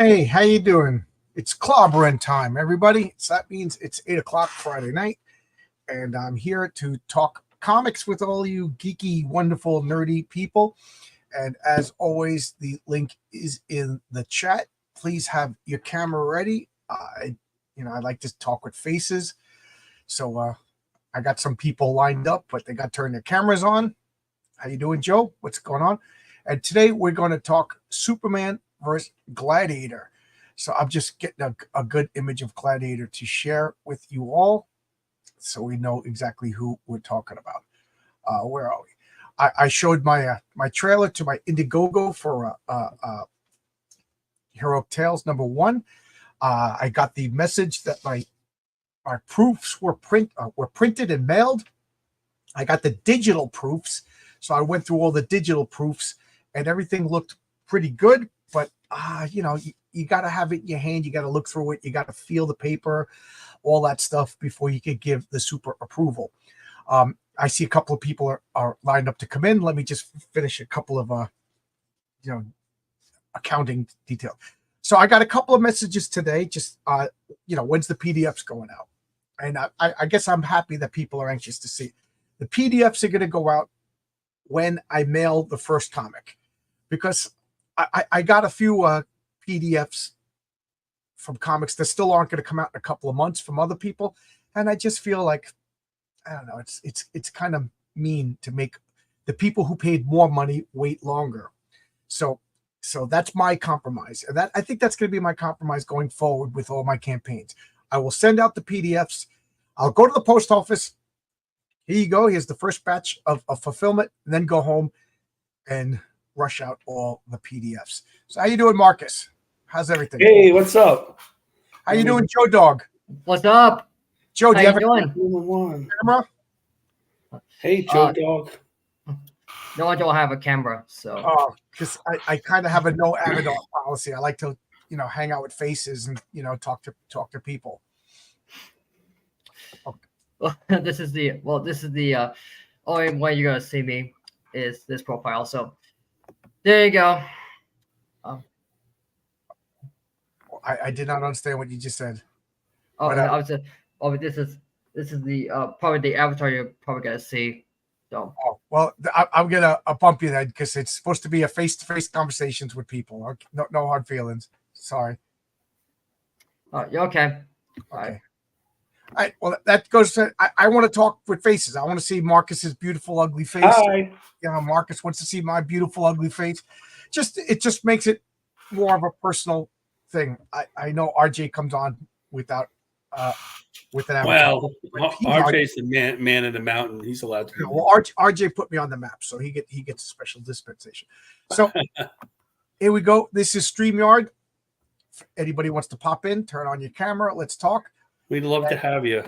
Hey, how you doing? It's clobbering time, everybody. So that means it's 8 o'clock Friday night, and I'm here to talk comics with all you geeky, wonderful, nerdy people. And as always, the link is in the chat. Please have your camera ready. I like to talk with faces, so I got some people lined up, but they got to turn their cameras on. How you doing, Joe? What's going on? And today we're going to talk Superman versus Gladiator. So I'm just getting a good image of Gladiator to share with you all so we know exactly who we're talking about. Where are we? I showed my trailer to my Indiegogo for Hero Tales #1. I got the message that my proofs were printed and mailed. I got the digital proofs, so I went through all the digital proofs, and everything looked pretty good. But you got to have it in your hand. You got to look through it. You got to feel the paper, all that stuff before you can give the super approval. I see a couple of people are lined up to come in. Let me just finish a couple of accounting detail. So I got a couple of messages today. Just when's the PDFs going out? And I guess I'm happy that people are anxious to see. The PDFs are going to go out when I mail the first comic, because I got a few PDFs from comics that still aren't going to come out in a couple of months from other people, and I just feel like, I don't know, it's kind of mean to make the people who paid more money wait longer. So that's my compromise, and I think that's going to be my compromise going forward with all my campaigns. I will send out the PDFs. I'll go to the post office. Here you go. Here's the first batch of fulfillment, and then go home and rush out all the PDFs. So how you doing, Marcus? How's everything? Hey, what's up? How you doing, Joe Dog? What's up? Joe, do you have a camera? Hey, Joe Dog. No, I don't have a camera, so. Oh, because I kind of have a no avatar policy. I like to, hang out with faces and talk to people. Okay. Well, this is the only way you're gonna see me is this profile. So there you go. I did not understand what you just said. Oh, I was just. Oh, this is the probably the avatar you're probably gonna see. So. Oh, well, I'm gonna bump you then, because it's supposed to be a face-to-face conversations with people. Okay? No hard feelings. Sorry. You're okay. Okay. All right. Well, that goes to, I want to talk with faces. I want to see Marcus's beautiful, ugly face. Hi. Marcus wants to see my beautiful, ugly face. It just makes it more of a personal thing. I know RJ comes on with an avatar. Well, RJ's the man in the mountain. He's allowed to. Well, RJ put me on the map, so he gets a special dispensation. So here we go. This is StreamYard. If anybody wants to pop in, turn on your camera. Let's talk. We'd love to have you.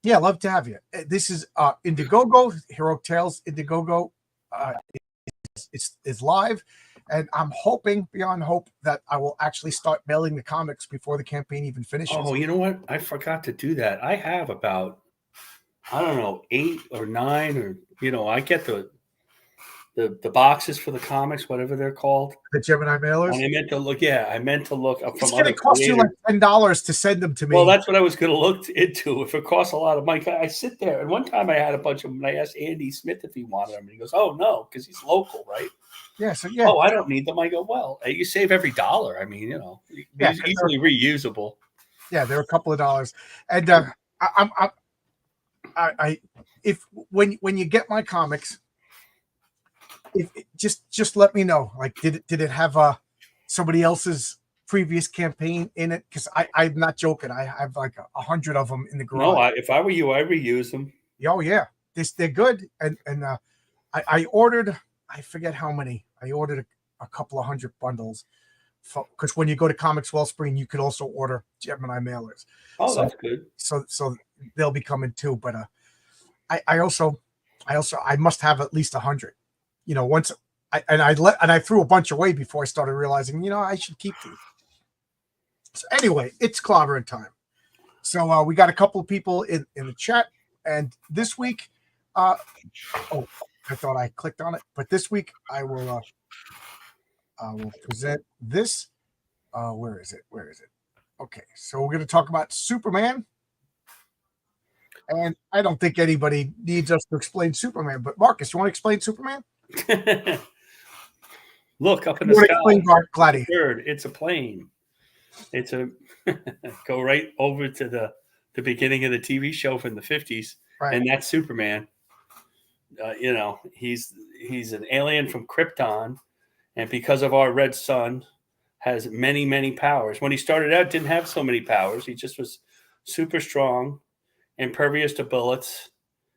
Yeah, love to have you. This is Indiegogo, Hero Tales Indiegogo. It's live, and I'm hoping beyond hope that I will actually start mailing the comics before the campaign even finishes. Oh, you know what? I forgot to do that. I have about, I don't know, 8 or 9, or I get the boxes for the comics, whatever they're called. The Gemini mailers? And I meant to look up from it's going to cost you like $10 to send them to me. Well, that's what I was going to look into. If it costs a lot of money, I sit there. And one time I had a bunch of them, and I asked Andy Smith if he wanted them. And he goes, oh, no, because he's local, right? Yeah, so yeah. Oh, I don't need them. I go, well, you save every $1. I mean, easily reusable. Yeah, they're a couple of dollars. And when you get my comics, just let me know. Like, did it have somebody else's previous campaign in it? Because I'm not joking. I have like 100 of them in the garage. No, if I were you, I reuse them. Oh yeah, they're good. And I ordered, I forget how many. I ordered a couple of 100 bundles, because when you go to Comics Wellspring, you could also order Gemini mailers. Oh, that's good. So they'll be coming too. But I must have at least 100. Once I threw a bunch away before I started realizing, I should keep these. So anyway, it's clobbering time. So we got a couple of people in the chat, and this week, I thought I clicked on it, but this week I will present this. Where is it? Okay, so we're going to talk about Superman. And I don't think anybody needs us to explain Superman. But Marcus, you want to explain Superman? Look up in You the want to explain sky. Gladiator? Bird. It's a plane. It's a go right over to the beginning of the TV show from the 50s, Right. and that's Superman. He's an alien from Krypton, and because of our red sun, has many powers. When he started out, didn't have so many powers. He just was super strong, impervious to bullets.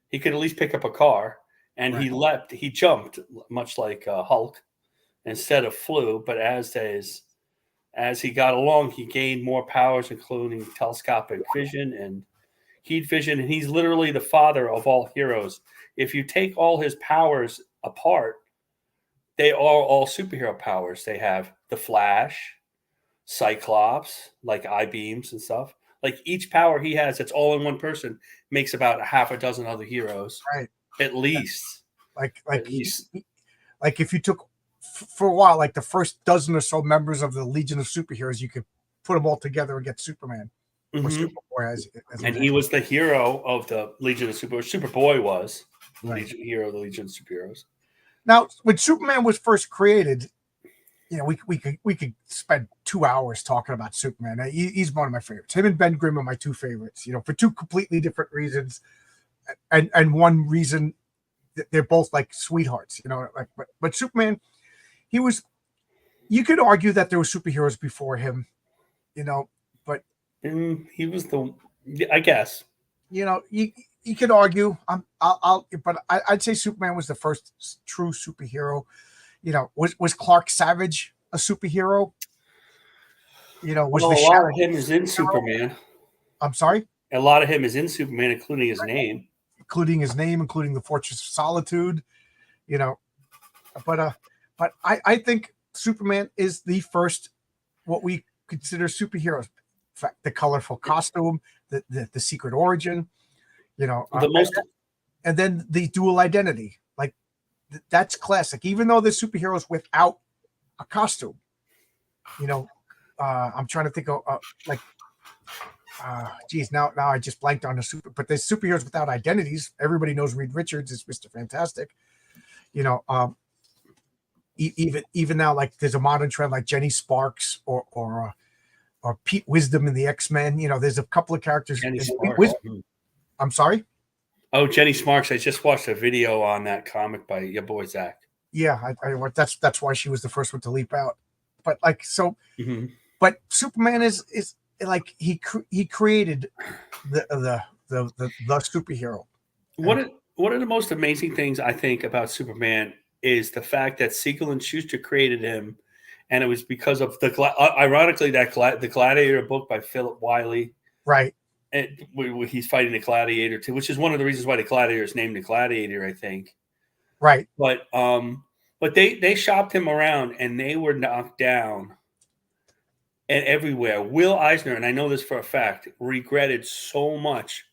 He could at least pick up a car, and Right. he leapt. He jumped, much like Hulk, instead of flew. But as he got along, he gained more powers, including telescopic vision and heat vision. And he's literally the father of all heroes. If you take all his powers apart, they are all superhero powers. They have the Flash, Cyclops, like eye beams and stuff. Like each power he has, it's all in one person, makes about a half a dozen other heroes, Right. at least. Like At least. like if you took for a while, like the first dozen or so members of the Legion of Superheroes, you could put them all together and get Superman or Superboy as And he was the hero of the Legion of Superheroes. Superboy was the Right. hero of the Legion of Superheroes. Now, when Superman was first created, we could spend 2 hours talking about Superman. He's one of my favorites. Him and Ben Grimm are my two favorites. For two completely different reasons, and one reason they're both like sweethearts. But Superman, he was. You could argue that there were superheroes before him, but he was I guess. You could argue. But I'd say Superman was the first true superhero. Was Clark Savage a superhero? Was a the lot of him is in Superman. I'm sorry? A lot of him is in Superman, including his name. Including the Fortress of Solitude. But I think Superman is the first what we consider superheroes. In fact, the colorful costume, the secret origin, and then the dual identity. Like that's classic. Even though the superheroes without a costume, I'm trying to think of now I just blanked on but the superheroes without identities. Everybody knows Reed Richards is Mr. Fantastic. Even now, like there's a modern trend like Jenny Sparks or Pete Wisdom in the X-Men. There's a couple of characters. I'm sorry. Oh, Jenny Sparks! I just watched a video on that comic by your boy Zach. Yeah, that's why she was the first one to leap out. But Mm-hmm. But Superman is like he created the superhero. One of the most amazing things I think about Superman is the fact that Siegel and Schuster created him, and it was because of ironically the Gladiator book by Philip Wiley, right? And he's fighting the Gladiator too, which is one of the reasons why the Gladiator is named the Gladiator, I think. Right. But they shopped him around and they were knocked down and everywhere. Will Eisner, and I know this for a fact, regretted so much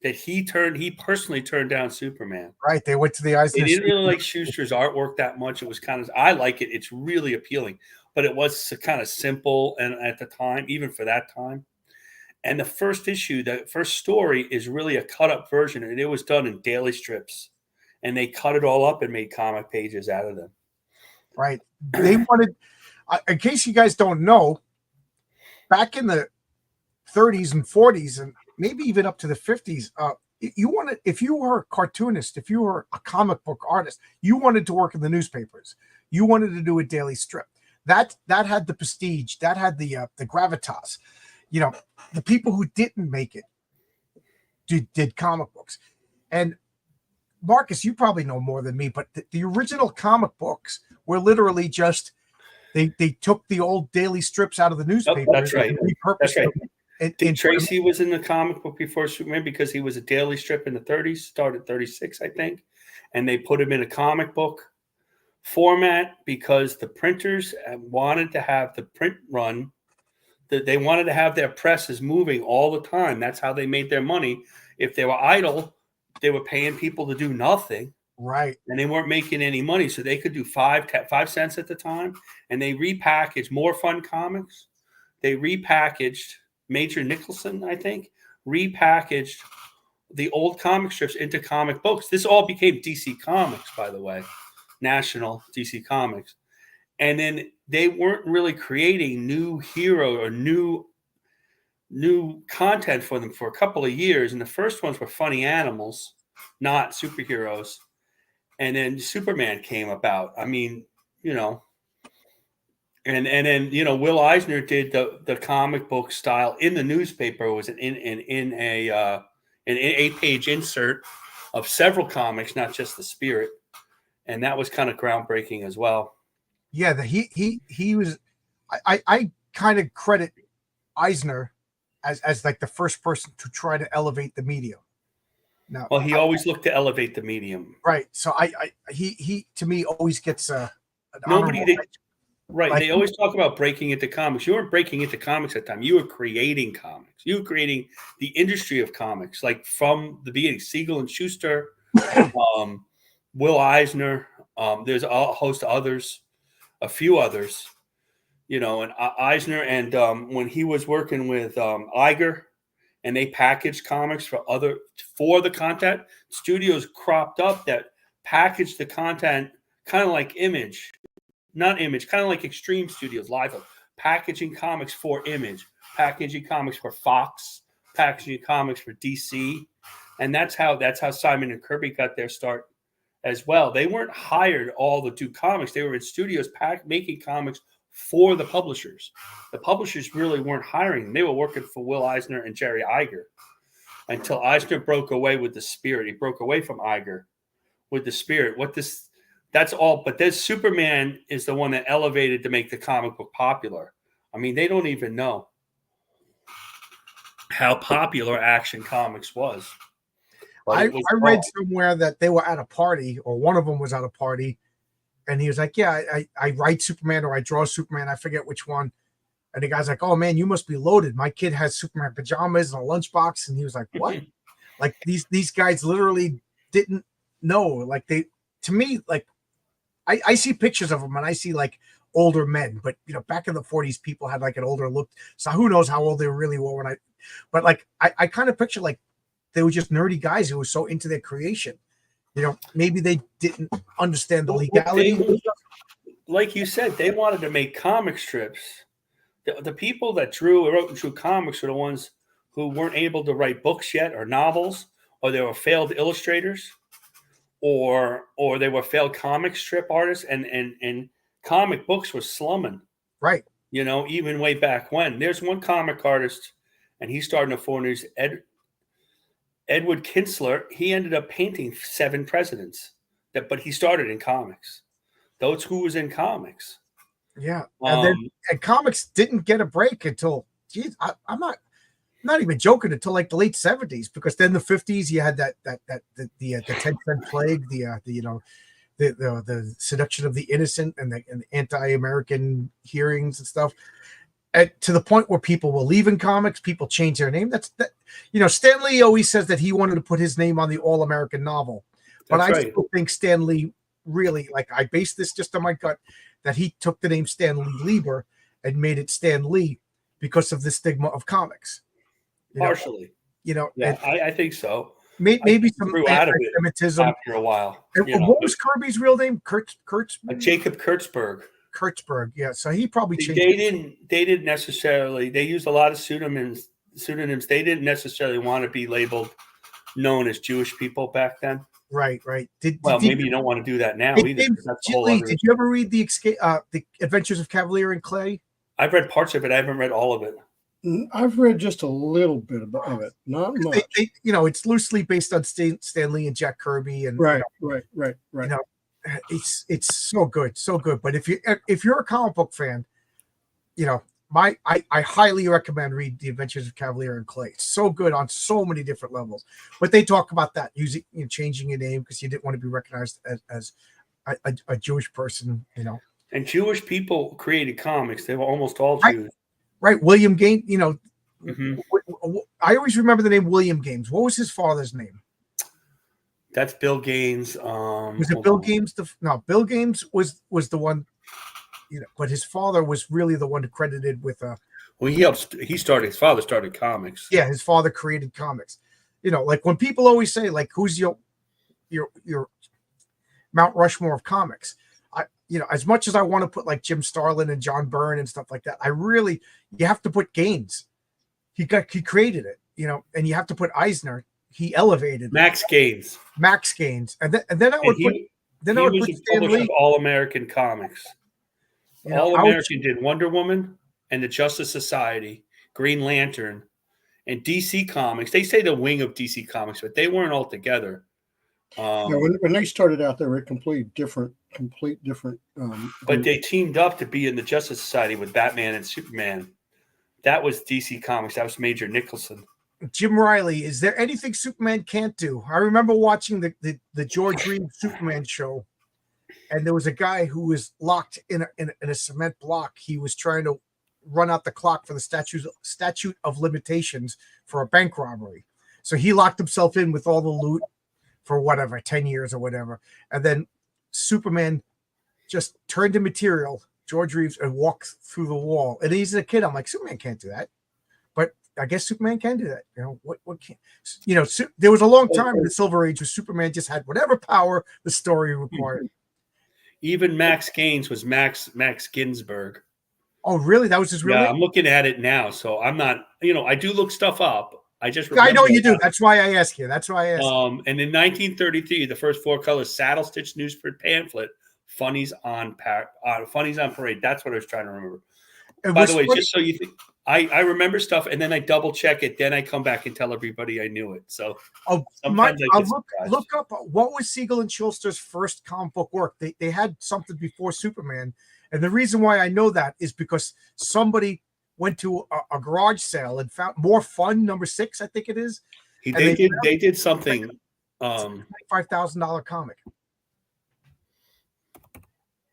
that he personally turned down Superman. Right. They went to the Eisner. They didn't really like Schuster's artwork that much. It was I like it. It's really appealing, but it was kind of simple. And at the time, even for that time, and the first issue, the first story is really a cut up version. And it was done in daily strips and they cut it all up and made comic pages out of them. Right. They wanted, in case you guys don't know, back in the 30s and 40s and maybe even up to the 50s, if you were a cartoonist, if you were a comic book artist, you wanted to work in the newspapers. You wanted to do a daily strip. That had the prestige. That had the gravitas. The people who didn't make it did comic books. And Marcus, you probably know more than me, but the original comic books were literally just they took the old daily strips out of the newspapers. Oh, that's right. Repurposed them. Dick Tracy was in the comic book before Superman because he was a daily strip in the 30s, started 36, I think. And they put him in a comic book format because the printers wanted to have the print run. They wanted to have their presses moving all the time. That's how they made their money. If they were idle, they were paying people to do nothing. Right. And they weren't making any money. So they could do 5 cents at the time. And they repackaged more fun comics they repackaged Major Nicholson, I think, repackaged the old comic strips into comic books. This all became DC Comics, by the way, National DC Comics. And then they weren't really creating new hero or new content for them for a couple of years. And the first ones were funny animals, not superheroes. And then Superman came about. I mean, you know, and then, you know, Will Eisner did the comic book style in the newspaper. It was in an 8-page insert of several comics, not just the Spirit. And that was kind of groundbreaking as well. Yeah, he was. I kind of credit Eisner as like the first person to try to elevate the medium. Now, well, he always looked to elevate the medium, right? So he to me always gets nobody. Like, they always talk about breaking into comics. You weren't breaking into comics at the time. You were creating comics. You were creating the industry of comics, like from the beginning. Siegel and Schuster, Will Eisner. There's a host of others, a few others. You know, and Eisner, and when he was working with Iger, and they packaged comics for the content, studios cropped up that packaged the content kind of like kind of like Extreme Studios, Live, packaging comics for Image, packaging comics for Fox, packaging comics for DC, and that's how Simon and Kirby got their start as well. They weren't hired all to do comics; they were in studios making comics for the publishers. The publishers really weren't hiring them. They were working for Will Eisner and Jerry Iger until Eisner broke away with the Spirit. He broke away from Iger with the Spirit. That's all. But this Superman is the one that elevated to make the comic book popular. I mean, they don't even know how popular Action Comics was. I read somewhere that they were at a party, or one of them was at a party, and he was like, yeah, I write Superman, or I draw Superman. I forget which one. And the guy's like, oh, man, you must be loaded. My kid has Superman pajamas and a lunchbox. And he was like, what? Like, these guys literally didn't know. Like, to me, like, I see pictures of them, and I see, like, older men. But, you know, back in the 40s, people had, like, an older look. So who knows how old they really were but, like, I kind of picture, like, they were just nerdy guys who were so into their creation. You know, maybe they didn't understand the legality. Like you said, they wanted to make comic strips. The people that wrote and drew comics were the ones who weren't able to write books yet, or novels, or they were failed illustrators, or they were failed comic strip artists, and comic books were slumming. Right. You know, even way back when. There's one comic artist, and he started in the 40s, Edward Kinsler. He ended up painting 7 presidents, but he started in comics. That's who was in comics. Yeah, and comics didn't get a break until, geez, I'm not even joking, until like the late 70s, because then the 50s you had the 10-cent plague, the seduction of the innocent, and the anti-American hearings and stuff. To the point where people were leaving comics, people changed their name. Stan Lee always says that he wanted to put his name on the All-American novel, but I still think Stan Lee really, like, I base this just on my gut, that he took the name Stan Lee Lieber and made it Stan Lee because of the stigma of comics. Partially. Yeah, I think so. Maybe some anti-Semitism after a while. What was Kirby's real name? Jacob Kurtzberg. Kurtzberg, yeah. So he probably changed. They didn't necessarily. They used a lot of pseudonyms. They didn't necessarily want to be labeled, known as Jewish people back then. Right. Maybe you don't want to do that now either. Did you ever read the Adventures of Cavalier and Clay? I've read parts of it. I haven't read all of it. I've read just a little bit of it, not much. It's loosely based on Stan Lee and Jack Kirby, and right. It's so good. But if you're a comic book fan, I highly recommend read The Adventures of Cavalier and Clay. It's so good on so many different levels. But they talk about that, changing your name because you didn't want to be recognized as a Jewish person, And Jewish people created comics. They were almost all Jews. Right. William Gaines, I always remember the name William Gaines. What was his father's name? That's Bill Gaines. Was it Bill Gaines? No, Bill Gaines was the one. but his father was really the one credited with Well, he helped. He started. His father started comics. yeah, his father created comics. Like when people always say, like, who's your Mount Rushmore of comics? As much as I want to put like Jim Starlin and John Byrne and stuff like that, you have to put Gaines. He created it, and you have to put Eisner. He elevated Max Gaines. Max Gaines, and then I would put Stan Lee. Of All American Comics. All American did Wonder Woman and the Justice Society, Green Lantern, and DC Comics. They say the wing of DC Comics, but they weren't all together. When they started out, they were complete different. But they teamed up to be in the Justice Society with Batman and Superman. That was DC Comics. That was Major Nicholson. Jim Riley, is there anything Superman can't do? I remember watching the George Reeves Superman show, and there was a guy who was locked in a cement block. He was trying to run out the clock for the statute of limitations for a bank robbery. So he locked himself in with all the loot for whatever, 10 years or whatever. And then Superman just turned to material, George Reeves, and walked through the wall. And he's a kid. I'm like, Superman can't do that. But I guess Superman can do that. What can there was a long time in the Silver Age where Superman just had whatever power the story required. Even Max Gaines was Max Ginsburg. Oh, really? That was his real name? I'm looking at it now, so I'm not. I do look stuff up. I know you do. That's why I ask you. That's why I ask. And in 1933, the first 4-color saddle stitch newsprint pamphlet, Funnies on Parade. That's what I was trying to remember. By the way, just so you think, I remember stuff, and then I double check it. Then I come back and tell everybody I knew it. So, I'll look up what was Siegel and Schuster's first comic book work. They had something before Superman, and the reason why I know that is because somebody went to a garage sale and found More Fun #6, I think it is. They did something. $25,000 comic.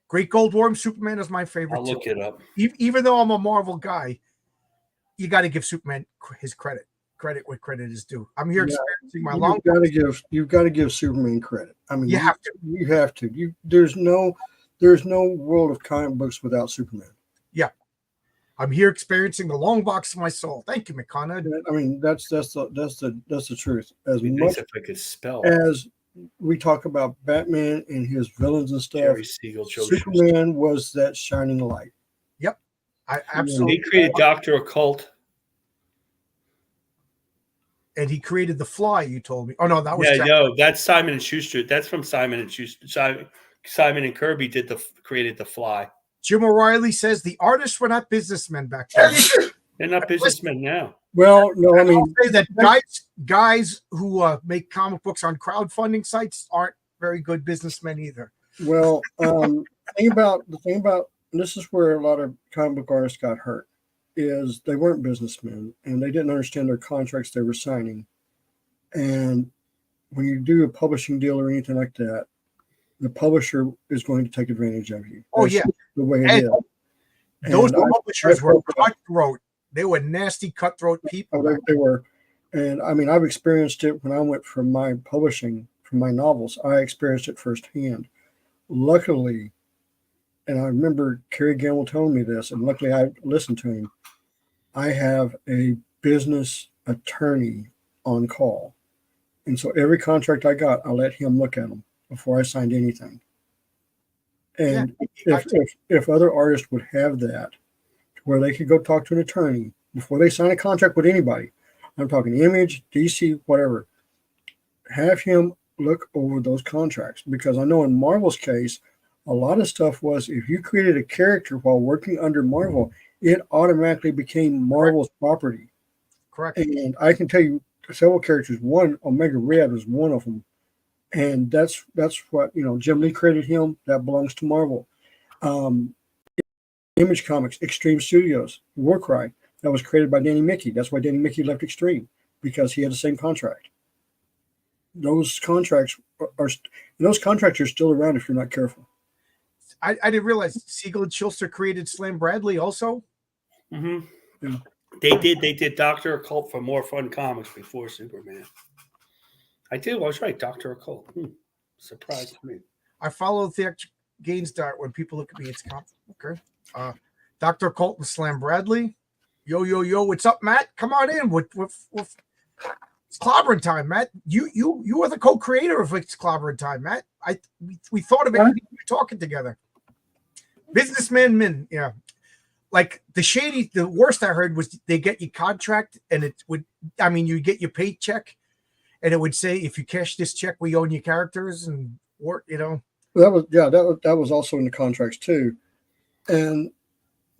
Great Gold Worm Superman is my favorite. I'll look it up. Even though I'm a Marvel guy, you got to give Superman his credit. Credit where credit is due. I'm here experiencing my long. You've got to give Superman credit. I mean, you have to. You have to. There's no world of comic books without Superman. Yeah, I'm here experiencing the long box of my soul. Thank you, McConnell. I mean, that's the truth. As much if I could spell. As we talk about Batman and his villains and stuff, Jerry Siegel, Superman was that shining light. Yep, I absolutely. He created Dr. Occult. And he created The Fly, you told me. Oh, no, that was... that's Simon and Schuster. That's from Simon and Schuster. Simon and Kirby created The Fly. Jim O'Reilly says the artists were not businessmen back then. They're not businessmen now. Well, no, I mean... I'll say that guys who make comic books on crowdfunding sites aren't very good businessmen either. Well, the thing about this is where a lot of comic book artists got hurt. Is they weren't businessmen and they didn't understand their contracts they were signing. And when you do a publishing deal or anything like that, the publisher is going to take advantage of you. Oh, yeah. The way it is. Those publishers were cutthroat. They were nasty, cutthroat people. They were. And I mean, I've experienced it when I went from my publishing, from my novels. I experienced it firsthand. Luckily, and I remember Kerry Gamble telling me this, and luckily I listened to him. I have a business attorney on call. And so every contract I got, I let him look at them before I signed anything. And if other artists would have that, where they could go talk to an attorney before they sign a contract with anybody, I'm talking Image, DC, whatever, have him look over those contracts. Because I know in Marvel's case, a lot of stuff was if you created a character while working under Marvel, it automatically became Marvel's property. Correct. And I can tell you several characters. One, Omega Red was one of them. And that's what, Jim Lee created him. That belongs to Marvel. Image Comics, Extreme Studios, Warcry, that was created by Danny Mickey. That's why Danny Mickey left Extreme, because he had the same contract. Those contracts are still around if you're not careful. I didn't realize Siegel and Schuster created Slam Bradley also. Mm-hmm. Yeah. They did Dr. Occult for More Fun Comics before Superman. I was right. Dr. Occult. Surprised me. I follow the Gaines Dart when people look at me. It's comp. Okay. Dr. Colton Slam Bradley. Yo, yo, yo, what's up, Matt? Come on in. It's clobbering time, Matt. You are the co-creator of It's Clobbering Time, Matt. We thought of it when we were talking together. Businessman Min, yeah. Like the worst I heard was they get you contract and it would, I mean, you get your paycheck and it would say, if you cash this check, we own your characters and work, you know. That was also in the contracts too. And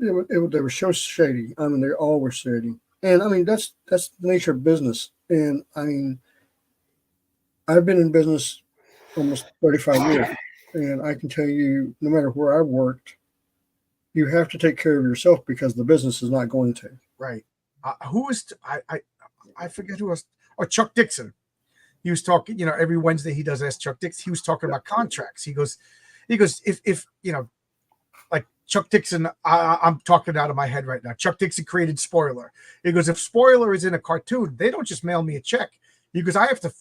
they were so shady. I mean, they all were shady. And I mean, that's the nature of business. And I mean, I've been in business almost 35 years. And I can tell you, no matter where I worked, you have to take care of yourself because the business is not going to. Right. Who was I forget who was. Oh, Chuck Dixon. He was talking. You know, every Wednesday he does Ask Chuck Dixon. He was talking about contracts. He goes, if you know, like Chuck Dixon. I'm talking out of my head right now. Chuck Dixon created Spoiler. He goes, if Spoiler is in a cartoon, they don't just mail me a check. He goes, I have to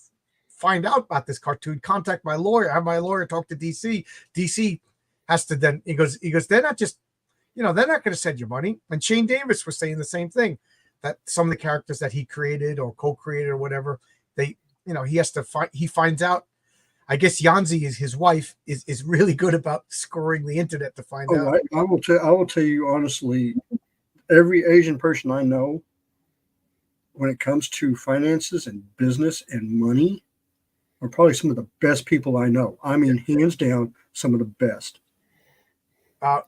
find out about this cartoon. Contact my lawyer. Have my lawyer talk to DC. DC has to then. He goes. They're not just. You know, they're not going to send you money. And Shane Davis was saying the same thing, that some of the characters that he created or co-created or whatever, he has to find, he finds out. I guess Yanzi is his wife is really good about scoring the internet to find out. I will tell you honestly, every Asian person I know, when it comes to finances and business and money, are probably some of the best people I know. I mean, hands down, some of the best.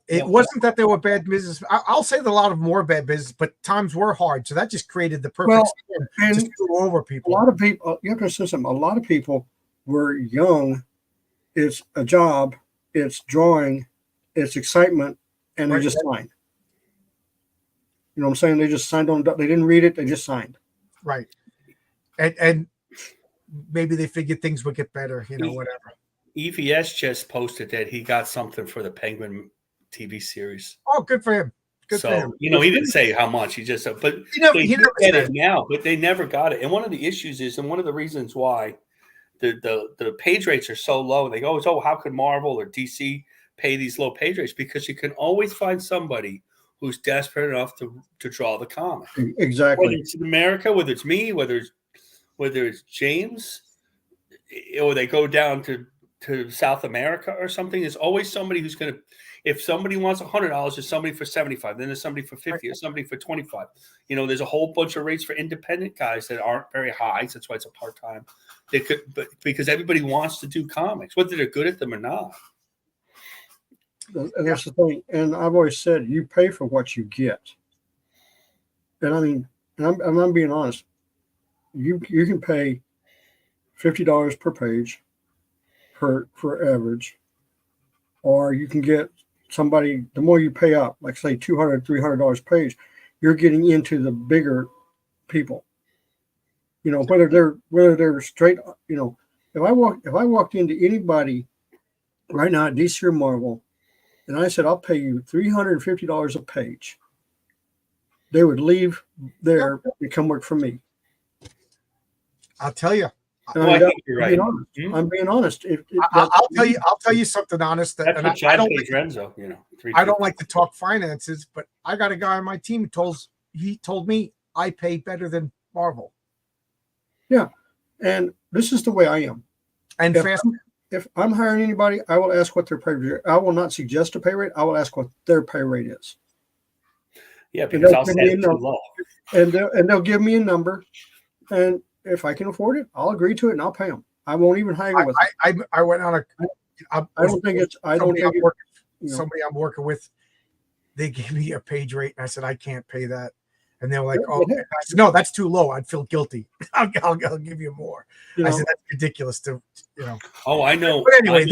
It wasn't that there were bad business. I'll say that a lot of more bad business, but times were hard. So that just created the perfect storm to screw over people. A lot of people, you have to understand something. A lot of people were young. It's a job. It's drawing. It's excitement. And they just signed. You know what I'm saying? They just signed on. They didn't read it. They just signed. Right. And maybe they figured things would get better, you know, whatever. EVS just posted that he got something for the Penguin TV series. Oh, good for him. Good for him. You know, he didn't say how much. He just, but he never get it now. But they never got it. And one of the issues is, and one of the reasons why the page rates are so low, they go, oh, how could Marvel or DC pay these low page rates? Because you can always find somebody who's desperate enough to draw the comic. Exactly. Whether it's in America, whether it's me, whether it's James, or they go down to South America or something, there's always somebody who's going to, if somebody wants $100, there's somebody for $75, then there's somebody for $50, or somebody for $25. You know, there's a whole bunch of rates for independent guys that aren't very high. So that's why it's a part-time. They could, but because everybody wants to do comics, whether they're good at them or not. And that's the thing. And I've always said, you pay for what you get. And I mean, and I'm being honest. You can pay $50 per page for average, or you can get somebody, the more you pay up, like say $200, $300 a page, you're getting into the bigger people. You know, whether they're straight, you know, if I walked into anybody right now at DC or Marvel and I said, I'll pay you $350 a page, they would leave there and come work for me. I'll tell you. I think you're right. I'm being honest. I'll tell you something honest. That's what John pays Renzo. You know, I don't like to talk finances, but I got a guy on my team he told me I pay better than Marvel. Yeah, and this is the way I am. And if I'm hiring anybody, I will ask what their pay rate. I will not suggest a pay rate. I will ask what their pay rate is. Yeah, because I'll set it too low. And they'll give me a number, and if I can afford it, I'll agree to it and I'll pay them. I won't even haggle with them. I went on somebody I'm working with. They gave me a page rate, and I said I can't pay that. And they were like, "Oh, I said, no, that's too low. I'd feel guilty. I'll give you more." I said that's ridiculous. Oh, I know. But anyway,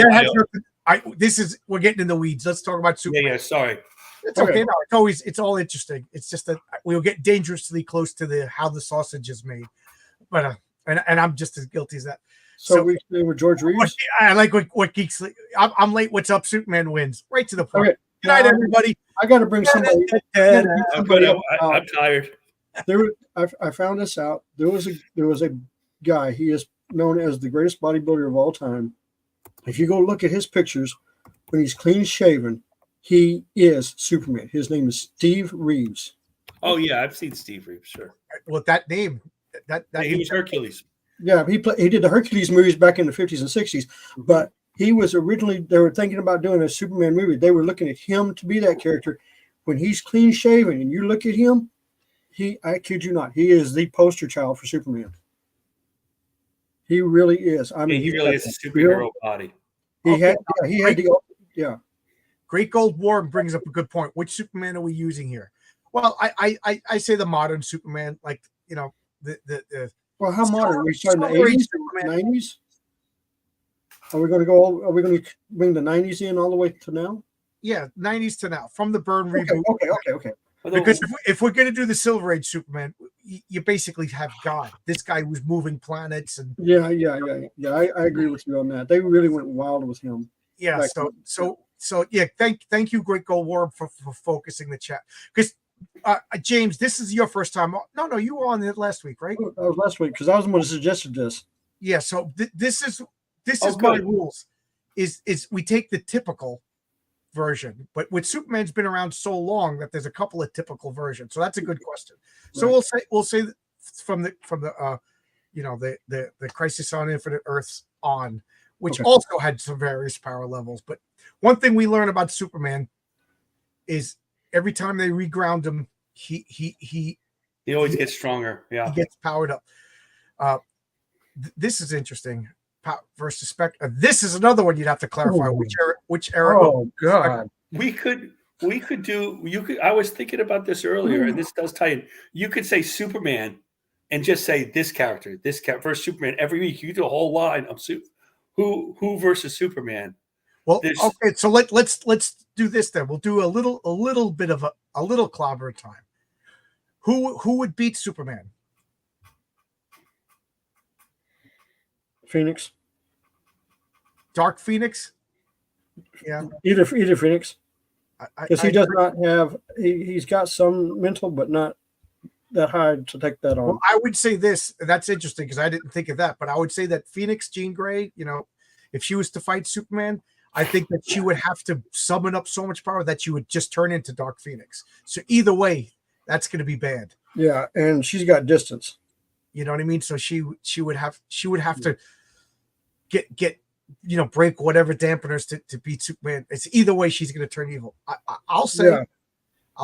we're getting in the weeds. Let's talk about Superman. Yeah. Sorry. It's okay. No, it's all interesting. It's just that we'll get dangerously close to how the sausage is made. But and I'm just as guilty as that. So we stay with George Reeves. I like what Geeks. I'm late. What's up? Superman wins. Right to the point. Okay. Good night, everybody. I got to bring somebody. I'm tired. I found this out. There was a guy. He is known as the greatest bodybuilder of all time. If you go look at his pictures, when he's clean shaven, He is Superman. His name is Steve Reeves. Oh yeah, I've seen Steve Reeves. Sure. Well, that name, that He was Hercules. Yeah, he did the Hercules movies back in the 50s and 60s, but he was originally, they were thinking about doing a Superman movie. They were looking at him to be that character. When he's clean shaven and you look at him, I kid you not, he is the poster child for Superman. He really is. I mean, He really is a superhero body. He had the Great Gold War brings up a good point. Which Superman are we using here? Well, I say the modern Superman, like, you know, the Well, how modern? Are we starting the Clobbering 80s, Superman. 90s? Are we going to go? Are we going to bring the 90s in all the way to now? yeah, 90s to now, from the Byrne reboot. Okay. Because if we're going to do the Silver Age Superman, you basically have God. This guy was moving planets and Yeah. I agree with you on that. They really went wild with him. yeah. Like- So yeah. Thank you, Great Gold War, for focusing the chat. Because James, this is your first time. No, you were on it last week, right? That was last week because I was the one who suggested this. Yeah. So this is Oh, my good. rules. Is we take the typical version, but with Superman's been around so long that there's a couple of typical versions. So that's a good question. So Right. we'll say from the you know, the Crisis on Infinite Earths on, which Okay. also had some various power levels. But one thing we learn about Superman is every time they reground him, he always gets stronger. Yeah. gets powered up. This is interesting. Versus Spectre. This is another one you'd have to clarify. Oh. Which era? Oh God! We could do. You could. I was thinking about this earlier, and this does tie in. You could say Superman, and just say this character versus Superman every week. You do a whole line of who versus Superman. Well, There's- okay. So let's do this then. We'll do a little bit of a little clobber time. Who would beat Superman? Phoenix. Dark Phoenix? Yeah. Either Phoenix, because he I- does not have. He's got some mental, but not that high to take that on. Well, I would say this. That's interesting because I didn't think of that, but I would say that Phoenix, Jean Grey, you know, if she was to fight Superman, I think that she would have to summon up so much power that she would just turn into Dark Phoenix. So either way, that's going to be bad. Yeah, and she's got distance. You know what I mean? So she would have to get you know, break whatever dampeners to beat Superman. It's either way she's going to turn evil. I'll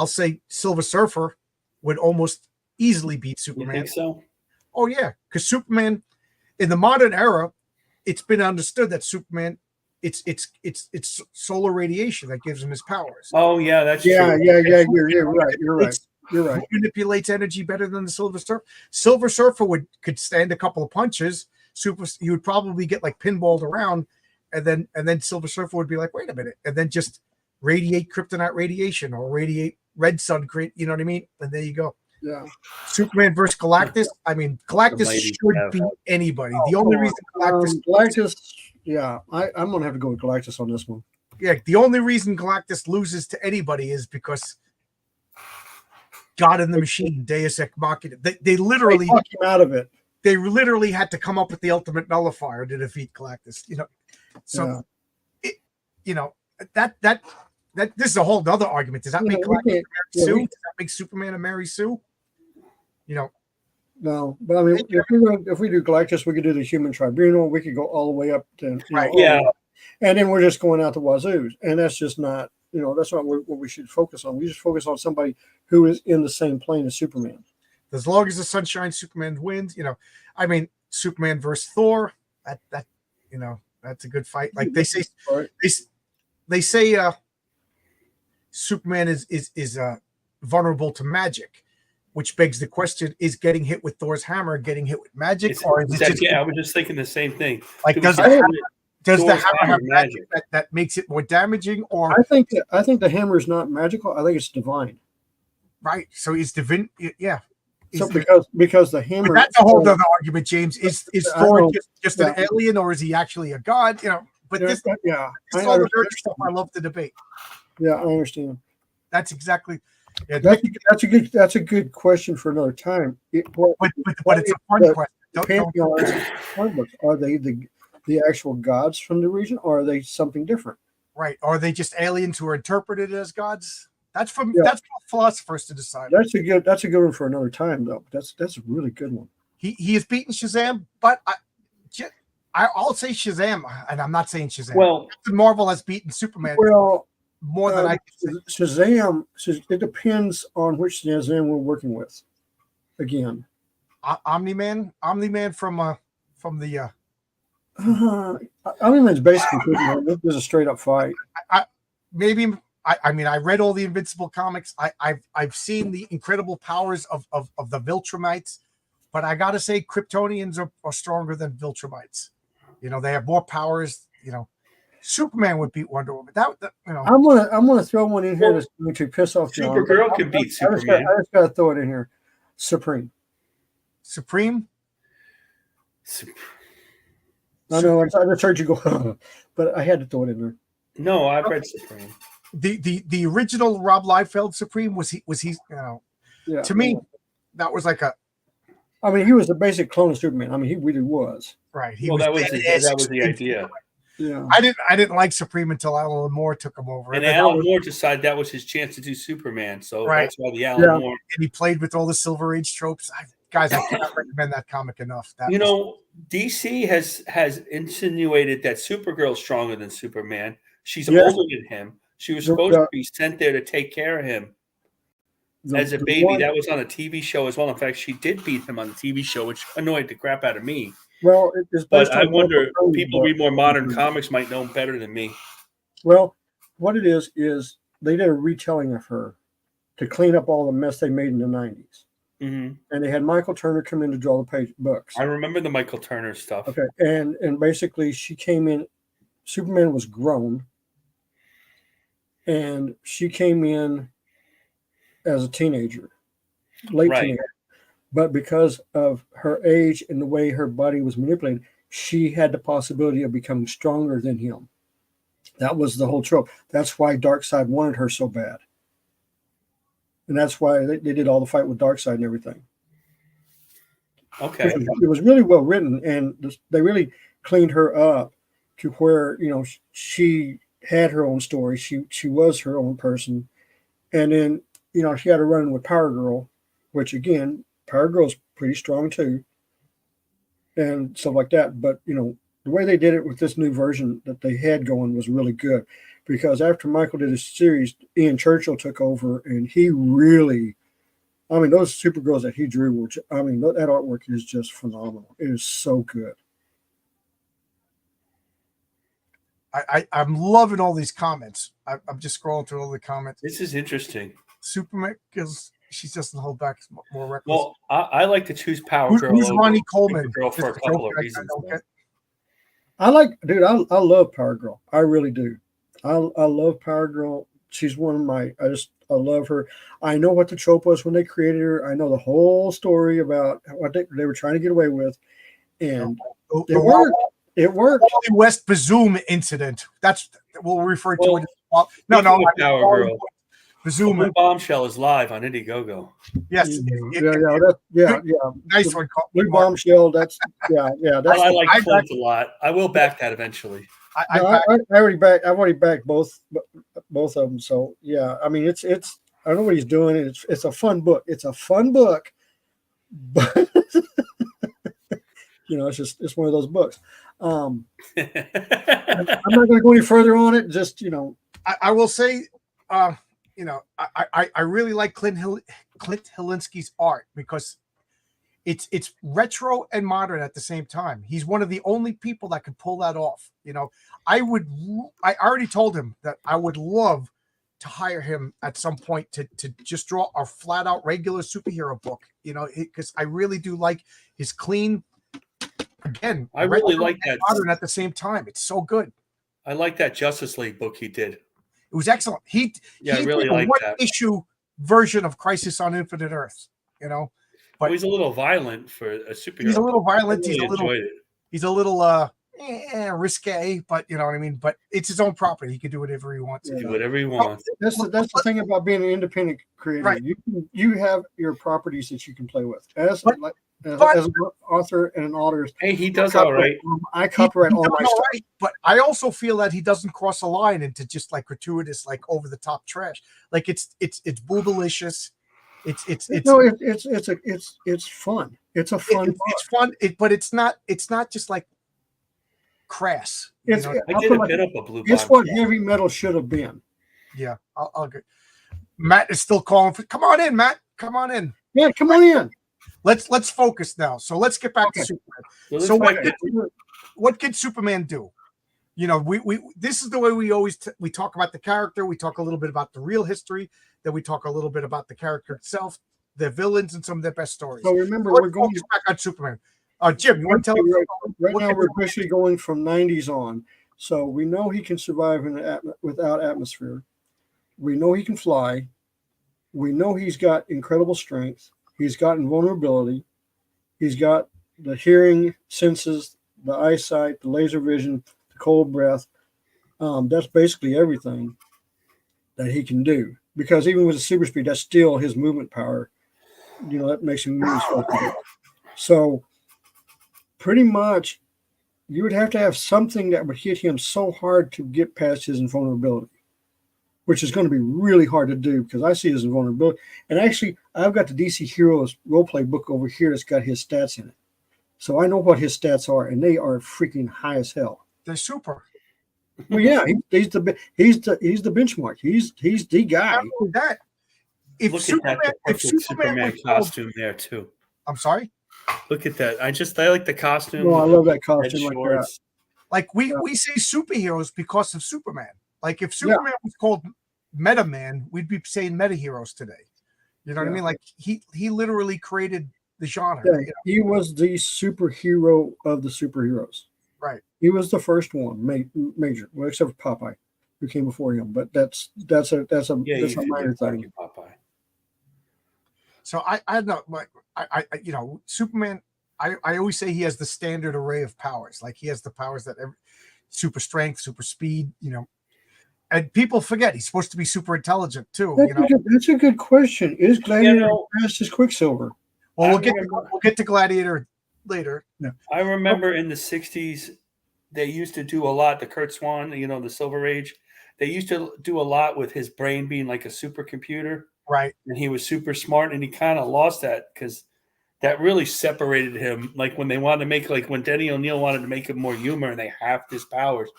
say Silver Surfer would almost easily beat You Superman. think so? Oh yeah, because Superman in the modern era, it's been understood that Superman, it's solar radiation that gives him his powers. Oh yeah, that's Yeah. true. You're right. You're right. You're right. Who manipulates energy better than the Silver Surfer? Silver Surfer could stand a couple of punches. He would probably get like pinballed around, and then Silver Surfer would be like, wait a minute, and then just radiate kryptonite radiation or radiate red sun, you know what I mean? And there you go. Yeah. Superman versus Galactus. I mean, Galactus mighty should have. beat anybody. The only reason Galactus. Yeah, I'm gonna have to go with Galactus on this one. the only reason Galactus loses to anybody is because God in the Machine, Deus Ex Machina. They literally Talk him out of it. they literally had to come up with the ultimate nullifier to defeat Galactus. You know, so you know that this is a whole other argument. Does that make Galactus a Mary Sue? Does that make Superman a Mary Sue? You know, No, but I mean, if we do Galactus, we could do the Human Tribunal. We could go all the way up to Right. Yeah. and then we're just going out the wazoo, and that's just not. That's not what we should focus on. We just focus on somebody who is in the same plane as Superman. as long as the sun shines, Superman wins. You know, I mean, Superman versus Thor. That you know, that's a good fight. Like they say, Right. they say Superman is vulnerable to magic, which begs the question: is getting hit with Thor's hammer getting hit with magic, or is it just I was just thinking the same thing. like Does does the Thor's hammer hammer have magic magic? that makes it more damaging, or I think the hammer is not magical. I think it's divine. right? So is divine? Yeah. So Is because the hammer. that's a whole other argument, James. Is I Thor don't- just an alien, or is he actually a god? You know, but this Yeah, is I all the understand. nerd stuff I love to debate. Yeah, I understand. That's exactly. Yeah, That's a good question for another time. but it's a fun the question. Don't- Pantheons, comic books, are they the actual gods from the region, or are they something different? Right. Or are they just aliens who are interpreted as gods? That's for Yeah. that's for philosophers to decide. That's a good one for another time, though. That's a really good one. He has beaten Shazam, but I'll say Shazam, and I'm not saying Shazam. Well, Captain Marvel has beaten Superman Well, more than I can say. Shazam. It depends on which Shazam we're working with. Again, Omni-Man from the Omni-Man's basically Superman. There's a straight up fight. maybe I mean I read all the Invincible comics. I've seen the incredible powers of the Viltrumites, but I gotta say Kryptonians are stronger than Viltrumites. You know, they have more powers. You know, Superman would beat Wonder Woman. That you know, I'm gonna throw one in here to piss off John. Supergirl can beat Superman. I just gotta throw it in here. Supreme. Supreme. I know. I just heard you go, but I had to throw it in there. No, I've read Supreme. The original Rob Liefeld Supreme was he you know, Yeah. to me that was like a I mean, he was the basic clone of Superman. I mean, he really was. right. Well, that was the idea. Yeah. I didn't like Supreme until Alan Moore took him over, And then Alan Moore decided that was his chance to do Superman. So Right. that's why the Alan Moore. and he played with all the Silver Age tropes. I cannot recommend that comic enough. You know, DC has insinuated that Supergirl's stronger than Superman. She's older than him. She was supposed to be sent there to take care of him as a baby. That was on a TV show as well. In fact, she did beat him on the TV show, which annoyed the crap out of me. Well, but I wonder, people read more modern comics might know better than me. Well, what it is they did a retelling of her to clean up all the mess they made in the 90s. Mm-hmm. And they had Michael Turner come in to draw the books. I remember the Michael Turner stuff. Okay, and basically she came in. Superman was grown, and she came in as a teenager, late teenager. But because of her age and the way her body was manipulated, she had the possibility of becoming stronger than him. That was the whole trope. That's why Darkseid wanted her so bad. And that's why they did all the fight with Darkseid and everything. Okay. It was really well written, and they really cleaned her up to where, you know, she had her own story. She was her own person. And then, you know, she had to run with Power Girl, which again, Power Girl's pretty strong too, and stuff like that. But, you know, the way they did it with this new version that they had going was really good, because after Michael did his series, Ian Churchill took over, and he really, I mean, those Supergirls that he drew were, I mean, that artwork is just phenomenal. It is so good. I'm loving all these comments. I'm just scrolling through all the comments. This is interesting. Superman, because she doesn't hold back more reckless. Well, I like to choose Power Girl. Who's Ronnie Coleman? Girl for a couple of reasons. I love Power Girl. I really do. I love Power Girl. She's one of my, I love her. I know what the trope was when they created her. I know the whole story about what they were trying to get away with. And it worked. It worked. Wally West Bazoom incident. That's we'll refer to it. No, Power Girl. Bazoom. Bombshell is live on Indiegogo. Yes. Yeah. Nice one. Blue Bombshell. That's yeah. That's I like Clint a lot. I will back that eventually. I've already backed both of them. So yeah, I mean it's I don't know what he's doing. It's a fun book. It's a fun book, but you know, it's one of those books. I'm not going to go any further on it. Just, you know, I will say, you know, I really like Clint Hilinski's art, because it's retro and modern at the same time. He's one of the only people that could pull that off. You know, I already told him that I would love to hire him at some point to just draw a flat out regular superhero book, you know, because I really do like his clean. Again, I really like that modern at the same time. It's so good. I like that Justice League book he did. It was excellent. He really like that issue version of Crisis on Infinite Earths. You know, but he's a little violent for a superhero. He's a little violent. Really he's a little risque, but you know what I mean. But it's his own property. He can do whatever he wants. Do whatever he wants. That's the thing about being an independent creator. Right. You have your properties that you can play with. as an author and an author. Hey, he does all right. I copyright all my stuff. Right, but I also feel that he doesn't cross a line into just like gratuitous, like over the top trash. Like it's boobalicious. It's fun. It's a fun. It's fun. But it's not just like crass. It's, I did a bit of a blue. It's what heavy metal should have been. Yeah, I'll agree. Matt is still calling for. Come on in, Matt. Come on in. Yeah, come on in. Let's focus now. So let's get back to Superman. So what can Superman do? You know, we this is the way we always we talk about the character. We talk a little bit about the real history. Then we talk a little bit about the character itself, the villains, and some of their best stories. So remember, we're going back on Superman. Jim, you want to tell us? Right now, we're basically going from 90s on. So we know he can survive without atmosphere. We know he can fly. We know he's got incredible strength. He's got invulnerability. He's got the hearing senses, the eyesight, the laser vision, the cold breath. That's basically everything that he can do. Because even with the super speed, that's still his movement power. You know, that makes him move so quick. So pretty much you would have to have something that would hit him so hard to get past his invulnerability, which is going to be really hard to do because I see his invulnerability. And actually, I've got the DC Heroes roleplay book over here that's got his stats in it. So I know what his stats are, and they are freaking high as hell. They're super. Well, yeah, he's the benchmark. He's the guy. Not only that, if Look Superman, at that if Superman was costume there too. I'm sorry. Look at that. I like the costume. Oh, I love that red costume like that. shorts. Like we say superheroes because of Superman. Like if Superman was called Meta Man, we'd be saying meta heroes today. You know what I mean? Like he literally created the genre. Yeah, you know? he was the superhero of the superheroes. Right. He was the first one, major, well, except for Popeye, who came before him. But that's a minor thing. Popeye. So I know, like I you know, Superman. I always say he has the standard array of powers. Like he has the powers that super strength, super speed. You know, and people forget he's supposed to be super intelligent too. That's a good question. Is Gladiator fast as Quicksilver? Well, we'll get to Gladiator later. Yeah. I remember in the 60s, they used to do a lot. The Kurt Swan, you know, the Silver Age, they used to do a lot with his brain being like a supercomputer. Right. And he was super smart, and he kind of lost that because that really separated him. Like when they wanted to make, like when Denny O'Neil wanted to make him more humor and they halved his powers,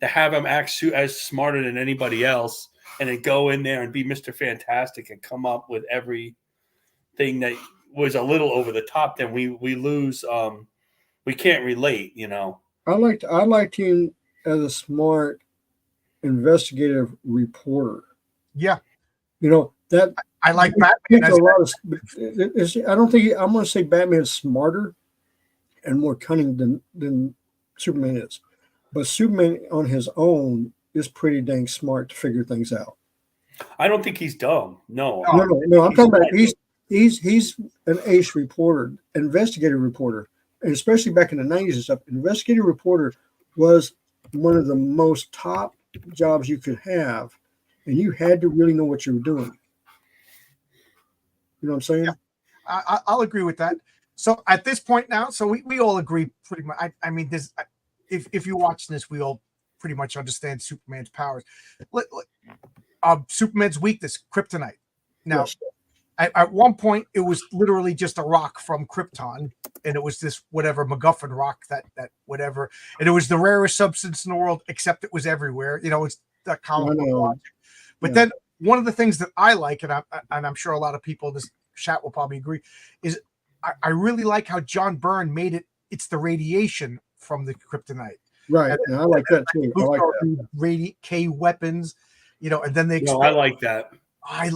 to have him act as smarter than anybody else and then go in there and be Mr. Fantastic and come up with everything that was a little over the top, then we lose. We can't relate, you know. I liked him as a smart investigative reporter. Yeah. You know, that I like Batman. I don't think I'm going to say Batman's smarter and more cunning than Superman is, but Superman on his own is pretty dang smart to figure things out. I don't think he's dumb. No. No. I'm talking about he's an ace reporter, investigative reporter, and especially back in the 90s and stuff. Investigative reporter was one of the most top jobs you could have, and you had to really know what you were doing. You know what I'm saying? Yeah. I'll agree with that. So at this point now, so we all agree pretty much. I mean, this if you're watching this, we all pretty much understand Superman's powers. Superman's weakness, kryptonite. Now, yes. At one point, it was literally just a rock from Krypton, and it was this whatever MacGuffin rock that whatever, and it was the rarest substance in the world, except it was everywhere. You know, it's that comic book logic. But then one of the things that I like, and I'm sure a lot of people in this chat will probably agree, is I really like how John Byrne made it. It's the radiation from the kryptonite. Right. And I like that too. I like that. K weapons, you know, and then they. No, I like that. I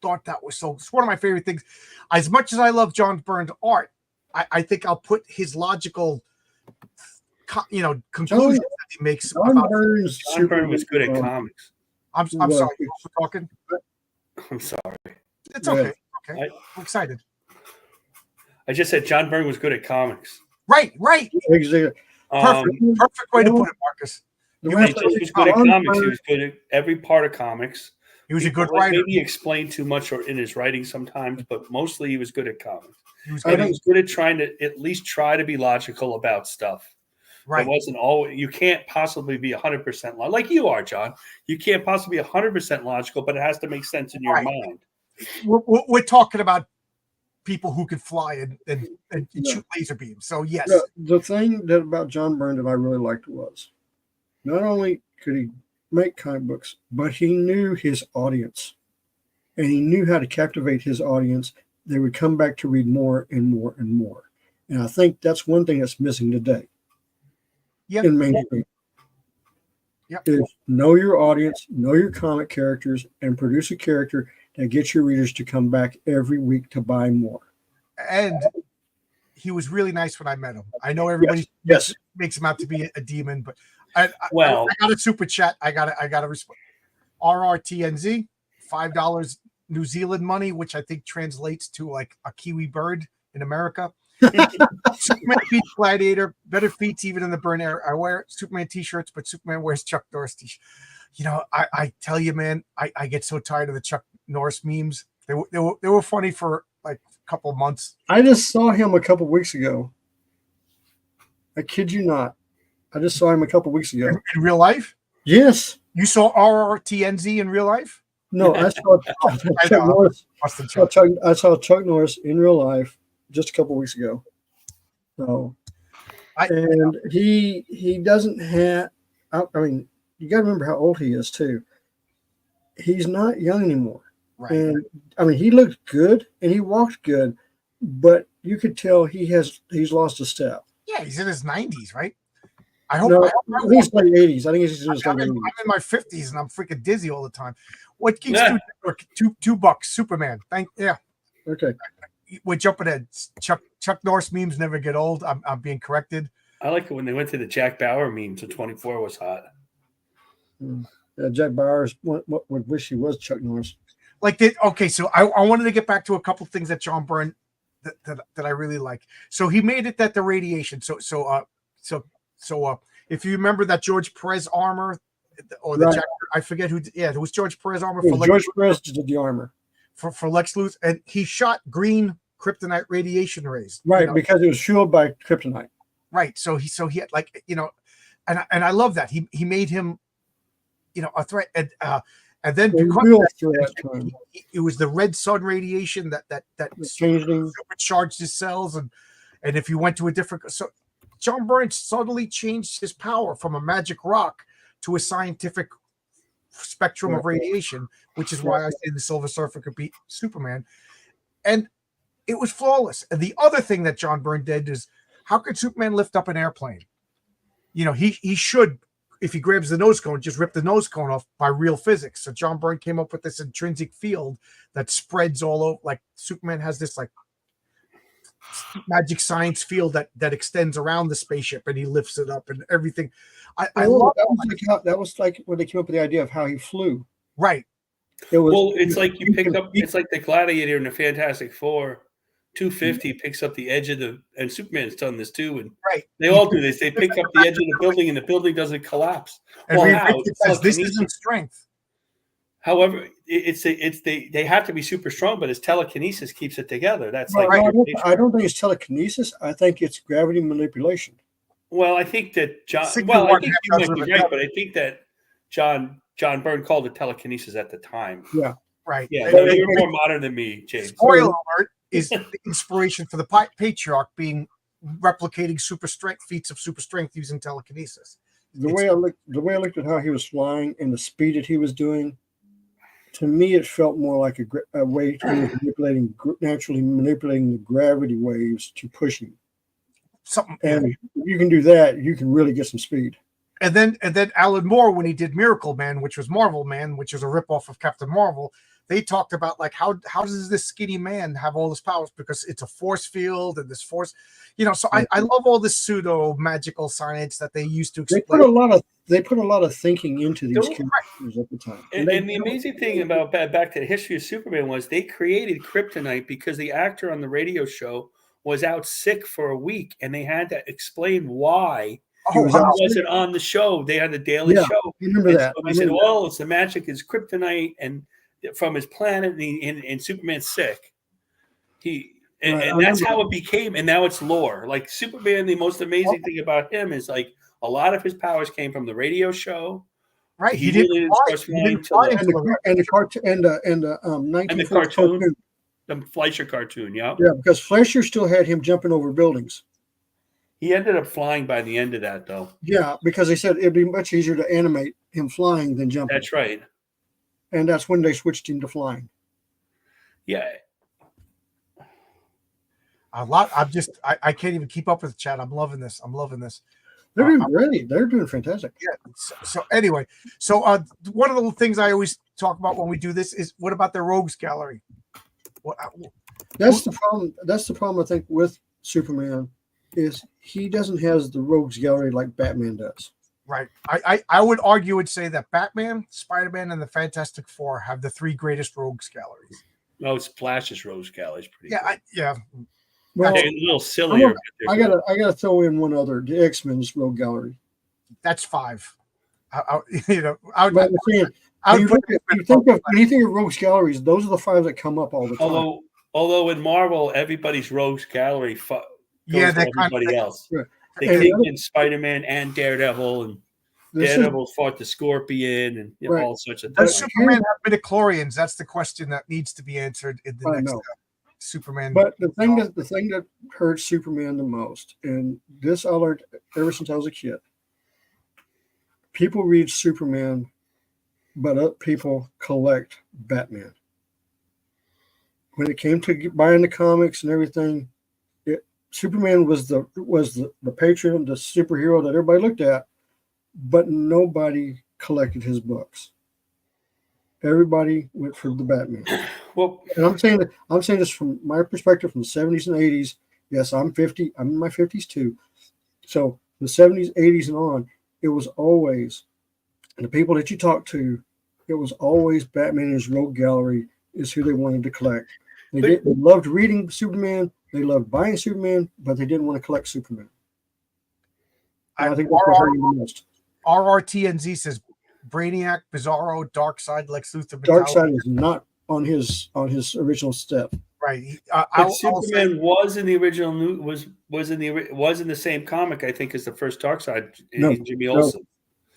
thought that was so. It's one of my favorite things. As much as I love John Byrne's art, I think I'll put his logical, conclusions that he makes. John Byrne was good at comics. I'm sorry. You were talking. I'm sorry. It's okay. Okay, I'm excited. I just said John Byrne was good at comics. Right. Exactly. Perfect way to put it, Marcus. He was good at comics. He was good at every part of comics. He was a good Like, writer. maybe he explained too much or in his writing sometimes, but mostly he was good at comics. He was And good. he was good at trying to at least try to be logical about stuff. Right. It wasn't always. You can't possibly be 100% like you are, John. You can't possibly be 100% logical, but it has to make sense in your Right. mind. We're talking about people who could fly and Yeah. shoot laser beams. So yes, The thing that about John Byrne that I really liked was not only could he make comic books, but he knew his audience, and he knew how to captivate his audience. They would come back to read more and more and more. And I think that's one thing that's missing today yeah, in mainstream. yeah. Is know your audience, know your comic characters, and produce a character that gets your readers to come back every week to buy more. And he was really nice when I met him. I know everybody Yes. makes him out to be a demon, but I Well- got a super chat. I got to respond. RRTNZ, $5 New Zealand money, which I think translates to like a kiwi bird in America. Superman beats Gladiator, better feats even in the Byrne era. I wear Superman t-shirts, but Superman wears Chuck Norris t-shirts. You know, I tell you, man, I get so tired of the Chuck Norris memes. They were funny for like a couple of months. I just saw him a couple weeks ago. I kid you not. I just saw him a couple weeks ago. In real life. Yes. You saw RRTNZ in real life? No, I saw I Chuck know. Norris. Austin I saw Chuck Norris in real life just a couple weeks ago. So, and he doesn't have. I mean, you got to remember how old he is too. He's not young anymore. Right. And I mean, he looked good and he walked good, but you could tell he's lost a step. Yeah, he's in his 90s, right? I hope. No, I I think he's late 80s. I think he's in his late I'm 80s. in my 50s and I'm freaking dizzy all the time. What keeps $2? Superman. Okay. We're jumping ahead. Chuck Norris memes never get old. I'm being corrected. I like it when they went to the Jack Bauer meme, so 24 was hot. Jack Bowers would wish he was Chuck Norris. Okay, so I wanted to get back to a couple things that John Byrne that I really like. So he made it that the radiation. So if you remember that George Perez armor or the Jack, I forget who. Yeah, it was George Perez armor for George Perez did the armor for Lex Luthor, and he shot green kryptonite radiation rays. Right, because it was fueled by kryptonite. Right. So he had and I love that he made him, a threat, and then because it was the red sun radiation that changed him, supercharged his cells, and if you went to a different, so John Byrne subtly changed his power from a magic rock to a scientific spectrum of radiation, which is why I say the Silver Surfer could beat Superman, and it was flawless. And the other thing that John Byrne did is, how could Superman lift up an airplane? He should, if he grabs the nose cone, just rip the nose cone off by real physics. So John Byrne came up with this intrinsic field that spreads all over. Like Superman has this like magic science field that extends around the spaceship, and he lifts it up and everything. I love that was like when they came up with the idea of how he flew. Right. It's like you pick up. It's like the Gladiator and the Fantastic Four. 250 picks up the edge of and Superman's done this too, and they all do this. They pick up the edge of the building, and the building doesn't collapse. And it says this isn't strength. However, they have to be super strong, but his telekinesis keeps it together. That's I don't think it's telekinesis. I think it's gravity manipulation. Well, I think that John. Well, I think you might be right, but I think that John Byrne called it telekinesis at the time. Yeah. Right. Yeah. No, you're more modern than me, James. Spoiler alert is the inspiration for the patriarch being replicating super strength feats of super strength using telekinesis. The way I looked at how he was flying and the speed that he was doing, to me, it felt more like a way to naturally manipulating the gravity waves to push him. And if you can do that, you can really get some speed. And then Alan Moore, when he did Miracle Man, which was Marvel Man, which was a ripoff of Captain Marvel, they talked about like how does this skinny man have all this powers, because it's a force field and this force, so I love all this pseudo magical science that they used to explain. They put a lot of thinking into these characters at the time. And the amazing thing about back to the history of Superman was they created kryptonite because the actor on the radio show was out sick for a week, and they had to explain why he wasn't on the show. They had a daily show. You remember that? So they said, "Well, it's the magic is kryptonite," and from his planet, and Superman's sick. And Right, I that's remember. how it became, and now it's lore. Like Superman, the most amazing thing about him is like a lot of his powers came from the radio show. Right. He really didn't start flying till And the cartoon and the and the 1940 cartoon, the Fleischer cartoon. Yeah, Yeah, because Fleischer still had him jumping over buildings. he ended up flying by the end of that, though. Yeah, because they said it'd be much easier to animate him flying than jumping. That's right. And that's when they switched him to flying. Yeah, A lot. I can't even keep up with the chat. I'm loving this. They're doing great. They're doing fantastic. Yeah. So anyway, one of the things I always talk about when we do this is what about the rogues gallery? That's the problem. That's the problem I think with Superman is he doesn't have the rogues gallery like Batman does. Right. I would argue and say that Batman, Spider-Man, and the Fantastic Four have the three greatest rogues galleries. no, Flash's Rose Gallery is pretty. Yeah. good. Well, They're a little sillier. I gotta throw in one other, the X-Men's rogue gallery. That's 5. But I'm saying, when you think of rogues galleries, those are the 5 that come up all the time. Although in Marvel, everybody's Rogues Gallery goes to everybody else. Right. They And kicked in Spider-Man and Daredevil, and Daredevil fought the Scorpion, and Right. all sorts of Does things. Superman have midichlorians? That's the question that needs to be answered in the next Superman. But the thing that hurts Superman the most, and this I learned ever since I was a kid, people read Superman, but other people collect Batman. When it came to buying the comics and everything, Superman was the patron, the superhero that everybody looked at, but nobody collected his books. Everybody went for the Batman. Well, And I'm saying this from my perspective from the 70s and 80s. Yes, I'm 50. I'm in my 50s too. So the 70s, 80s, and on, it was always, and the people that you talk to, it was always Batman and his rogue gallery is who they wanted to collect. They loved reading Superman. They loved buying Superman, but they didn't want to collect Superman. And I think that's what hurt him the most. RRTNZ says Brainiac, Bizarro, Darkseid, Lex Luthor. Darkseid is not on his original step. Right. but Superman was in the original was in the same comic, I think, as the first Darkseid in Jimmy Olsen.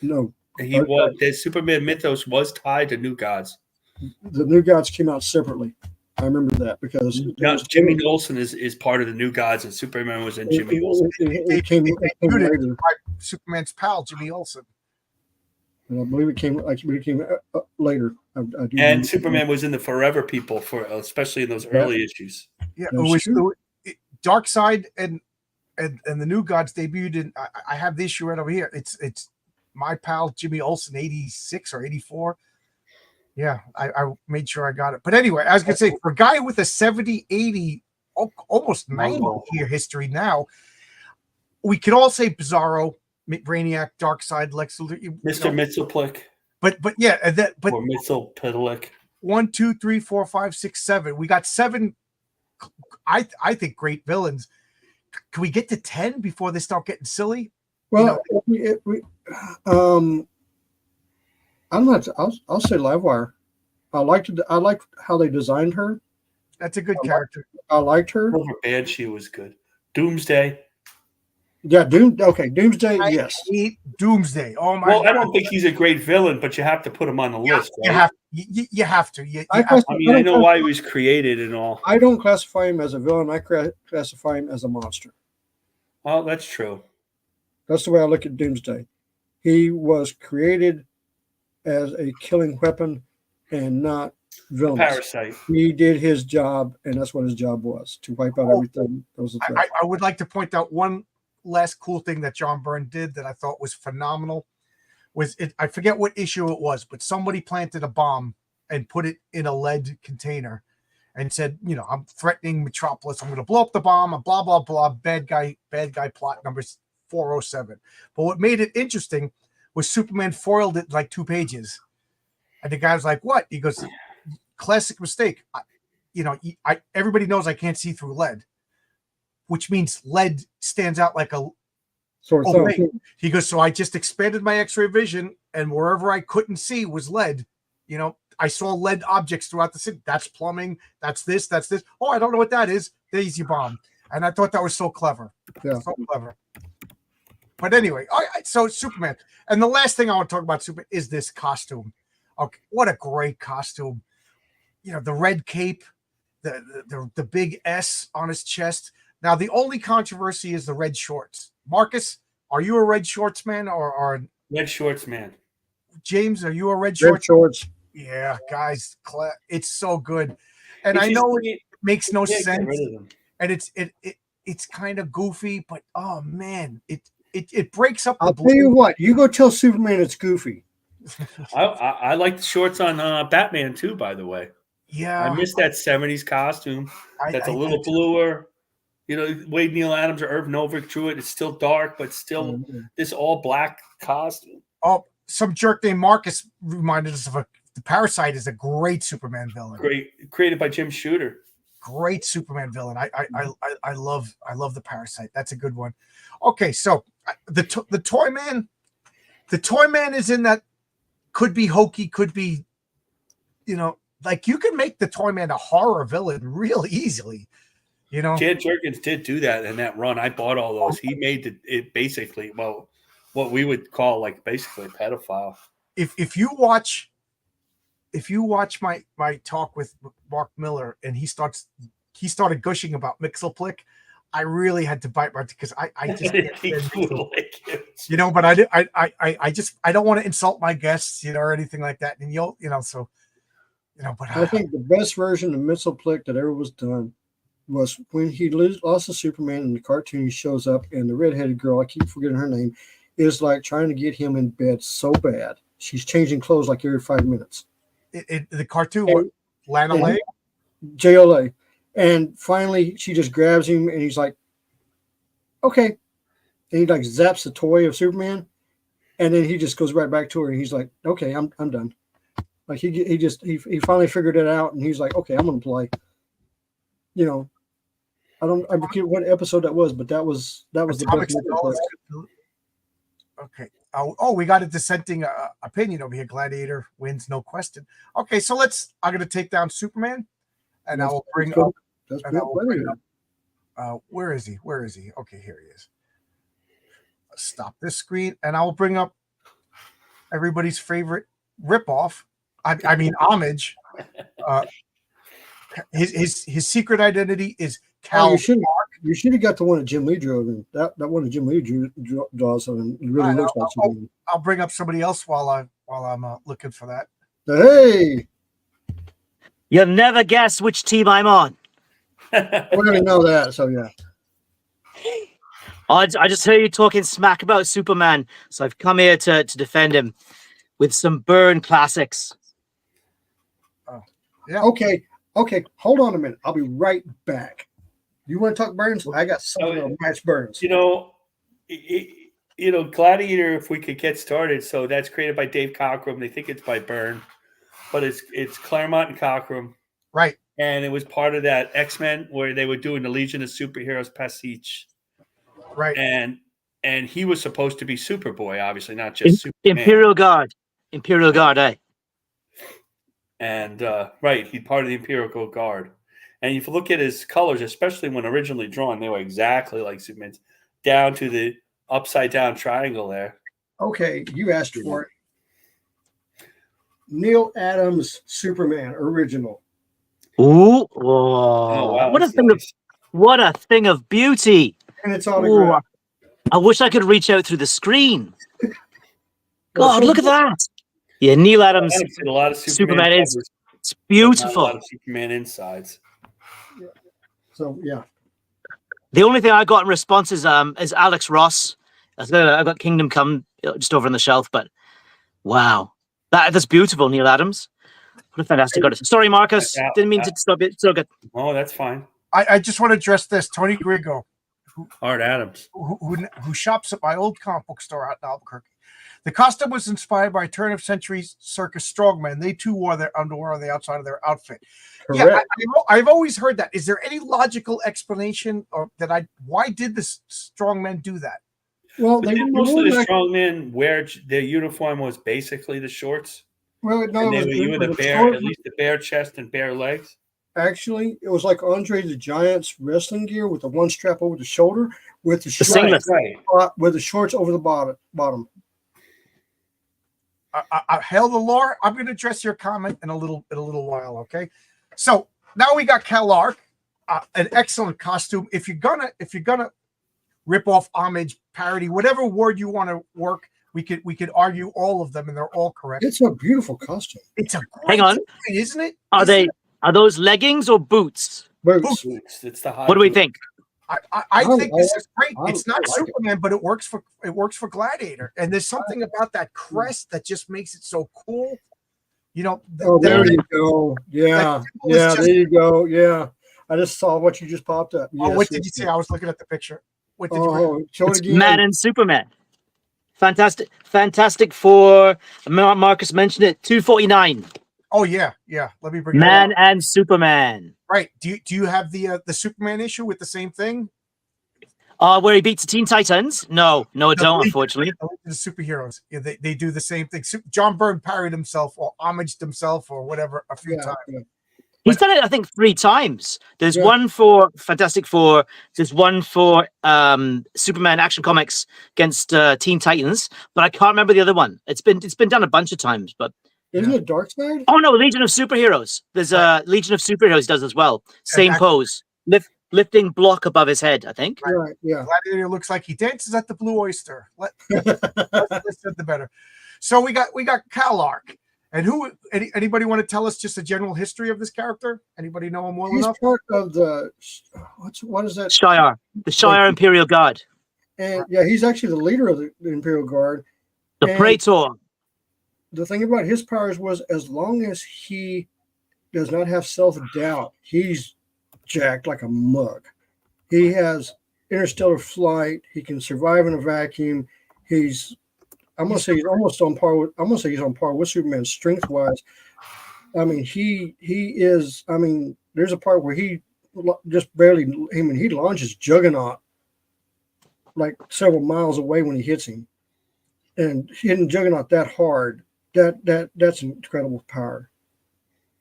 No. He was the Superman mythos was tied to New Gods. The New Gods came out separately. I remember that because Jimmy Olsen is part of the New Gods, and Superman was in Jimmy Olsen. It came later. Superman's pal, Jimmy Olsen. And I believe it came later. I do And Superman was in the Forever People especially in those early issues. Yeah, Darkseid and the New Gods debuted in. I have the issue right over here. It's my pal Jimmy Olsen, 86 or 84. Yeah, I made sure I got it. But anyway, I was gonna say for a guy with a 70, 80, almost 90-year history now, we could all say Bizarro, Brainiac, Darkseid, Lex Luthor, Mr. Mxyzptlk. But yeah, or Mxyzptlk. 1, 2, 3, 4, 5, 6, 7. We got 7. I think great villains. Can we get to 10 before they start getting silly? Well, I'll say Livewire. I liked how they designed her. That's a good character. I liked her. Over Banshee was good. Doomsday. Yeah, Doomsday. Yes. Doomsday. Oh my! Well, I don't think he's a great villain, but you have to put him on the list. Right? You have to. I know why he was created and all. I don't classify him as a villain. I classify him as a monster. Well, that's true. That's the way I look at Doomsday. He was created as a killing weapon and not villain. Parasite. He did his job, and that's what his job was, to wipe out everything that was a threat. I would like to point out one last cool thing that John Byrne did that I thought was phenomenal. I forget what issue it was, but somebody planted a bomb and put it in a lead container and said, I'm threatening Metropolis. I'm going to blow up the bomb and blah, blah, blah. Bad guy plot number 407. But what made it interesting was Superman foiled it like 2 pages. And the guy was like, what? He goes, classic mistake. Everybody knows I can't see through lead, which means lead stands out like a He goes, so I just expanded my X-ray vision, and wherever I couldn't see was lead. I saw lead objects throughout the city. That's plumbing. That's this. That's this. Oh, I don't know what that is. Daisy bomb. And I thought that was so clever. Yeah. So clever. But anyway, so Superman. And the last thing I want to talk about Superman is this costume. Okay, what a great costume. You know, the red cape, the big S on his chest. Now, the only controversy is the red shorts. Marcus, are you a red shorts man or Red shorts, man. James, are you a red Red shorts? shorts. Yeah, guys, it's so good. And If I you know see- it makes no yeah, get sense. rid of them. And it's kind of goofy, but oh man, it breaks up the I'll tell you what. You go tell Superman it's goofy. I like the shorts on Batman too, by the way. Yeah, I miss that 70s costume. That's a little bluer. You know, Wade Neal Adams or Irv Novick drew it. It's still dark, but still this all black costume. Oh, some jerk named Marcus reminded us of the Parasite is a great Superman villain. Great, created by Jim Shooter. Great Superman villain. I love the Parasite. That's a good one. Okay, so the Toy Man is in that. Could be hokey, could be, you know, like you can make the Toy Man a horror villain real easily. You know, Chad Jerkins did do that in that run. I bought all those. He made it basically, well, what we would call like basically a pedophile. If you watch my talk with Mark Miller and he started gushing about Mixelplick, I really had to bite my because I just can't stand you know, but I don't want to insult my guests, you know, or anything like that. And you know, so you know, but I think the best version of Mixelplick that ever was done was when he lost to Superman in the cartoon. He shows up and the redheaded girl, I keep forgetting her name, is like trying to get him in bed so bad. She's changing clothes like every 5 minutes. The cartoon, Lana Lang? JLA. And finally, she just grabs him, and he's like, okay. And he like zaps the toy of Superman, and then he just goes right back to her, and he's like, okay, I'm done. Like he finally figured it out, and he's like, okay, I'm gonna play. You know, I forget what episode that was, but that was the best. Okay. Oh, we got a dissenting opinion over here. Gladiator wins, no question. Okay, so I'm going to take down Superman, and I will bring up. Where is he? Where is he? Okay, here he is. Stop this screen, and I will bring up everybody's favorite ripoff. I mean homage. His secret identity is Cal. You should have got the one that Jim Lee drew. And that one that Jim Lee draws and it really looks like Superman. I'll bring up somebody else while I'm looking for that. Hey, you'll never guess which team I'm on. We already know that, so yeah. I just heard you talking smack about Superman, so I've come here to defend him with some Byrne classics. Oh, yeah. Okay. Hold on a minute. I'll be right back. You want to talk Burns? I got something to match Burns. You know, Gladiator. If we could get started, so that's created by Dave Cockrum. They think it's by Byrne, but it's Claremont and Cockrum, right? And it was part of that X-Men where they were doing the Legion of Superheroes pastiche, right? And he was supposed to be Superboy, obviously not just Superman. Imperial Guard, eh? And right, he's part of the Imperial Guard. And if you look at his colors, especially when originally drawn, they were exactly like Superman's, down to the upside down triangle there. Okay, you asked for it. Neil Adams Superman original. Ooh, wow, what a thing of beauty! And it's autographed. I wish I could reach out through the screen. God, look at that! Yeah, Neil Adams. A lot of Superman covers, it's beautiful. a lot of Superman insides. Yeah. So yeah. The only thing I got in response is Alex Ross. I got Kingdom Come just over on the shelf, but wow, that's beautiful, Neil Adams. What a fantastic artist. Sorry, Marcus, didn't mean to stop it. So good. Oh, that's fine. I just want to address this. Tony Griggo, Art Adams, who shops at my old comic book store out in Albuquerque. The costume was inspired by turn-of-century circus strongmen. They too wore their underwear on the outside of their outfit. Correct. Yeah, I've always heard that. Is there any logical explanation, or why did the strongmen do that? Well, most of the strongmen wear their uniform was basically the shorts. Well, no, And it they was, were, you were it the was bear, short- at least the bare chest and bare legs. Actually, it was like Andre the Giant's wrestling gear with the one strap over the shoulder, with the shorts, singlet. Right. with the shorts over the bottom. Hail the Lord. I'm going to address your comment in a little while. Okay. So now we got Kalark, an excellent costume. If you're gonna rip off, homage, parody, whatever word you want to work, we could argue all of them, and they're all correct. It's a beautiful costume. It's a great Hang on. design, isn't it? Are those leggings or boots? Boots. It's the high. What do we boot. think? I think this is great. I It's not like it. Superman, but it works for Gladiator. And there's something about that crest that just makes it so cool. You know, Oh, there that- you go. Yeah, symbol is yeah, just- there you go. Yeah, I just saw what you just popped up. Oh, Yes, what did you yes, say? yes. I was looking at the picture. What did you? Oh, show it It's again. Man and Superman. Fantastic for Marcus mentioned it. 249. Oh yeah. Let me bring Man that up. and Superman. Right. Do you have the Superman issue with the same thing? Where he beats the Teen Titans? No, I don't, unfortunately. The superheroes. Yeah, they do the same thing. John Byrne parried himself or homaged himself or whatever a few Yeah, times. yeah. He's done it, I think, 3 times. There's Yeah. one for Fantastic Four. There's one for Superman Action Comics against Teen Titans, but I can't remember the other one. It's been done a bunch of times, but Isn't it Dark Side? oh no, Legion of Superheroes. There's a Legion of Superheroes does as well. Same that- pose, lifting block above his head. I think. Right. Yeah. Gladiator looks like he dances at the Blue Oyster. Let's the better. So we got Kalark. And anybody want to tell us just a general history of this character? Anybody know him well He's enough? part of the what is that? Shire, the Shire Imperial Guard, And yeah, he's actually the leader of the Imperial Guard. the And- Praetor. The thing about his powers was, as long as he does not have self-doubt, he's jacked like a mug. He has interstellar flight. He can survive in a vacuum. I'm gonna say he's almost on par with. I'm gonna say he's on par with Superman strength-wise. I mean, he is. I mean, there's a part where he just barely. I mean, he launches Juggernaut like several miles away when he hits him, and hitting Juggernaut that hard. That's an incredible power.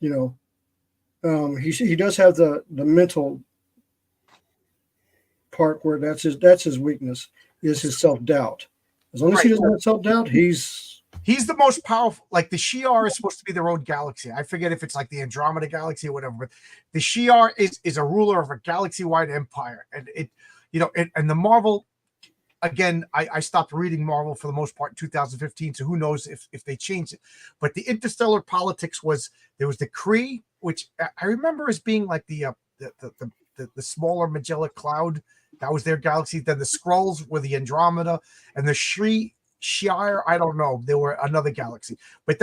You know, he does have the mental part where that's his weakness is his self-doubt. As long as he doesn't have self-doubt, he's the most powerful. Like the Shi'ar is supposed to be their own galaxy. I forget if it's like the Andromeda Galaxy or whatever, but the Shi'ar is a ruler of a galaxy-wide empire, and and the Marvel. Again, I stopped reading Marvel for the most part in 2015, so who knows if they changed it. But the interstellar politics there was the Kree, which I remember as being like the smaller Magella cloud. That was their galaxy. Then the Skrulls were the Andromeda, and the Shi'ar, I don't know, they were another galaxy. But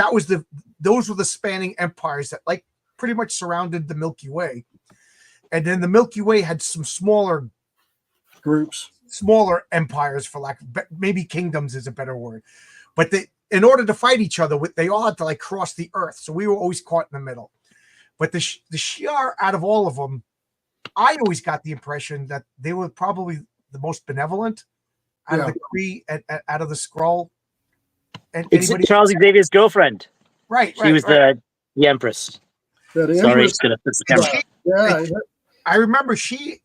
those were the spanning empires that like pretty much surrounded the Milky Way. And then the Milky Way had some smaller empires, for maybe kingdoms is a better word, but in order to fight each other, they all had to like cross the earth, so we were always caught in the middle. But the Shi'ar, out of all of them, I always got the impression that they were probably the most benevolent out of the Kree, out of the Skrull. And It's Charles Xavier's girlfriend. right, She was the Empress. that Sorry, Empress- it's gonna fix the camera. Yeah, I remember she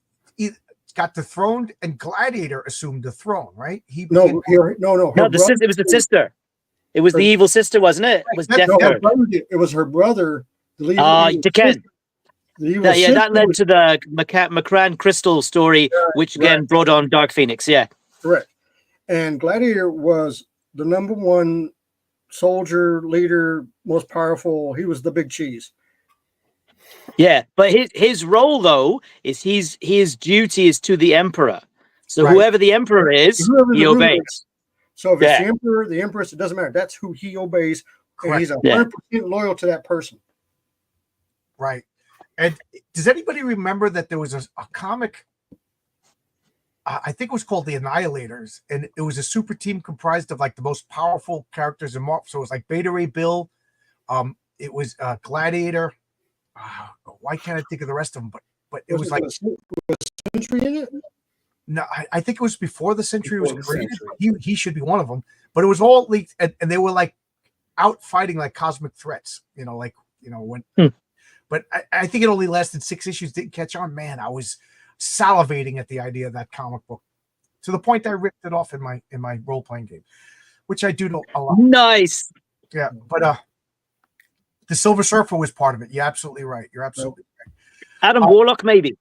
got dethroned, and Gladiator assumed the throne. Right? no. No, Her the sister. It was the sister. It was the evil sister, wasn't it? It was Death No, Guard. it was her brother. The Decan. evil That sister led was to the McCran Crystal story, which again brought on Dark Phoenix. Yeah. correct. And Gladiator was the number one soldier, leader, most powerful. He was the big cheese. Yeah, but his role though is his duty is to the Emperor. So Right. whoever the Emperor is, Whoever the he ruler obeys. So if it's Yeah. the emperor, the empress, it doesn't matter. That's who he obeys. And he's Yeah. 100% loyal to that person. Right. And does anybody remember that there was a comic? I think it was called The Annihilators, and it was a super team comprised of like the most powerful characters in Marvel. So it was like Beta Ray Bill, it was Gladiator. Why can't I think of the rest of them? But it was like was Sentry in it. no, I think it was before the Century was Before the created. Century. He should be one of them. But it was all leaked, and they were like out fighting like cosmic threats. Like when. But I think it only lasted 6 issues. Didn't catch on. Man, I was salivating at the idea of that comic book to the point I ripped it off in my role playing game, which I do a lot. Nice. Yeah, but the Silver Surfer was part of it. You're absolutely right. You're absolutely right. Adam Warlock, maybe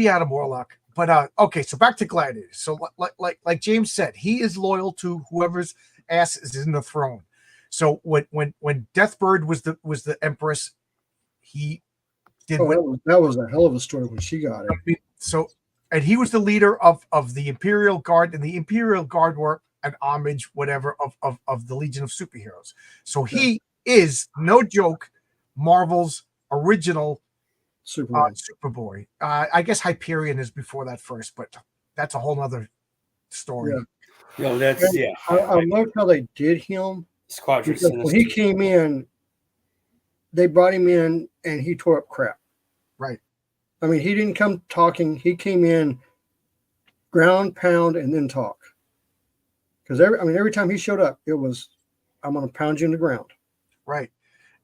Adam Warlock. But okay, so back to Gladiator. So like James said, he is loyal to whoever's ass is in the throne. So when Deathbird was the Empress, he did. That was a hell of a story when she got it. So, and he was the leader of the Imperial Guard, and the Imperial Guard were an homage, whatever, of the Legion of Superheroes. So he is, no joke, Marvel's original Superboy. I guess Hyperion is before that first, but that's a whole nother story. Yeah. I loved how they did him. Squadron when he came in, they brought him in and he tore up crap. Right. I mean, he didn't come talking. He came in, ground, pound, and then talk. Because every time he showed up, it was, I'm going to pound you in the ground. Right.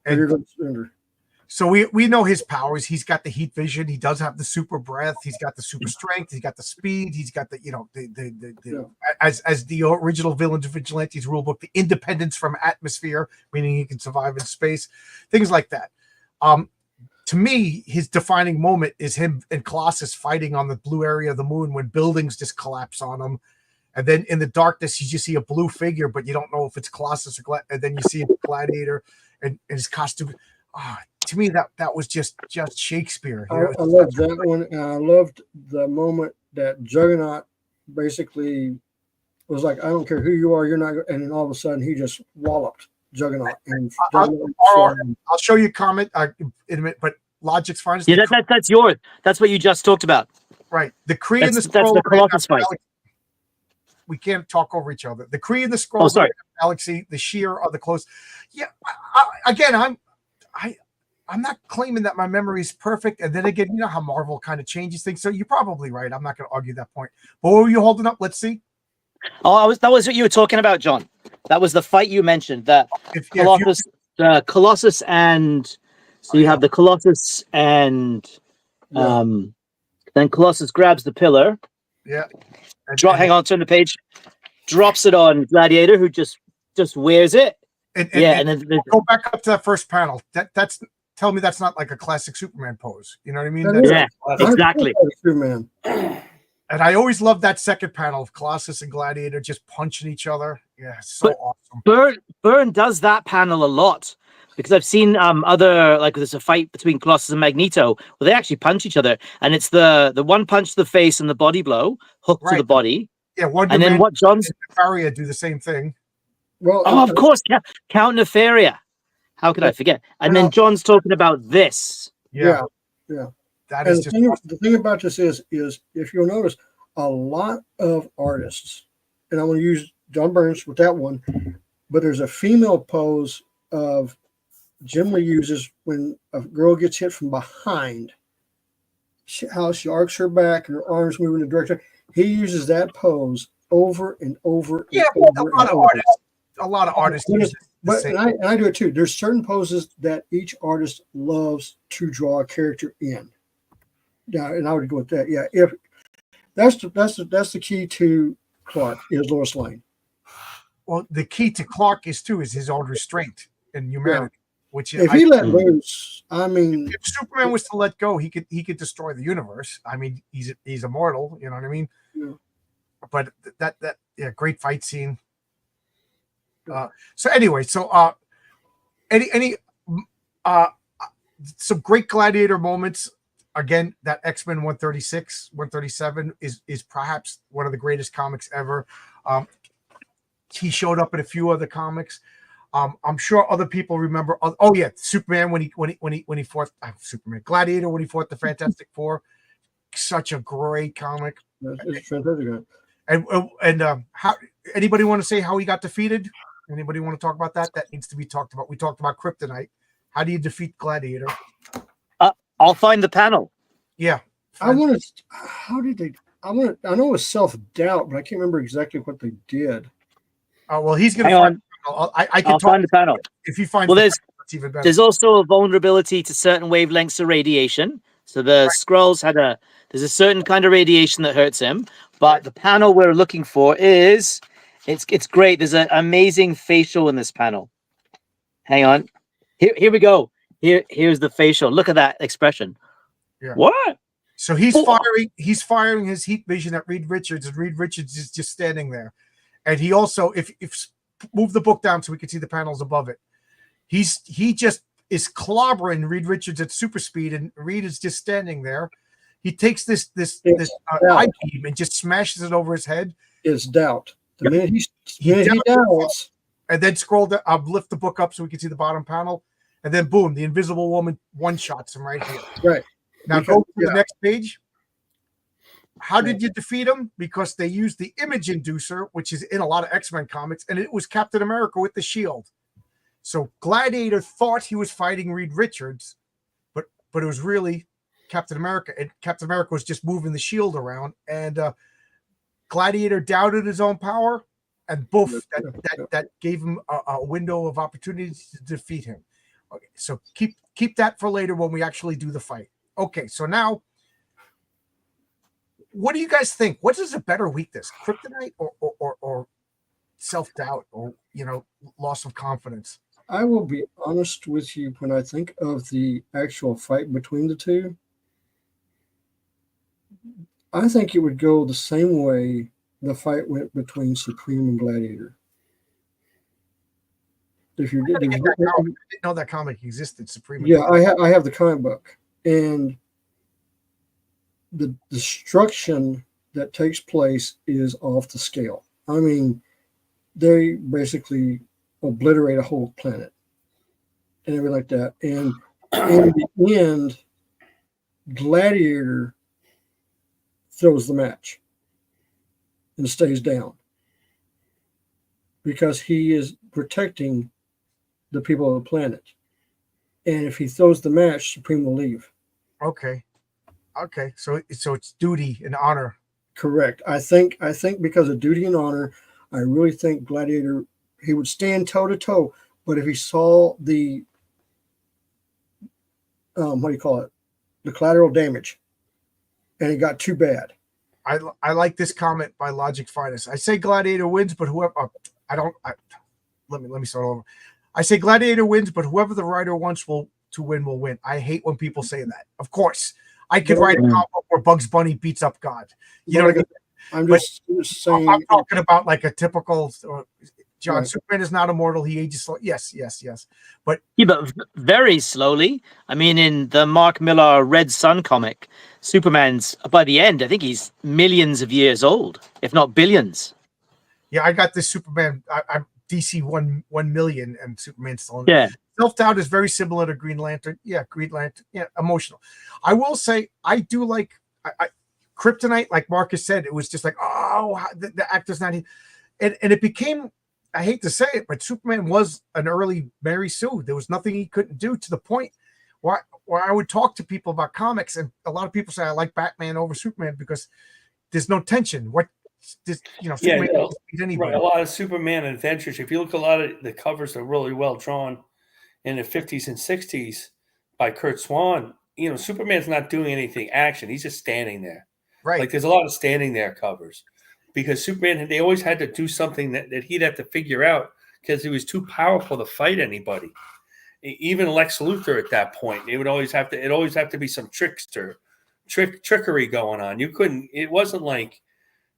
And you're going to surrender. So we know his powers. He's got the heat vision. He does have the super breath. He's got the super strength. He's got the speed. He's got the as the original Villains of Vigilantes rulebook, the independence from atmosphere, meaning he can survive in space, things like that. To me, his defining moment is him and Colossus fighting on the blue area of the moon when buildings just collapse on him. And then in the darkness, you just see a blue figure, but you don't know if it's Colossus or and then you see a Gladiator and his costume. To me, that was just Shakespeare. I loved that one, and I loved the moment that Juggernaut basically was like, "I don't care who you are, you're not," and then all of a sudden he just walloped Juggernaut. And I'll show you a comment in a minute, but Logic's fine. Yeah, that's yours. That's what you just talked about. Right. The Kree and the Skrull. That's the Colossus fight. We can't talk over each other. The Kree and the Skrull. Oh, sorry. Galaxy. The Sheer are the close. Yeah. Again, I'm not claiming that my memory is perfect. And then again, you know how Marvel kind of changes things. So you're probably right. I'm not going to argue that point. But what were you holding up? Let's see. Oh, that was what you were talking about, John. That was the fight you mentioned. That Colossus and so you have the Colossus and then Colossus grabs the pillar. Yeah. Hang on, turn the page. Drops it on Gladiator, who just wears it. And then go back up to that first panel. That's tell me that's not like a classic Superman pose. You know what I mean? Exactly. Superman. And I always loved that second panel of Colossus and Gladiator just punching each other. Yeah, so awesome. Byrne does that panel a lot because I've seen other, like there's a fight between Colossus and Magneto where they actually punch each other, and it's the one punch to the face and the body blow, hook to the body. Yeah, and then what John's Nefaria do the same thing. Well, of course, Count Nefaria. How could I forget? And then John's talking about this. Yeah. That is the thing about this is if you'll notice, a lot of artists, and I'm going to use John Burns with that one, but there's a female pose of Jim Lee uses when a girl gets hit from behind. How she arcs her back and her arms move in the direction. He uses that pose over and over. Yeah, a lot of artists use it. But and I do it too. There's certain poses that each artist loves to draw a character in. Yeah, and I would go with that. Yeah, if that's the key to Clark is Lois Lane. Well, the key to Clark is his own restraint and humanity. Which if he let loose, I mean, if Superman was to let go, he could destroy the universe. I mean, he's immortal. You know what I mean? Yeah. But that great fight scene. So anyway, some great Gladiator moments. Again, that X-Men 136, 137 is perhaps one of the greatest comics ever. He showed up in a few other comics. I'm sure other people remember. Oh yeah, Superman when he fought Superman, Gladiator when he fought the Fantastic Four. Such a great comic. It's fantastic. And how anybody want to say how he got defeated? Anybody want to talk about that? That needs to be talked about. We talked about Kryptonite. How do you defeat Gladiator? I'll find the panel. Yeah. I know it was self-doubt, but I can't remember exactly what they did. Oh well, he's Hang on. I can I'll talk find the panel. if you find. Well, that's even better. there's also a vulnerability to certain wavelengths of radiation. So the Skrulls there's a certain kind of radiation that hurts him. But the panel we're looking for is it's great. There's an amazing facial in this panel. Hang on. Here we go. Here's the facial. Look at that expression. Yeah. What? So he's firing his heat vision at Reed Richards, and Reed Richards is just standing there. And he also, if move the book down so we can see the panels above it. He just is clobbering Reed Richards at super speed, and Reed is just standing there. He takes this eye beam and just smashes it over his head. It's doubt. The minute he doubts, and then lift the book up so we can see the bottom panel, and then boom, the Invisible Woman one-shots him right here. Right. Now go to the next page. How did you defeat him? Because they used the image inducer, which is in a lot of X-Men comics, and it was Captain America with the shield. So Gladiator thought he was fighting Reed Richards, but it was really Captain America, and Captain America was just moving the shield around, and Gladiator doubted his own power, and boof, that gave him a window of opportunity to defeat him. Okay, so keep that for later when we actually do the fight. Okay, so now, what do you guys think? What is a better weakness, kryptonite or self-doubt, or loss of confidence? I will be honest with you. When I think of the actual fight between the two, I think it would go the same way the fight went between Supreme and Gladiator. If you did, I didn't know that comic existed. Supreme. Yeah, I have the comic book, and the destruction that takes place is off the scale. I mean, they basically obliterate a whole planet and everything like that. And in the end, Gladiator throws the match and stays down because he is protecting the people of the planet. And if he throws the match, Supreme will leave. Okay. So it's duty and honor. Correct. I think because of duty and honor, I really think Gladiator, he would stand toe to toe. But if he saw the the collateral damage, and it got too bad. I like this comment by Logic Finest. I say Gladiator wins, but whoever let me start over. I say Gladiator wins, but whoever the writer wants to win will win. I hate when people say that. Of course, I could write a comic where Bugs Bunny beats up God. You know what I mean? I'm just saying. I'm talking about like a typical John. Right. Superman is not immortal. He ages slow. Yes. But very slowly. I mean, in the Mark Millar Red Sun comic, Superman's by the end, I think he's millions of years old, if not billions. Yeah, I got this Superman. I'm DC 1 million, and Superman's still in. Yeah. Self-doubt is very similar to Green Lantern. Yeah, Green Lantern. Yeah, emotional. I will say I do like Kryptonite, like Marcus said. It was just like, the actor's not here. And it became, I hate to say it, but Superman was an early Mary Sue. There was nothing he couldn't do, to the point where I would talk to people about comics, and a lot of people say I like Batman over Superman because there's no tension. Superman doesn't beat anybody. Right. A lot of Superman adventures. If you look, a lot of the covers are really well drawn in the 50s and 60s by Kurt Swan. Superman's not doing anything action. He's just standing there. Right. Like, there's a lot of standing there covers because Superman, they always had to do something that he'd have to figure out because he was too powerful to fight anybody. Even Lex Luthor at that point, it would always have to be some trickery going on. It wasn't like.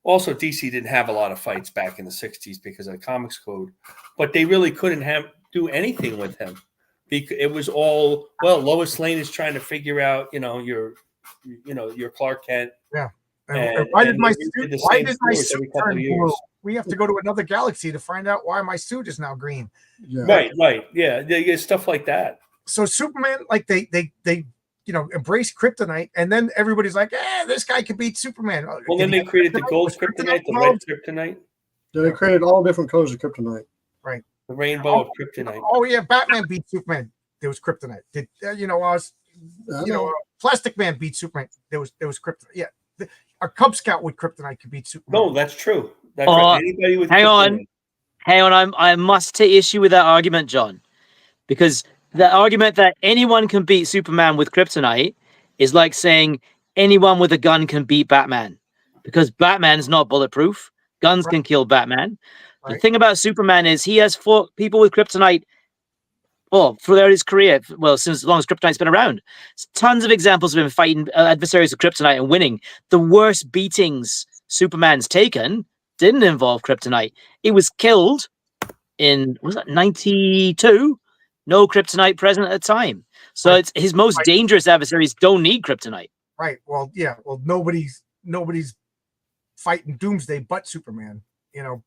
Also, DC didn't have a lot of fights back in the 60s because of the Comics Code, but they really couldn't do anything with him. Because it was all, Lois Lane is trying to figure out, your Clark Kent. Yeah. And why did my suit turn blue? We have to go to another galaxy to find out why my suit is now green. Yeah. Right. Yeah, stuff like that. So Superman, like they embrace kryptonite, and then everybody's like, this guy could beat Superman. Well, then they created the gold kryptonite, the red kryptonite. Then they created all different colors of kryptonite. Right. The rainbow of kryptonite. Oh yeah, Batman beat Superman. There was kryptonite. Plastic Man beat Superman. There was kryptonite. Yeah, a Cub Scout with kryptonite could beat Superman. No, that's true. That's right. Anybody with hang on. Hang on, I must take issue with that argument, John, because the argument that anyone can beat Superman with kryptonite is like saying anyone with a gun can beat Batman, because Batman's not bulletproof. Guns can kill Batman. The Right. thing about Superman is he has fought people with kryptonite, well, throughout his career, well, since as long as kryptonite's been around. Tons of examples of him fighting adversaries with kryptonite and winning. The worst beatings Superman's taken didn't involve kryptonite. He was killed in, was that 92? No kryptonite present at the time. So it's his most dangerous adversaries don't need kryptonite. Right. Well, yeah. Well, nobody's fighting Doomsday but Superman. You know,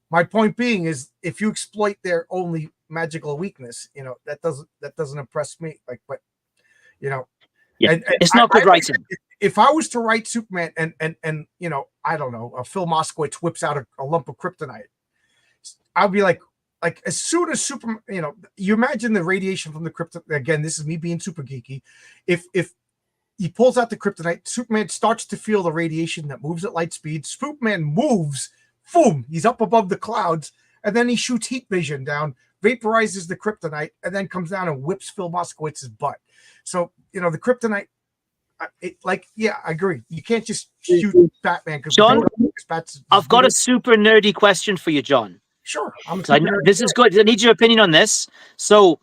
my point being is if you exploit their only magical weakness, you know, that doesn't impress me. Like, but you know, Yeah, and it's not good writing. If I was to write Superman and you know, I don't know, Phil Moskowitz whips out a lump of kryptonite, I'll be like as soon as Superman, you know, you imagine the radiation from the kryptonite. Again, this is me being super geeky. If he pulls out the kryptonite, Superman starts to feel the radiation that moves at light speed. Superman moves, boom, he's up above the clouds, and then he shoots heat vision down, vaporizes the kryptonite, and then comes down and whips Phil Moskowitz's butt. So, you know, the kryptonite, yeah, I agree. You can't just shoot Batman. John, I've got a super nerdy question for you, John. Sure. This is good. I need your opinion on this. So,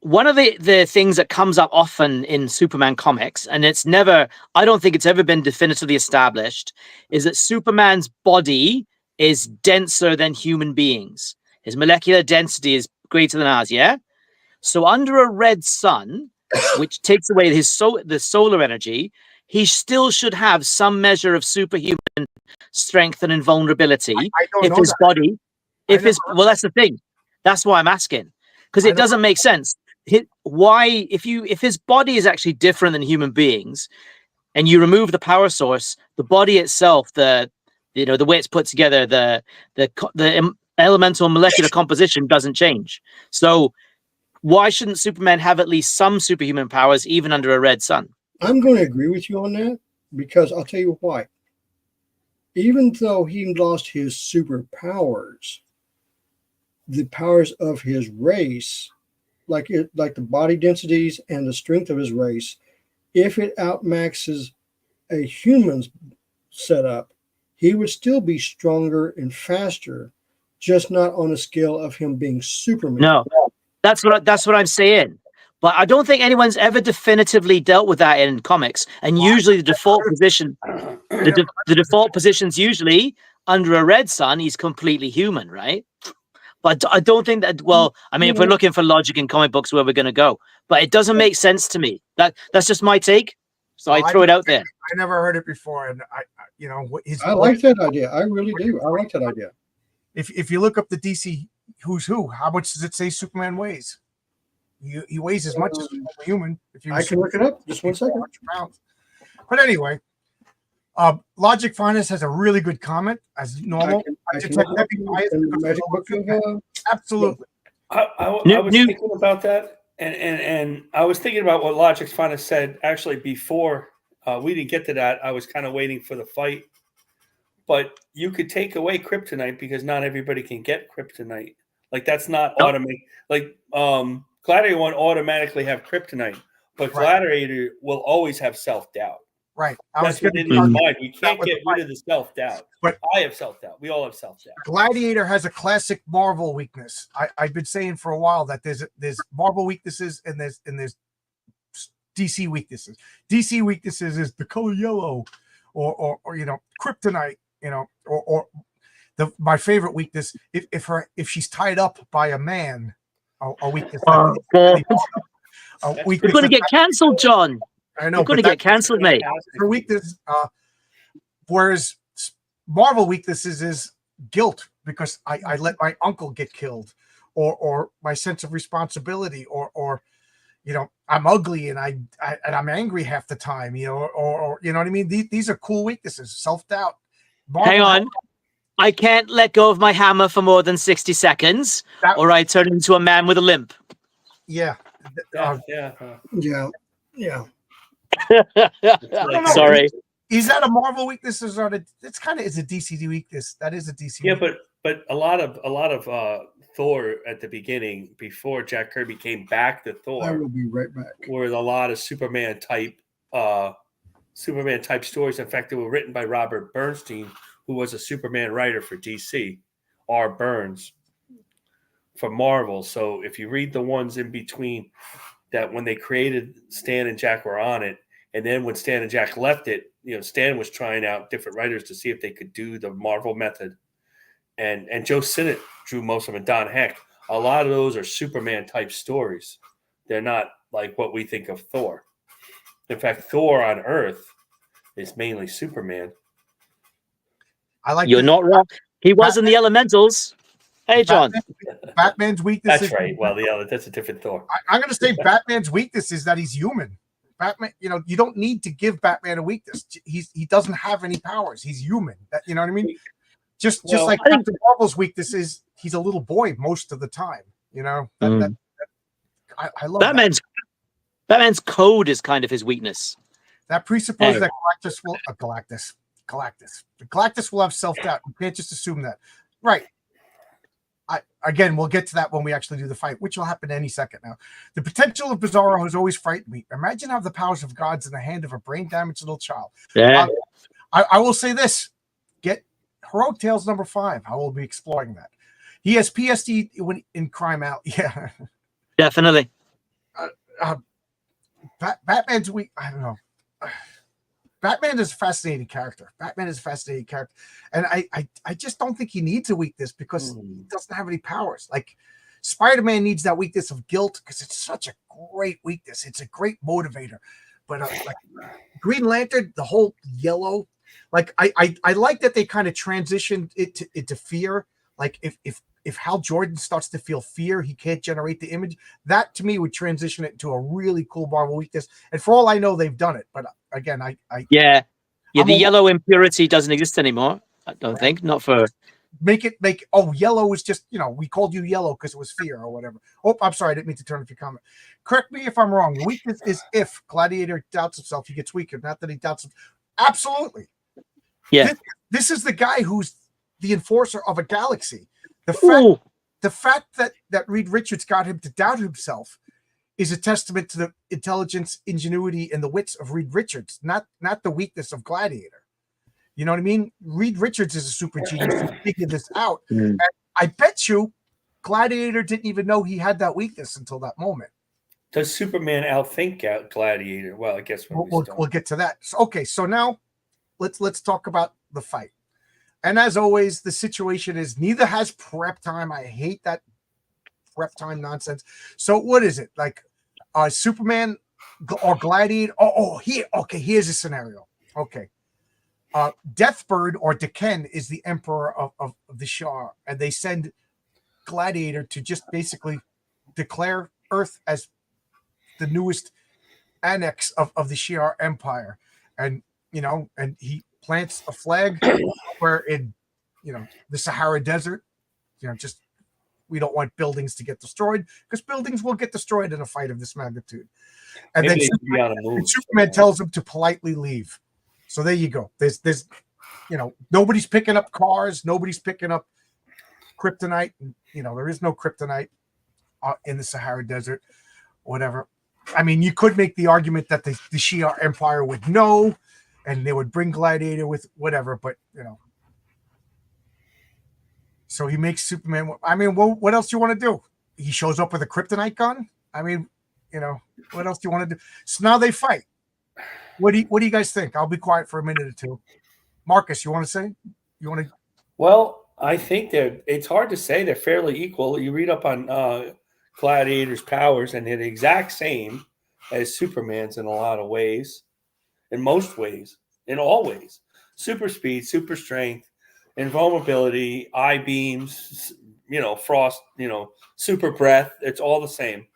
one of the things that comes up often in Superman comics, and I don't think it's ever been definitively established, is that Superman's body is denser than human beings. His molecular density is greater than ours, yeah? So under a red sun, which takes away the solar energy, he still should have some measure of superhuman strength and invulnerability. I don't if know his that. body, well, that's the thing. That's why I'm asking, because it doesn't make sense. If his body is actually different than human beings, and you remove the power source, the body itself, the way it's put together, the elemental molecular composition doesn't change. So why shouldn't Superman have at least some superhuman powers even under a red sun? I'm going to agree with you on that because I'll tell you why. Even though he lost his superpowers, the powers of his race, like the body densities and the strength of his race, if it outmaxes a human's setup, he would still be stronger and faster, just not on a scale of him being Superman. No, that's what I'm saying. But I don't think anyone's ever definitively dealt with that in comics. And usually the default position, the default position's usually under a red sun, he's completely human, right? But I don't think that, well, I mean, if we're looking for logic in comic books, where we're going to go. But it doesn't make sense to me. That's just my take. So I throw it out there. I never heard it before. And I like that idea. I really do. I like that idea. If you look up the DC who's who, how much does it say Superman weighs? He weighs as much as a human. I can look it up. Just 1 second. Pounds. But anyway, Logic Finest has a really good comment as normal. Absolutely. I was thinking about that, and I was thinking about what Logic's Finest said actually before we didn't get to that. I was kind of waiting for the fight, but you could take away kryptonite because not everybody can get kryptonite. Like that's not automatic. Like Gladiator won't automatically have kryptonite, but Gladiator will always have self-doubt. Right. That's what in his mind. You can't get rid of the self-doubt. But I have self-doubt. We all have self-doubt. Gladiator has a classic Marvel weakness. I've been saying for a while that there's Marvel weaknesses and there's DC weaknesses. DC weaknesses is the color yellow or kryptonite, or my favorite weakness if she's tied up by a man. A weakness. We're going to get cancelled, John. I know. We're going to get cancelled, mate. Her weakness, whereas Marvel weaknesses is guilt because I let my uncle get killed, or my sense of responsibility, or I'm ugly and I'm angry half the time, or you know what I mean. These are cool weaknesses. Self-doubt. Hang on. I can't let go of my hammer for more than 60 seconds, or I turn into a man with a limp. Yeah. Yeah. Sorry. Is that a Marvel weakness, or it's kind of is a DC weakness? That is a DC. Yeah, weakness. But a lot of Thor at the beginning, before Jack Kirby came back to I Thor, will be right back. were a lot of Superman type stories. In fact, they were written by Robert Bernstein, who was a Superman writer for DC, R. Burns for Marvel. So if you read the ones in between, that when they created Stan and Jack were on it, and then when Stan and Jack left it, Stan was trying out different writers to see if they could do the Marvel method, and Joe Sinnott drew most of them. Don Heck, a lot of those are Superman type stories. They're not like what we think of Thor. In fact, Thor on Earth is mainly Superman. I like. You're not wrong. He was in the Elementals. Hey, John. Batman's weakness. That's right. Well, that's a different Thor. I'm going to say Batman's weakness is that he's human. Batman, you don't need to give Batman a weakness. He doesn't have any powers. He's human. You know what I mean? Just like Captain Marvel's weakness is he's a little boy most of the time. I love Batman's code is kind of his weakness. That presupposes that Galactus will have self-doubt. You can't just assume that. Right. Again, we'll get to that when we actually do the fight, which will happen any second now. The potential of Bizarro has always frightened me. Imagine how the powers of gods in the hand of a brain-damaged little child. Yeah. I will say this. Get Heroic Tales number 5. I will be exploring that. He has PSD when in Crime Out. Yeah. Definitely. Batman's weak. I don't know. Batman is a fascinating character. And I just don't think he needs a weakness because he doesn't have any powers. Like Spider-Man needs that weakness of guilt because it's such a great weakness. It's a great motivator. But like Green Lantern, the whole yellow, like I like that they kind of transitioned it into fear. Like if Hal Jordan starts to feel fear, he can't generate the image. That to me would transition it into a really cool Marvel weakness. And for all I know, they've done it. But again, the yellow impurity doesn't exist anymore. I don't think. Not for yellow is just we called you yellow because it was fear or whatever. Oh, I'm sorry, I didn't mean to turn off your comment. Correct me if I'm wrong. The weakness is if Gladiator doubts himself, he gets weaker. Not that he doubts him. Absolutely. Yeah. This is the guy who's the enforcer of a galaxy. The fact that Reed Richards got him to doubt himself is a testament to the intelligence, ingenuity, and the wits of Reed Richards, not the weakness of Gladiator. You know what I mean? Reed Richards is a super genius to figure this out. And I bet you Gladiator didn't even know he had that weakness until that moment. Does Superman outthink Gladiator? Well, I guess we'll get to that. So now let's talk about the fight. And as always, the situation is neither has prep time. I hate that prep time nonsense. So what is it? Like Superman or Gladiator? Here's a scenario. Okay. Deathbird or Deken is the emperor of the Shi'ar, and they send Gladiator to just basically declare Earth as the newest annex of the Shi'ar Empire. And and he plants a flag where in the Sahara Desert. Just we don't want buildings to get destroyed because buildings will get destroyed in a fight of this magnitude. And then Superman tells him to politely leave. So there you go. There's nobody's picking up cars, nobody's picking up kryptonite. There is no kryptonite in the Sahara Desert, whatever. I mean, you could make the argument that the Shi'ar Empire would know, and they would bring Gladiator with whatever, but so he makes Superman. I mean, what else do you want to do? He shows up with a kryptonite gun. I mean, what else do you want to do? So now they fight. What do you guys think? I'll be quiet for a minute or two. Marcus, you want to say? Well, I think it's hard to say. They're fairly equal. You read up on Gladiator's powers, and they're the exact same as Superman's in a lot of ways. In most ways, in all ways. Super speed, super strength, invulnerability, eye beams, frost, super breath. It's all the same.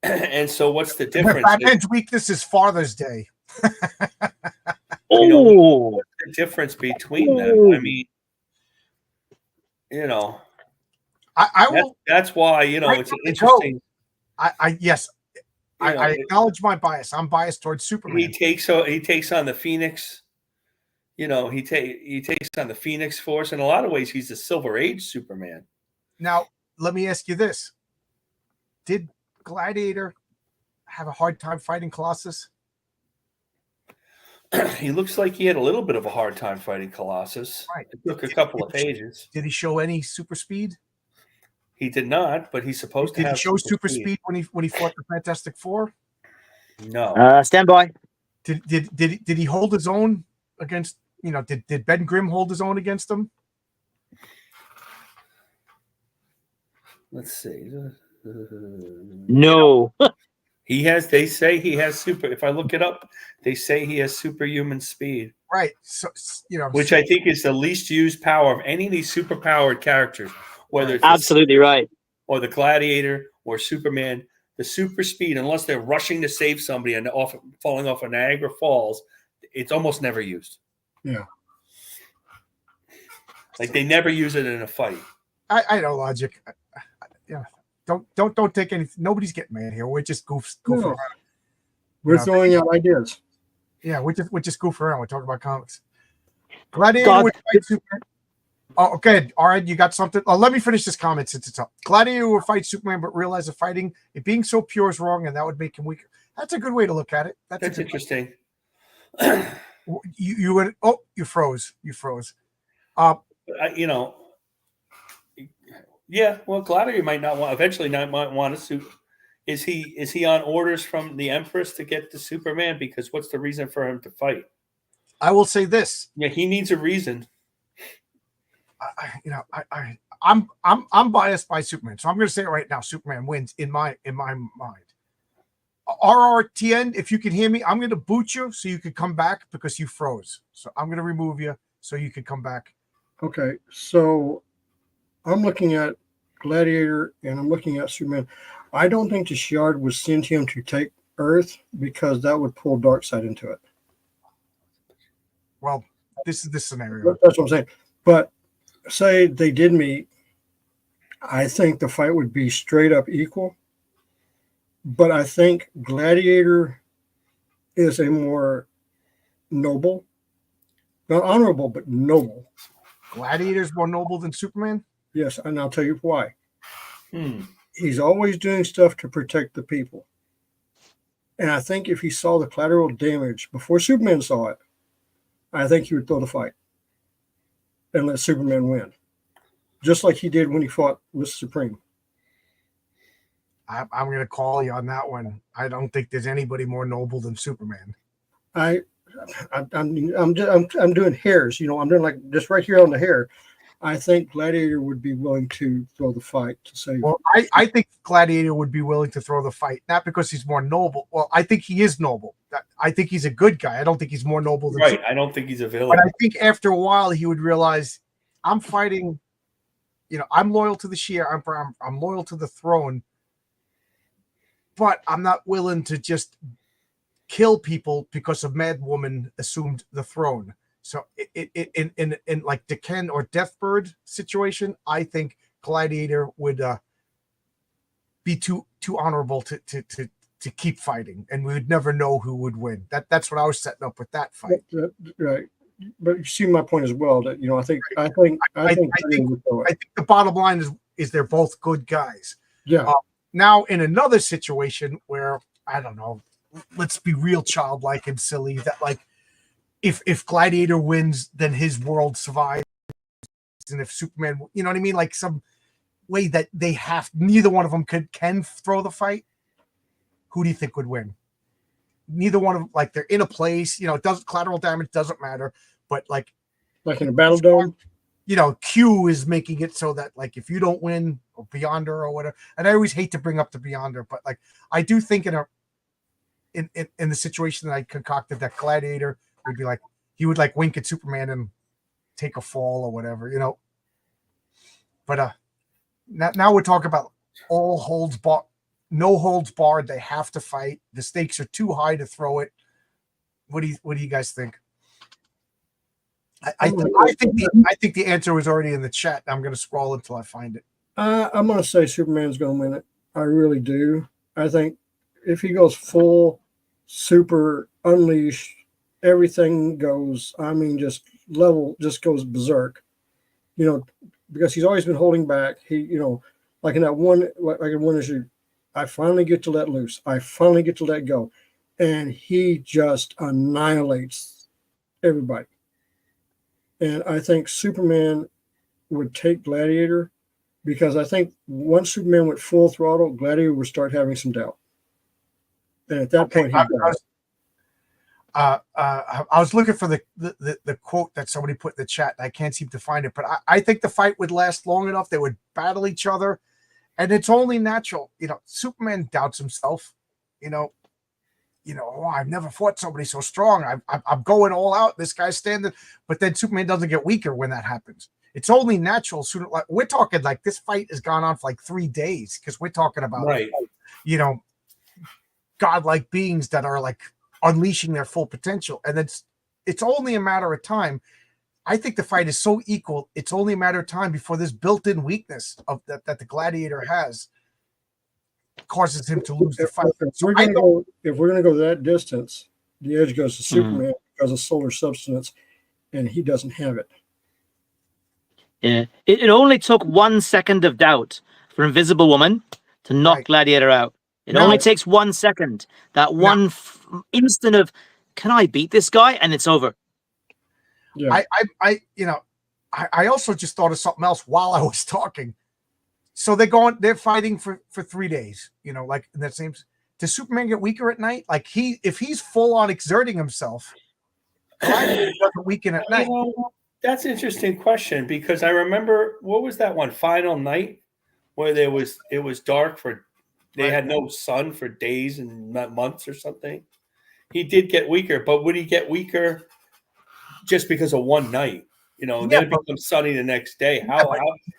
And so what's the difference? Batman's weakness is Father's Day. What's the difference between them? I mean, I will. That's why, it's an interesting. Yes. I acknowledge my bias. I'm biased towards Superman. He takes on the Phoenix, he takes on the Phoenix Force. In a lot of ways, he's the Silver Age Superman. Now, let me ask you this: did Gladiator have a hard time fighting Colossus? He looks like he had a little bit of a hard time fighting Colossus. Right. It took a couple of pages. Did he show any super speed? He did not, but he's supposed to Did he have show super speed when he fought the Fantastic Four? No. Stand by. Did he hold his own against? Did Ben Grimm hold his own against him? Let's see. No. They say he has super. If I look it up, they say he has superhuman speed. Right. So which I think is the least used power of any of these superpowered characters, whether it's absolutely right, or the Gladiator or Superman. The super speed, unless they're rushing to save somebody and falling off of Niagara Falls, it's almost never used. Yeah. Like they never use it in a fight. I know logic. Don't take anything. Nobody's getting mad here. We're just goofing around. We're throwing out ideas. Yeah, we're just goofing around. We're talking about comics. Gladiator would fight Superman. Oh, okay. All right, you got something. Let me finish this comment since it's up. Gladiator would fight Superman, but realize that fighting it being so pure is wrong, and that would make him weaker. That's a good way to look at it. That's interesting. You would. Oh, you froze. You froze. Yeah. Well, Gladiator might eventually might want to suit. Is he on orders from the Empress to get to Superman? Because what's the reason for him to fight? I will say this. Yeah, he needs a reason. I'm biased by Superman, so I'm going to say it right now. Superman wins in my mind. RRTN, if you can hear me, I'm going to boot you so you can come back because you froze. So I'm going to remove you so you can come back. Okay, so I'm looking at Gladiator and I'm looking at Superman. I don't think the Shard would send him to take Earth because that would pull Darkseid into it. Well, this is the scenario. That's what I'm saying. But say they did meet, I think the fight would be straight up equal. But I think Gladiator is a more noble, not honorable, but noble. Gladiator's more noble than Superman? Yes, and I'll tell you why. He's always doing stuff to protect the people. And I think if he saw the collateral damage before Superman saw it, I think he would throw the fight and let Superman win. Just like he did when he fought with Supreme. I'm going to call you on that one. I don't think there's anybody more noble than Superman. I'm doing hairs, I'm doing like just right here on the hair. I think Gladiator would be willing to throw the fight to save. Well, I think Gladiator would be willing to throw the fight, not because he's more noble. Well, I think he is noble. I think he's a good guy. I don't think he's more noble than Superman. I don't think he's a villain. But I think after a while he would realize, I'm fighting. I'm loyal to the Shia Emperor. I'm loyal to the throne, but I'm not willing to just kill people because a mad woman assumed the throne. So in like the Ken or Deathbird situation, I think Gladiator would be too honorable to keep fighting, and we would never know who would win. That's what I was setting up with that fight. Right, but you see my point as well. That I think the bottom line is they're both good guys. Yeah. Now in another situation where I don't know, let's be real childlike and silly. That like. If Gladiator wins, then his world survives, and if Superman, you know what I mean, like some way that neither one of them can throw the fight. Who do you think would win? Neither one of them, like they're in a place, it doesn't collateral damage doesn't matter, but like in a battle dome, Q is making it so that like if you don't win or Beyonder or whatever, and I always hate to bring up the Beyonder, but like I do think in the situation that I concocted, that Gladiator would be like, he would like wink at Superman and take a fall or whatever, But now we're talking about no holds barred. They have to fight. The stakes are too high to throw it. What do you guys think? I think the answer was already in the chat. I'm going to scroll until I find it. I'm going to say Superman's going to win it. I really do. I think if he goes full super unleashed everything goes, I mean, just goes berserk, because he's always been holding back. Like in that one, like in one issue, I finally get to let loose. I finally get to let go. And he just annihilates everybody. And I think Superman would take Gladiator, because I think once Superman went full throttle, Gladiator would start having some doubt. And at that point, I was looking for the quote that somebody put in the chat. I can't seem to find it, but I think the fight would last long enough. They would battle each other, and it's only natural. Superman doubts himself. Oh, I've never fought somebody so strong. I'm going all out. This guy's standing, but then Superman doesn't get weaker when that happens. It's only natural. Like we're talking, like this fight has gone on for like 3 days, because we're talking about godlike beings that are like unleashing their full potential, and it's only a matter of time. I think the fight is so equal. It's only a matter of time before this built-in weakness of that the Gladiator has causes him to lose the fight. If we're going to go that distance, the edge goes to Superman because of solar substance, and he doesn't have it. Yeah, it only took 1 second of doubt for Invisible Woman to knock Gladiator out. It only takes 1 second. That one instant of, can I beat this guy? And it's over. Yeah. I also just thought of something else while I was talking. So they're fighting for 3 days, like in that same. Does Superman get weaker at night? Like if he's full on exerting himself, Gladiator doesn't weaken at night. That's an interesting question, because I remember, what was that one, Final Night, where it was dark they had no sun for days and months or something. He did get weaker, but would he get weaker just because of one night? Then it becomes sunny the next day.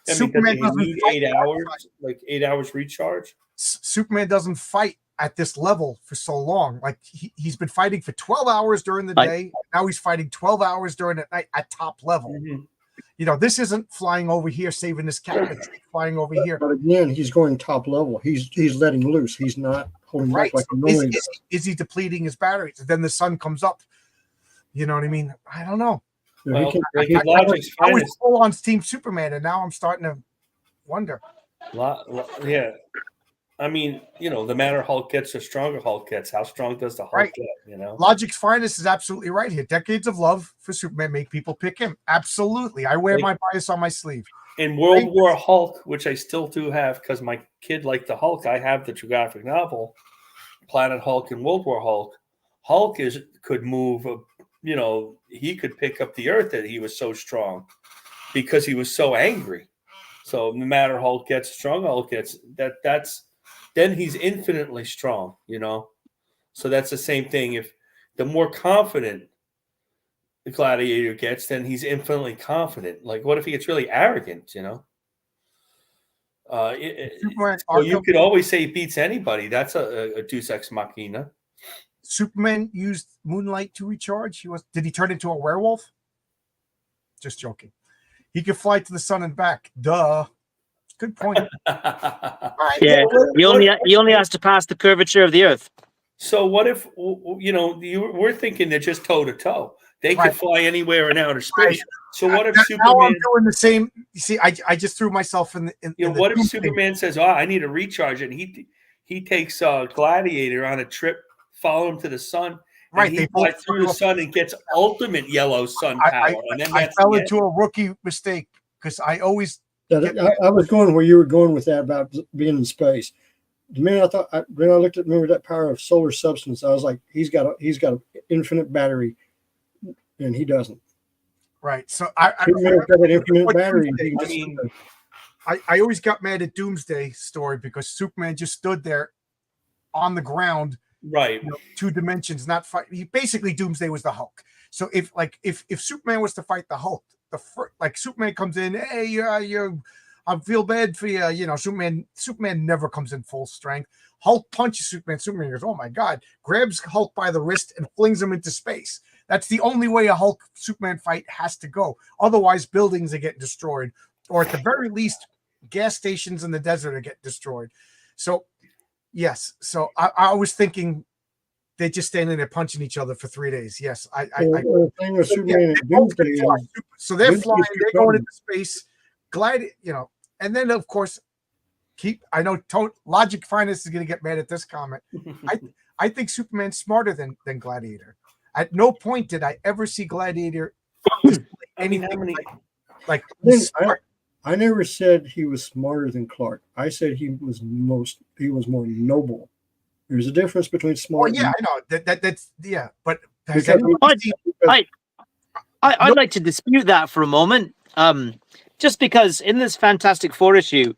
Superman doesn't need 8 hours, like 8 hours recharge? Superman doesn't fight at this level for so long. Like he's been fighting for 12 hours during the day. Now he's fighting 12 hours during the night at top level. Mm-hmm. This isn't flying over here saving this cat. It's flying over here. But again, he's going top level. He's letting loose. He's not holding back like a normally does. Is he depleting his batteries? Then the sun comes up. You know what I mean? I don't know. Well, I was full on Team Superman, and now I'm starting to wonder. Yeah. I mean, the madder Hulk gets, the stronger Hulk gets. How strong does the Hulk get, Logic's finest is absolutely right here. Decades of love for Superman make people pick him. Absolutely. I wear my bias on my sleeve. In World War Hulk, which I still do have because my kid liked the Hulk, I have the true graphic novel, Planet Hulk and World War Hulk. Hulk could move, he could pick up the earth, that he was so strong because he was so angry. So no matter Hulk gets, strong Hulk gets, then he's infinitely strong, So that's the same thing. If the more confident the Gladiator gets, then he's infinitely confident. Like, what if he gets really arrogant, Well, you could always say he beats anybody. That's a Deus Ex Machina. Superman used moonlight to recharge. Did he turn into a werewolf? Just joking. He could fly to the sun and back. Duh. Good point. Yeah, he only has to pass the curvature of the Earth. So what if we're thinking they're just toe to toe? They could fly anywhere in outer space. Right. So what if Superman? Now I'm doing the same. You see, I just threw myself in. What if Superman says, "Oh, I need to recharge," and he takes Gladiator on a trip, follow him to the sun. Right, he flies through the sun and gets ultimate yellow sun power. I fell into a rookie mistake because I always. I was going where you were going with that about being in space. The minute when I remember that power of solar substance, I was like, he's got an infinite battery, and he doesn't. Right. So got an infinite battery. I always got mad at Doomsday story because Superman just stood there on the ground. Right. 2 dimensions, not fight. Basically, Doomsday was the Hulk. So if Superman was to fight the Hulk, Superman comes in, hey, I feel bad for you. Superman never comes in full strength. Hulk punches Superman. Superman goes, oh my God, grabs Hulk by the wrist and flings him into space. That's the only way a Hulk Superman fight has to go. Otherwise, buildings are getting destroyed, or at the very least, gas stations in the desert are getting destroyed. So, yes. So I was thinking they're just standing there punching each other for 3 days. Yes, The thing with Superman yeah, and they're both Doomsday gonna fly. is So they're Doomsday's flying, too they're going crowded. into space, and then of course, I know Logic Finest is going to get mad at this comment. I think Superman's smarter than Gladiator. At no point did I ever see Gladiator display I mean, how anything many? like Then smart. I never said he was smarter than Clark. I said he was more noble. There's a difference between Oh smart. yeah, I know that's yeah, but has Because- anyone seen- I'd like to dispute that for a moment. Just because in this Fantastic Four issue,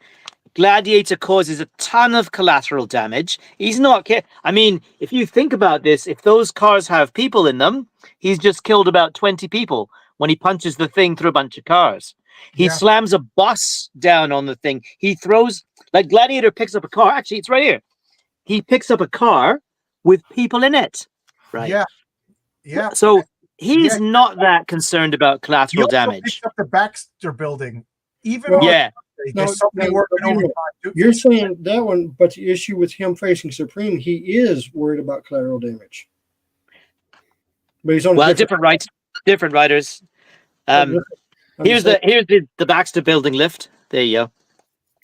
Gladiator causes a ton of collateral damage. He's not. I mean, if you think about this, if those cars have people in them, he's just killed about 20 people when he punches the thing through a bunch of cars. He Yeah. slams a bus down on the thing. He throws, like Gladiator picks up a car. Actually, it's right here. He picks up a car with people in it. Right. Yeah. So he's Yeah. not that concerned about He collateral also damage. picked up the Baxter building. Even Well, on Yeah. Thursday, No, there's somebody no, working no, overtime. You're saying that one, but the issue with him facing Supreme, he is worried about collateral damage. But he's on Well, a different different writers. I'm Here's saying- the Baxter Building lift. There you go.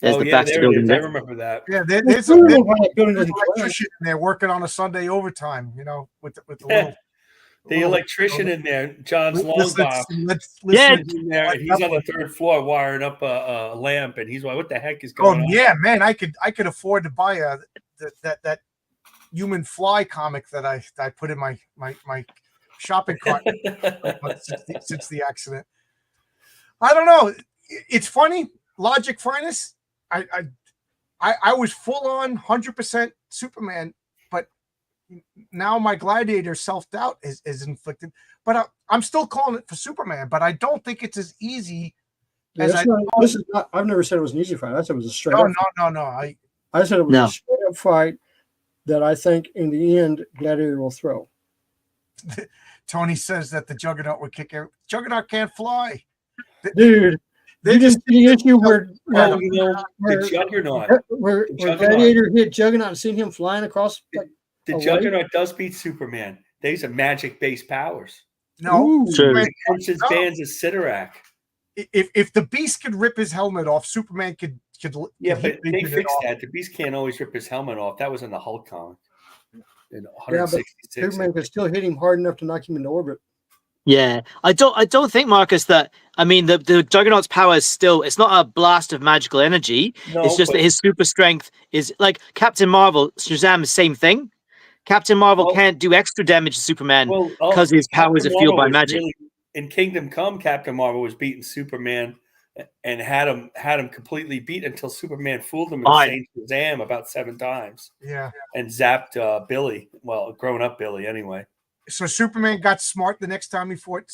There's Oh the yeah, Baxter there it Building is. I lift. remember that. Yeah, Well, there's I an don't know why that building doesn't crash. electrician in there working on a Sunday overtime. With the Yeah. little The electrician in there, John's long box. Let's Yeah. listen. In there, and he's on the third floor wiring up a lamp, and he's like, "What the heck is Oh going on?" yeah, man! I could afford to buy that Human Fly comic that I put in my shopping cart since the accident. I don't know. It's funny. Logic Finest. I was full on 100% Superman, but now my Gladiator self-doubt is inflicted. But I'm still calling it for Superman. But I don't think it's as easy Yeah, as that's not- this is not. I've never said it was an easy fight. I said it was a straight No, up. no. I said it was No. a straight up fight that I think in the end Gladiator will throw. Tony says that the Juggernaut would kick every. Juggernaut can't fly. Dude, They you just didn't see the issue where Oh, you know, the where- Juggernaut. where Juggernaut. Gladiator hit Juggernaut and seen him flying across. Like, The away? Juggernaut does beat Superman. These are magic-based powers. no. Ooh. Superman, Crimson no. bands of Sidorak. If the Beast could rip his helmet off, Superman could. Yeah, could but they beat it fixed off. that. The Beast can't always rip his helmet off. That was in the Hulk comic. In Yeah, but 166. Superman could still hit him hard enough to knock him into orbit. Yeah, I don't think, Marcus, that I mean the Juggernaut's power is still, it's not a blast of magical energy. No, It's just but- that his super strength is like Captain Marvel, Shazam, same thing. Captain Marvel Well- can't do extra damage to Superman Well, because his powers Captain are fueled by Marvel was magic. really- in Kingdom Come, Captain Marvel was beating Superman and had him completely beat until Superman fooled him with Aye. Saint Shazam about 7 times Yeah. and zapped Billy. Well, grown up Billy anyway. So Superman got smart the next time he fought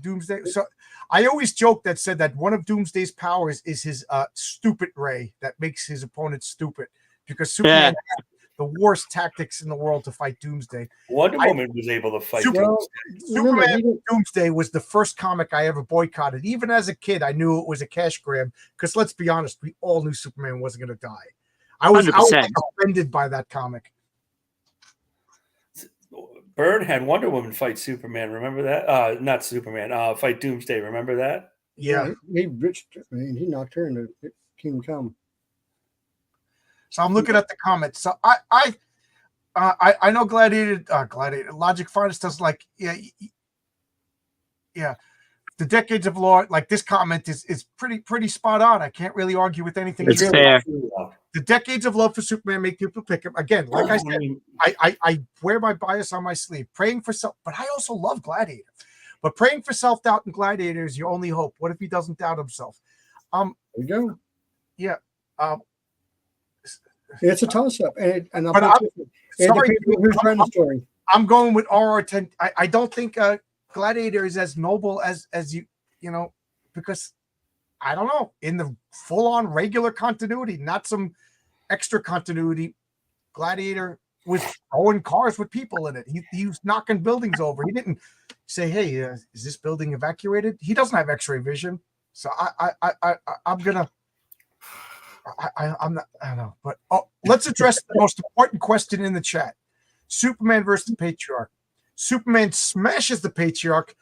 Doomsday. So I always joke that said that one of Doomsday's powers is his stupid ray that makes his opponent stupid, because Superman had the worst tactics in the world to fight Doomsday. Wonder Woman was able to fight. Super- Doomsday. Remember, Superman he didn't- Doomsday was the first comic I ever boycotted. Even as a kid, I knew it was a cash grab, because let's be honest, we all knew Superman wasn't going to die. I was 100%. offended by that comic. Byrne had Wonder Woman fight Superman. Remember that? Not Superman. Fight Doomsday. Remember that? Yeah. he he knocked her into Kingdom Come. So I'm looking at the comments. So I know Gladiator Logic Finest does like yeah. The decades of lore, like this comment is pretty spot on. I can't really argue with anything. It's he said. fair. The decades of love for Superman make people pick him again. Like I said, I wear my bias on my sleeve. Praying for self, but I also love Gladiator. But praying for self-doubt in Gladiator is your only hope. What if he doesn't doubt himself? There you go. Yeah. It's a toss-up, and I'll But put it this way. It Sorry, depends who's running the story. I'm going with RR10. I don't think Gladiator is as noble as you know, because I don't know, in the full-on regular continuity, not some extra continuity, Gladiator was throwing cars with people in it. He was knocking buildings over. He didn't say, "Hey, is this building evacuated?" He doesn't have X-ray vision, so I'm gonna. I'm not. I don't know, but let's address the most important question in the chat. Superman versus the Patriarch. Superman smashes the Patriarch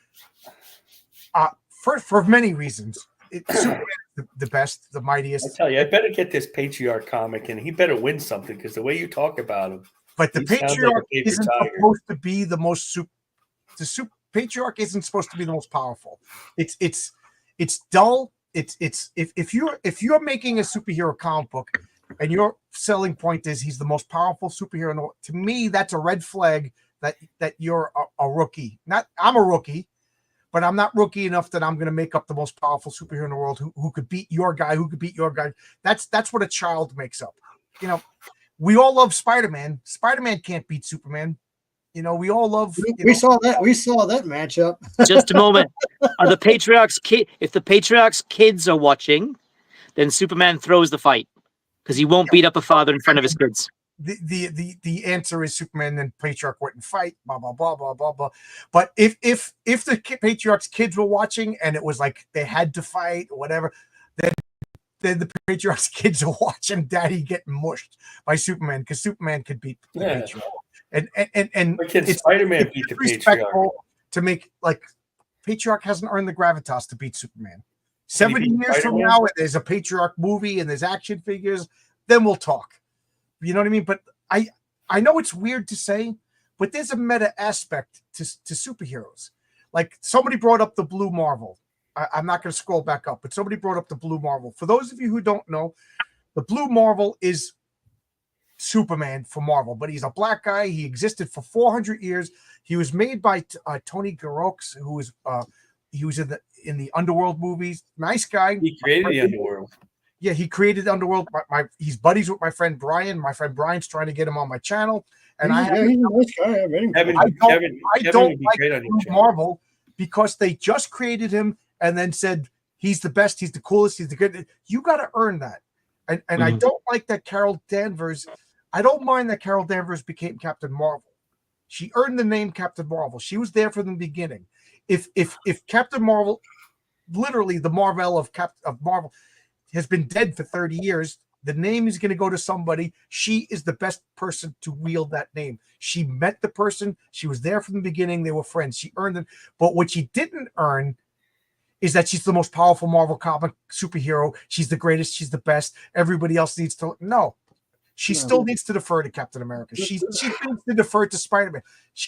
for many reasons. Superman is the best, the I mightiest. tell you, I better get this Patriarch comic, and he better win something because the way you talk about him, But the he sounds like a Patriarch paper isn't tiger. supposed to be the most Patriarch isn't supposed to be the most powerful. It's dull. It's if you're making a superhero comic book and your selling point is he's the most powerful superhero in the world, to me that's a red flag that you're a rookie. I'm a rookie, but I'm not rookie enough that I'm going to make up the most powerful superhero in the world who could beat your guy, who could beat your guy. That's what a child makes up. You know, we all love Spider-Man. Spider-Man can't beat Superman. You know, we all love. We saw that matchup. Just a moment. Are the Patriarch's if the Patriarch's kids are watching, then Superman throws the fight because he won't beat up a father in front of his kids. The answer is Superman and Patriarch wouldn't fight, blah blah blah blah blah blah. But if the Patriarch's kids were watching and it was like they had to fight or whatever, then the Patriarch's kids are watching Daddy getting mushed by Superman because Superman could beat the Patriarch. And it's Spider-Man beat the Patriarch to make like Patriarch hasn't earned the gravitas to beat Superman. 70 years from Spider-Man? now, there's a Patriarch movie and there's action figures, then we'll talk. You know what I mean? But I know it's weird to say, but there's a meta aspect to superheroes. Like somebody brought up the Blue Marvel. I'm not going to scroll back up, but somebody brought up the Blue Marvel. For those of you who don't know, the Blue Marvel is Superman for Marvel, but he's a black guy. He existed for 400 years. He was made by Tony Garox, who was he was in the Underworld movies. Nice guy. He created the Underworld. Yeah, he created Underworld. He's buddies with my friend Brian. My friend Brian's trying to get him on my channel, and he's a nice guy. I met him. I don't like Blue Marvel because they just created him and then said he's the best, he's the coolest, he's the good. You got to earn that, and I don't like that Carol Danvers. I don't mind that Carol Danvers became Captain Marvel. She earned the name Captain Marvel. She was there from the beginning. If Captain Marvel, literally the Marvel of Marvel, has been dead for 30 years, the name is going to go to somebody. She is the best person to wield that name. She met the person. She was there from the beginning. They were friends. She earned it. But what she didn't earn is that she's the most powerful Marvel comic superhero. She's the greatest. She's the best. Everybody else needs to. No. She still needs to defer to Captain America. She needs to defer to Spider-Man.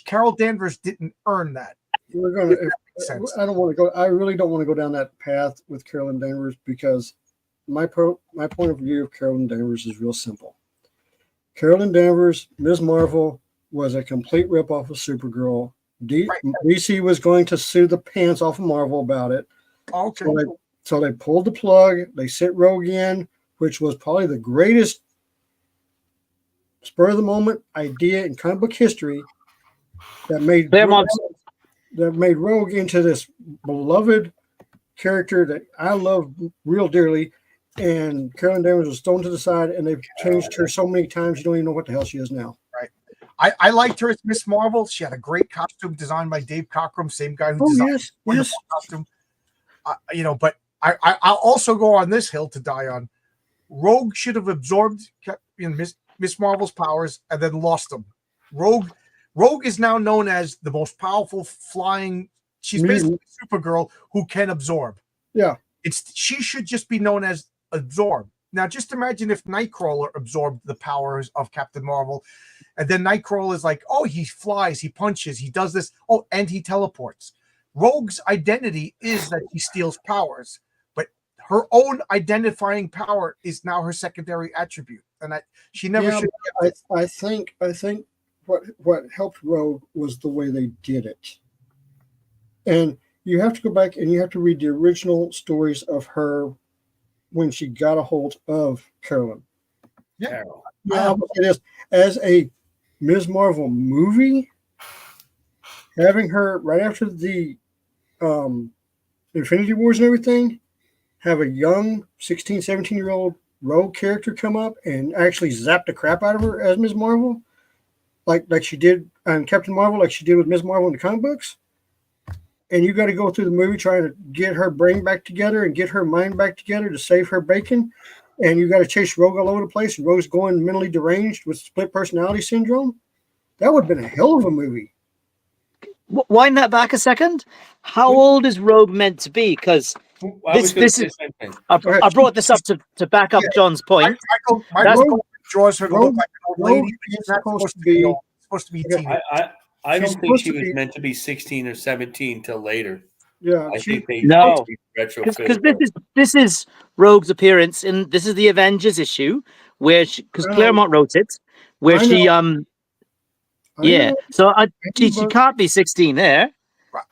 Carol Danvers didn't earn that. We're going to. I don't want to go. I really don't want to go down that path with Carolyn Danvers because my point of view of Carolyn Danvers is real simple. Carolyn Danvers, Ms. Marvel, was a complete ripoff of Supergirl. DC was going to sue the pants off of Marvel about it. Okay. So they pulled the plug. They sent Rogue in, which was probably the greatest spur of the moment idea in comic book history that made Rogue into this beloved character that I love real dearly. And Carolyn Danvers was thrown to the side, and they've changed her so many times you don't even know what the hell she is now. Right. I liked her as Miss Marvel. She had a great costume designed by Dave Cockrum, same guy who designed the costume. But I'll also go on this hill to die on. Rogue should have absorbed Miss Marvel's powers and then lost them. Rogue is now known as the most powerful flying. She's basically Supergirl who can absorb. Yeah. She should just be known as Absorb. Now, just imagine if Nightcrawler absorbed the powers of Captain Marvel, and then Nightcrawler is like, oh, he flies, he punches, he does this, oh, and he teleports. Rogue's identity is that he steals powers, but her own identifying power is now her secondary attribute, and she never should. I think what helped Rogue was the way they did it, and you have to go back and you have to read the original stories of her when she got a hold of Carolyn. Yeah. Now, it is as a Ms. Marvel movie, having her right after the Infinity Wars and everything, have a young 16, 17-year-old Rogue character come up and actually zap the crap out of her as Ms. Marvel, like she did on Captain Marvel, like she did with Ms. Marvel in the comic books. And you got to go through the movie trying to get her brain back together and get her mind back together to save her bacon. And you got to chase Rogue all over the place. And Rogue's going mentally deranged with split personality syndrome. That would have been a hell of a movie. Wind that back a second. How old is Rogue meant to be? Because I was gonna this say is the same thing. I brought this up to back up John's point. Michael draws her to look Rogue- like an old Rogue lady. is She's not supposed to be- supposed to be a Okay, teenager. I She's don't think supposed she to was be- meant to be 16 or 17 till later. Yeah, I think they No. retrofitted Because her. this is Rogue's appearance in this is the Avengers issue where because I know. Claremont wrote it, where I she I yeah. know, So she but- can't be 16 there.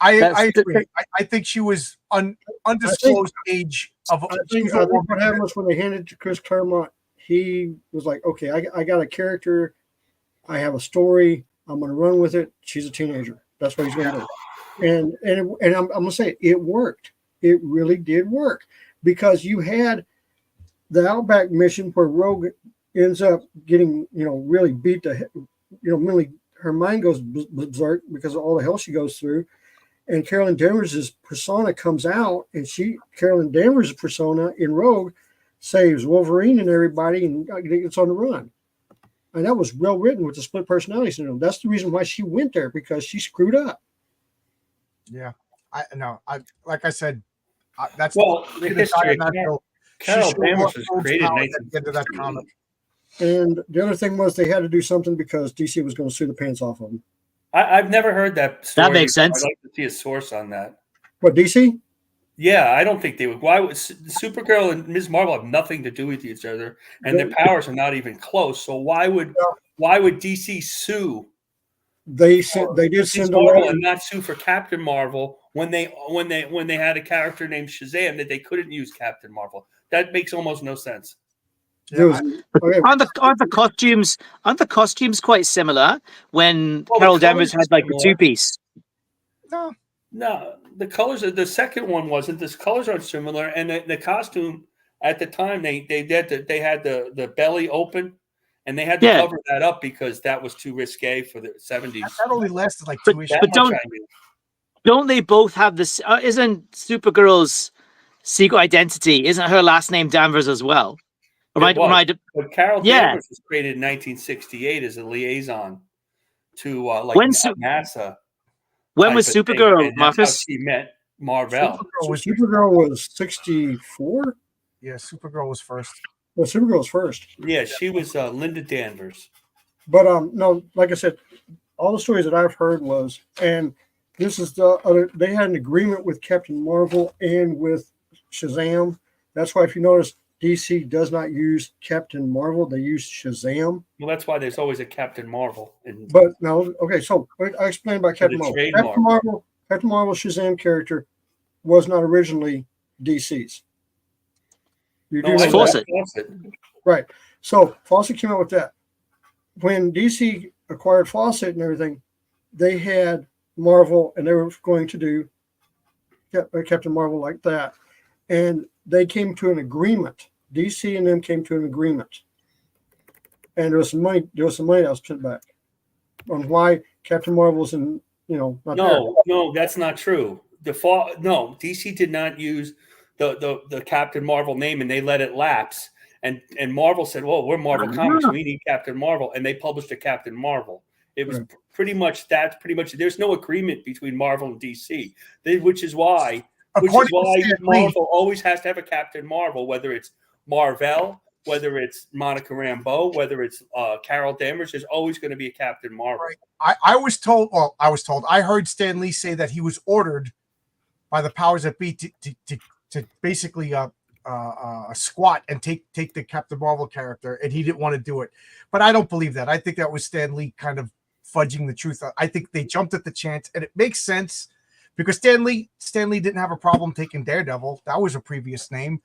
I That's- agree. I think she was undisclosed age of. I think what happened was when they handed it to Chris Claremont, he was like, "Okay, I got a character, I have a story, I'm going to run with it. She's a teenager. That's what he's going to do." And I'm going to say it worked. It really did work because you had the Outback mission where Rogue ends up getting really beat to mentally. Her mind goes berserk because of all the hell she goes through. And Carolyn Danvers' persona comes out, and Carolyn Danvers' persona in Rogue saves Wolverine and everybody and gets on the run. And that was well written with the split personality syndrome. That's the reason why she went there, because she screwed up. Yeah, like I said, that's Well, the the history of Carol Danvers was created in into that comic. And the other thing was they had to do something because DC was going to sue the pants off of them. I've never heard that story. That makes sense. I'd like to see a source on that. What, DC? Yeah, I don't think they would. Why would Supergirl and Ms. Marvel have nothing to do with each other, and their powers are not even close? So why would DC sue? They did Ms. send a Marvel letter. and not sue for Captain Marvel when they had a character named Shazam that they couldn't use Captain Marvel? That makes almost no sense. There was- okay, Aren't the costumes quite similar when Well, the Carol Danvers colours had like are the similar. 2-piece? No, the colors of the second one wasn't. The colors aren't similar, and the costume at the time they had the belly open, and they had to Yeah. cover that up because that was too risque for the 70s. That only lasted like But- 2 issues. That but much don't- I knew. Don't they both have this? Isn't Supergirl's secret identity? Isn't her last name Danvers as well? It was. Am But Carol Yeah. Danvers was created in 1968 as a liaison to When NASA. when was type of thing, Supergirl, and that's how Marcus? she met Marvel. Supergirl was 64? Yeah, Supergirl was first. Well, Supergirl was first. Yeah, she was Linda Danvers. But no, like I said, all the stories that I've heard was, and this is the other, they had an agreement with Captain Marvel and with Shazam. That's why if you notice, DC does not use Captain Marvel, they use Shazam. Well, that's why there's always a Captain Marvel. But no, okay, so I explained about Captain the Marvel. trademark. Captain Marvel's Shazam character was not originally DC's. You do No, know I that? Fawcett. Fawcett. Right. So Fawcett came out with that. When DC acquired Fawcett and everything, they had Marvel, and they were going to do Captain Marvel like that. And they came to an agreement. DC and them came to an agreement. And there was some money that was sent back on why Captain Marvel was in, not there. No, that's not true. No, DC did not use the Captain Marvel name, and they let it lapse. And Marvel said, "Well, we're Marvel Comics. We need Captain Marvel," and they published a Captain Marvel. It was pretty much that. Pretty much, there's no agreement between Marvel and DC, which is why Marvel always has to have a Captain Marvel, whether it's Marvel, whether it's Monica Rambeau, whether it's Carol Danvers. There's always going to be a Captain Marvel. Right. I heard Stan Lee say that he was ordered by the powers that be to basically squat and take the Captain Marvel character, and he didn't want to do it. But I don't believe that. I think that was Stan Lee kind of fudging the truth. I think they jumped at the chance, and it makes sense because Stan Lee didn't have a problem taking Daredevil. That was a previous name,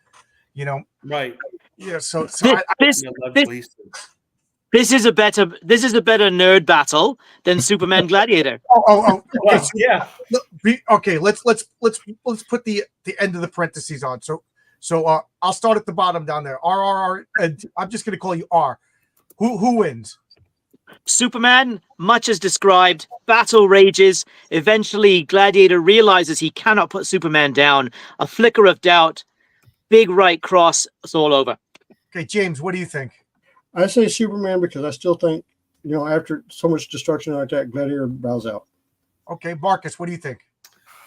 Right. Yeah. So This is a better nerd battle than Superman Gladiator. Well, yeah. Okay, let's put the end of the parentheses on. So I'll start at the bottom down there. RRR, and I'm just gonna call you R. Who wins? Superman, much as described, battle rages. Eventually, Gladiator realizes he cannot put Superman down. A flicker of doubt, big right cross, it's all over. Okay, James, what do you think? I say Superman because I still think after so much destruction like that, Gladiator bows out. Okay, Marcus, what do you think?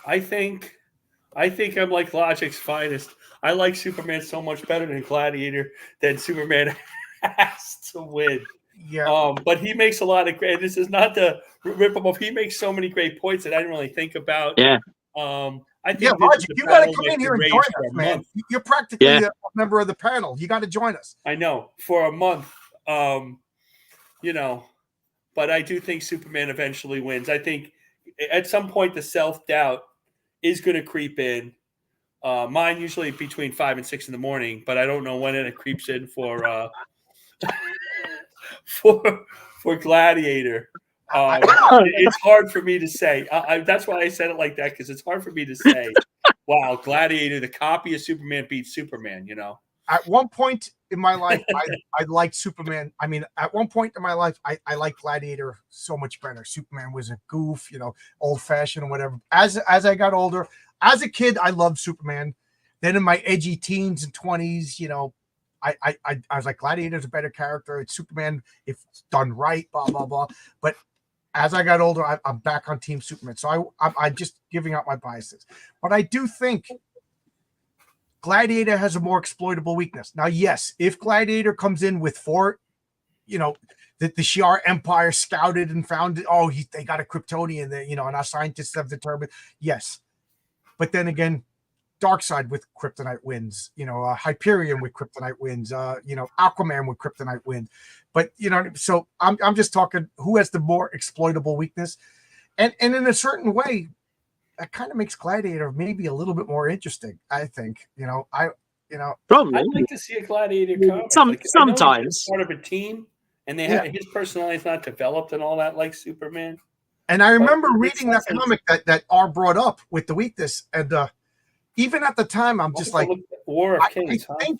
I think I'm like Logic's finest. I like Superman so much better than Gladiator that Superman has to win. Yeah. But he makes a lot of great. This is not to rip him off. He makes so many great points that I didn't really think about. Yeah. I think Yeah, this Logic, is a you got to battle come that in here could and rage join for us, a man. month. You're practically Yeah. a member of the panel. You got to join us. I know, for a month. But I do think Superman eventually wins. I think at some point the self-doubt is going to creep in. Mine usually between 5 and 6 in the morning, but I don't know when it creeps in for for Gladiator. It's hard for me to say. That's why I said it like that, because it's hard for me to say, wow, Gladiator, the copy of Superman beats Superman, At one point in my life, I liked Superman. I mean, at one point in my life, I liked Gladiator so much better. Superman was a goof, old fashioned or whatever. As I got older, as a kid, I loved Superman. Then in my edgy teens and 20s, I was like, Gladiator's a better character. It's Superman if it's done right, blah, blah, blah. But as I got older, I'm back on Team Superman. So I'm just giving out my biases. But I do think Gladiator has a more exploitable weakness. Now, yes, if Gladiator comes in with 4, that the Shi'ar Empire scouted and found, they got a Kryptonian there, and our scientists have determined, yes. But then again, Darkseid with Kryptonite wins, Hyperion with Kryptonite wins, Aquaman with Kryptonite wins. But, so I'm just talking who has the more exploitable weakness. And in a certain way, that kind of makes Gladiator maybe a little bit more interesting, I think. Probably. I'd like to see a Gladiator comic. Sometimes. Part of a team, and his personality is not developed and all that like Superman. And I remember reading that comic that R brought up with the weakness, and even at the time, I'm just like, War of Kings. I think,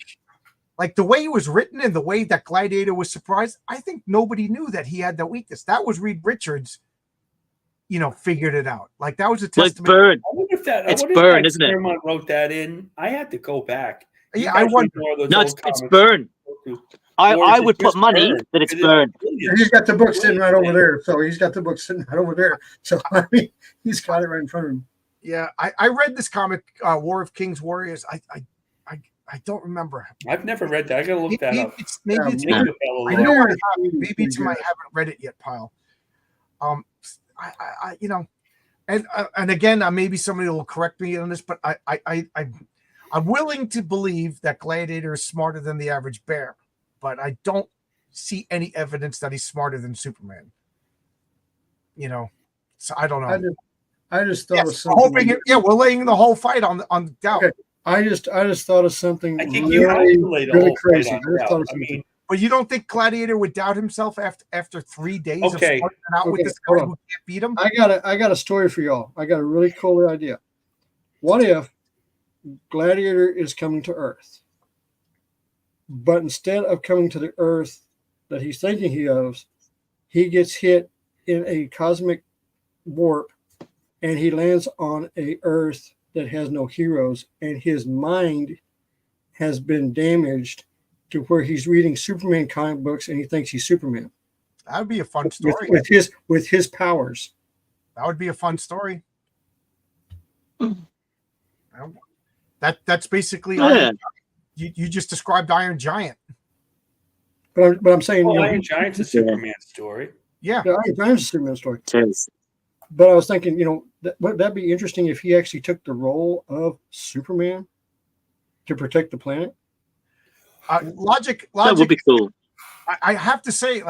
like the way it was written and the way that Gladiator was surprised, I think nobody knew that he had that weakness. That was Reed Richards, figured it out. Like that was a testament. Byrne. I wonder if that. It's Byrne, isn't it? Claremont wrote that in. I had to go back. Yeah, I wonder. No, it's Byrne. I would put money that it's Byrne. He's got the book sitting right over there. So he's got the book sitting right over there. So I mean, he's got it right in front of him. Yeah, I read this comic, War of Kings Warriors. I don't remember. I've never read that. I gotta look that up. Maybe I know I have. Maybe it's I haven't read it yet, pile. And again, maybe somebody will correct me on this, but I'm willing to believe that Gladiator is smarter than the average bear, but I don't see any evidence that he's smarter than Superman. So I don't know. I just thought of something. We're laying the whole fight on doubt. Okay. I just thought of something. I think really crazy. But you don't think Gladiator would doubt himself after 3 days of starting out with this guy who can't beat him? I got a story for y'all. I got a really cool idea. What if Gladiator is coming to Earth, but instead of coming to the Earth that he's thinking he is, he gets hit in a cosmic warp, and he lands on a Earth that has no heroes, and his mind has been damaged to where he's reading Superman comic books and he thinks he's Superman. That would be a fun story. With his powers. That would be a fun story. That's basically you just described Iron Giant. But I'm saying Iron Giant's a Superman story. Yeah, Iron Giant's a Superman story. Cheers. But I was thinking, would that be interesting if he actually took the role of Superman to protect the planet? Logic. That would be cool. I have to say,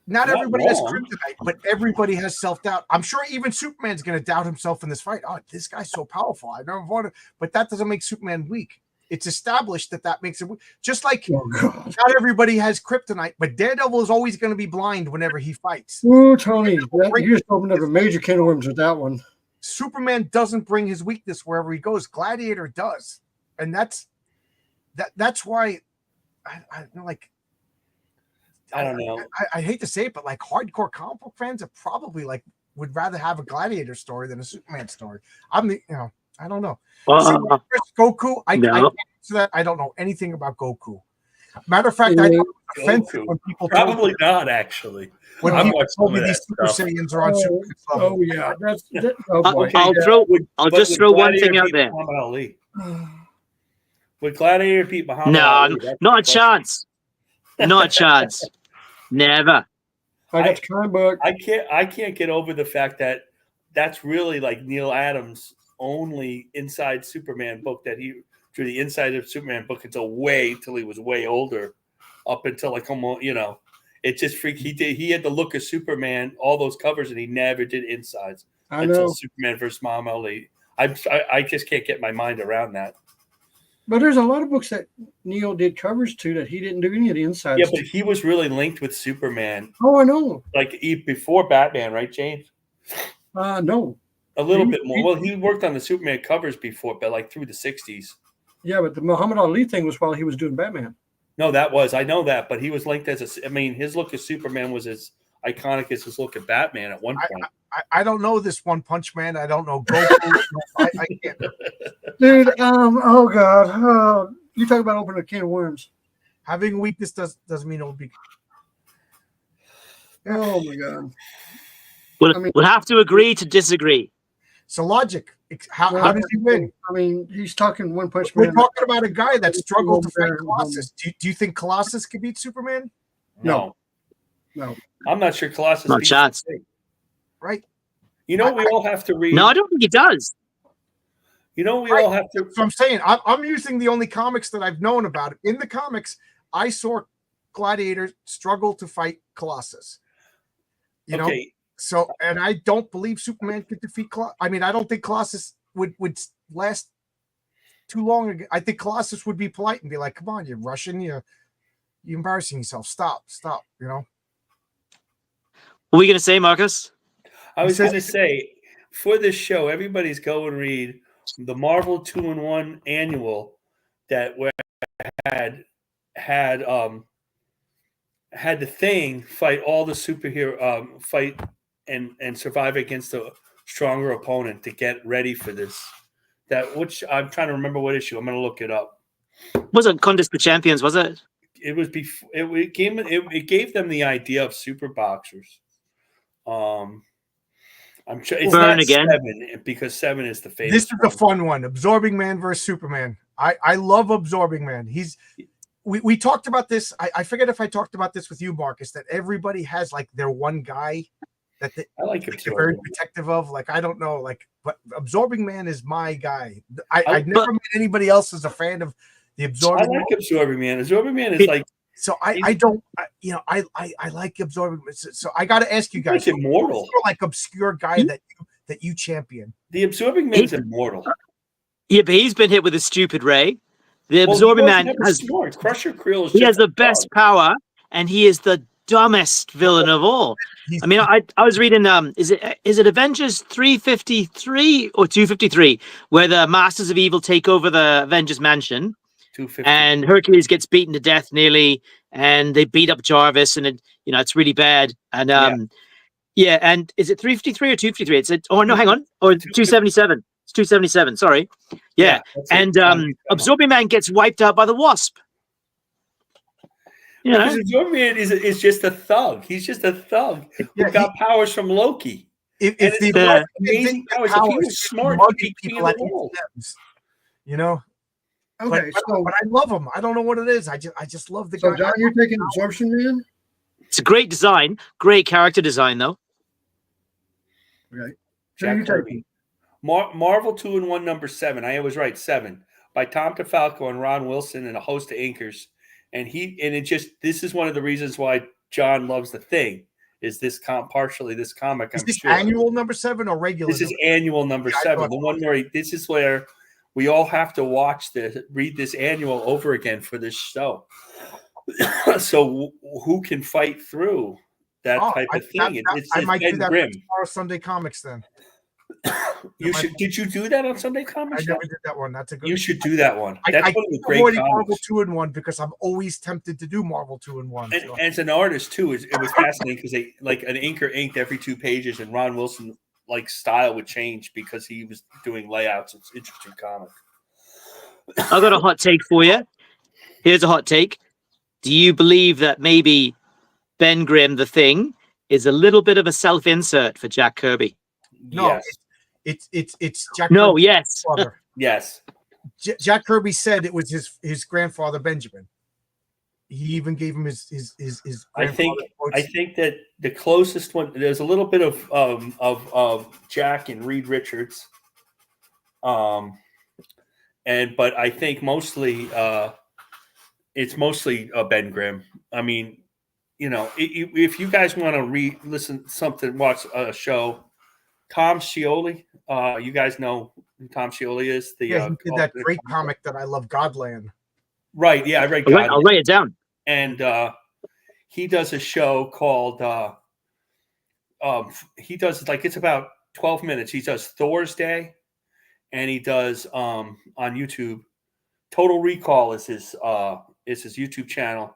not everybody has kryptonite, but everybody has self-doubt. I'm sure even Superman's going to doubt himself in this fight. Oh, this guy's so powerful. I never wanted, but that doesn't make Superman weak. It's established that makes it weak. Just like not everybody has kryptonite, but Daredevil is always going to be blind whenever he fights. Oh, Tony, you just opened up a major can of worms with that one. Superman doesn't bring his weakness wherever he goes. Gladiator does. And that's why I don't know. I hate to say it, but hardcore comic book fans are probably would rather have a Gladiator story than a Superman story. I don't know. Goku, I don't know anything about Goku. Matter of fact, I thought it was offensive Goku. when people Probably not, actually. when I've people watched told some me of these that Super stuff. Saiyans are on Superman's level. Oh yeah, oh boy. Okay, I'll but just would throw one Gladiator thing out beat there. Muhammad Ali? Would Gladiator beat Muhammad No, Ali? That's not the a question. chance. Not a chance. Never. I got the comic book. I can't get over the fact that that's really like Neil Adams' only inside Superman book that he drew the inside of Superman book until he was way older, up until like almost it just freaked. He had the look of Superman, all those covers, and he never did insides I until know, Superman versus Muhammad Ali. I just can't get my mind around that. but there's a lot of books that Neil did covers to that he didn't do any of the insides. Yeah, but to. he was really linked with Superman, Oh, I know. like before Batman, right, James? No. A little bit more. Well, he worked on the Superman covers before, but like through the 60s. Yeah, but the Muhammad Ali thing was while he was doing Batman. No, I know that, but he was linked his look at Superman was as iconic as his look at Batman at one point. I don't know this One Punch Man. I don't know Goku. I can't. Dude, oh God. You talk about opening a can of worms. Having a weakness doesn't mean it'll be. Oh my God. We'll have to agree to disagree. So logic. How does he win? I mean, he's talking One Punch We're Man. talking about a guy that struggled to fight Colossus. Do you think Colossus could beat Superman? No. I'm not sure Colossus Not a beats chance. the thing. Right. You know, we all have to read. No, I don't think he does. You know, we all have to. So I'm saying I'm using the only comics that I've known about it. In the comics, I saw Gladiator struggle to fight Colossus. You know, so and I don't believe Superman could defeat Colossus. I mean, I don't think Colossus would last too long. I think Colossus would be polite and be like, "Come on, you're Russian. You're embarrassing yourself. Stop. You know." What were you going to say, Marcus? I was going to say, for this show, everybody's go and read the Marvel 2-in-1 annual that had the Thing fight all the superhero fight and survive against a stronger opponent to get ready for this. Which I'm trying to remember what issue. I'm going to look it up. Wasn't Contest for Champions, was it? It was before it gave them the idea of super boxers. I'm sure it's Burn not again. 7 because 7 is the famous. This is a fun one. Absorbing Man versus Superman. I love Absorbing Man. We talked about this. I forget if I talked about this with you, Marcus, that everybody has like their one guy that I like they're very protective of. Like, I don't know, but Absorbing Man is my guy. I've never met anybody else as a fan of the Absorbing Man. I like Absorbing Man. Absorbing Man is like. So I like Absorbing Man. So I got to ask you guys, he's immortal. Like obscure guy that you champion. The Absorbing Man is immortal. Yeah, but he's been hit with a stupid ray. The Absorbing Man has Crusher Creel. He has the best power, and he is the dumbest villain of all. I mean, I was reading is it Avengers 353 or 253 where the Masters of Evil take over the Avengers mansion, and Hercules gets beaten to death nearly, and they beat up Jarvis, and it's really bad. And and is it 353 or 253? No, hang on, or 277. It's 277. Sorry. Yeah. And Absorbing Man gets wiped out by the Wasp. Because Absorbing Man is just a thug. He's just a thug who got powers from Loki. If amazing powers, if he was smart, he'd be king of the world. Okay, but I love him. I don't know what it is. I just love the guy. So, John, you're taking Absorption Man? It's a great design, great character design, though. Okay. Jack Kirby. Marvel 2-in-1 number 7. I was right, 7 by Tom DeFalco and Ron Wilson and a host of inkers. And this is one of the reasons why John loves the Thing. Is this partially this comic? Is this annual number 7 or regular? This is annual number 7. The one where this is where we all have to read this annual over again for this show. So who can fight through that type of thing? I might do that grim. tomorrow Sunday Comics then. You should. Did you do that on Sunday Comics? I never did that one. That's a good. You should do that one. That's one of the great comics. Marvel 2-in-1 because I'm always tempted to do Marvel 2-in-1. And as an artist too, it was fascinating because they like an inker inked every 2 pages, and Ron Wilson style would change because he was doing layouts. It's interesting comic. I got a hot take for you. Here's a hot take. do you believe that maybe Ben Grimm, the Thing, is a little bit of a self-insert for Jack Kirby? No, Yes. it's Jack No, Kirby's yes. father. Yes. Jack Kirby said it was his grandfather Benjamin. He even gave him his I grandfather. think that the closest one, there's a little bit of Jack and Reed Richards, but I think mostly it's mostly Ben Grimm. I mean, if you guys want to listen something, watch a show, Tom Scioli. You guys know who Tom Scioli is. He did that great comic that I love, Godland. Right. Yeah, I read. I'll write it down. And he does a show called he does it's about 12 minutes. He does Thor's Day, and he does on YouTube. Total Recall is his YouTube channel,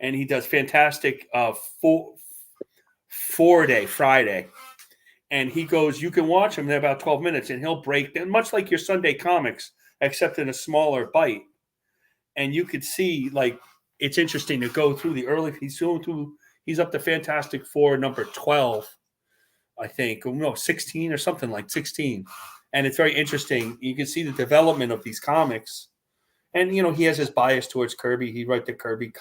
and he does fantastic 4-day Friday. And he goes, you can watch him in about 12 minutes, and he'll break down, much like your Sunday comics, except in a smaller bite. And you could see, it's interesting to go through the early. He's up to Fantastic Four number 12, I think. No, 16 or something, like 16. And it's very interesting. You can see the development of these comics. And, he has his bias towards Kirby. He wrote the Kirby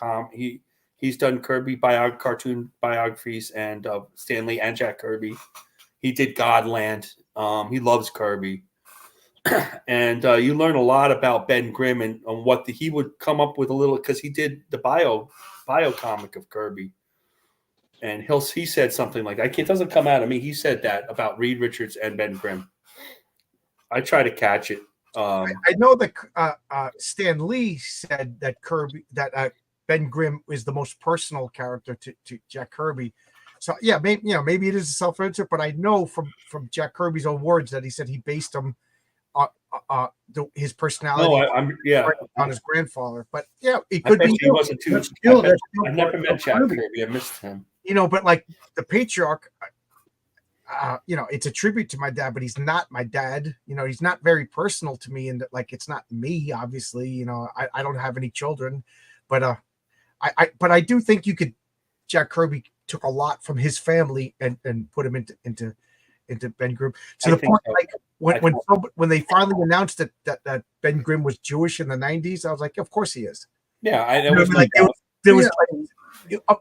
he's done Kirby cartoon biographies, and Stan Lee and Jack Kirby. He did Godland. He loves Kirby. And you learn a lot about Ben Grimm and what he would come up with because he did the bio comic of Kirby. And he said something like, it doesn't come out of me. He said that about Reed Richards and Ben Grimm. I try to catch it. I know that Stan Lee said that Ben Grimm is the most personal character to Jack Kirby. So yeah, maybe it is a self-insert, but I know from Jack Kirby's own words that he said he based him his personality on his grandfather. But yeah, it could be he wasn't too. I never met Jack Kirby. I missed him. But like the patriarch, it's a tribute to my dad, but he's not my dad. He's not very personal to me, and it's not me. Obviously, I don't have any children, but I do think Jack Kirby took a lot from his family and put him into Ben Grimm to the point when they finally announced that Ben Grimm was Jewish in the 90s. I was like, of course he is. Yeah,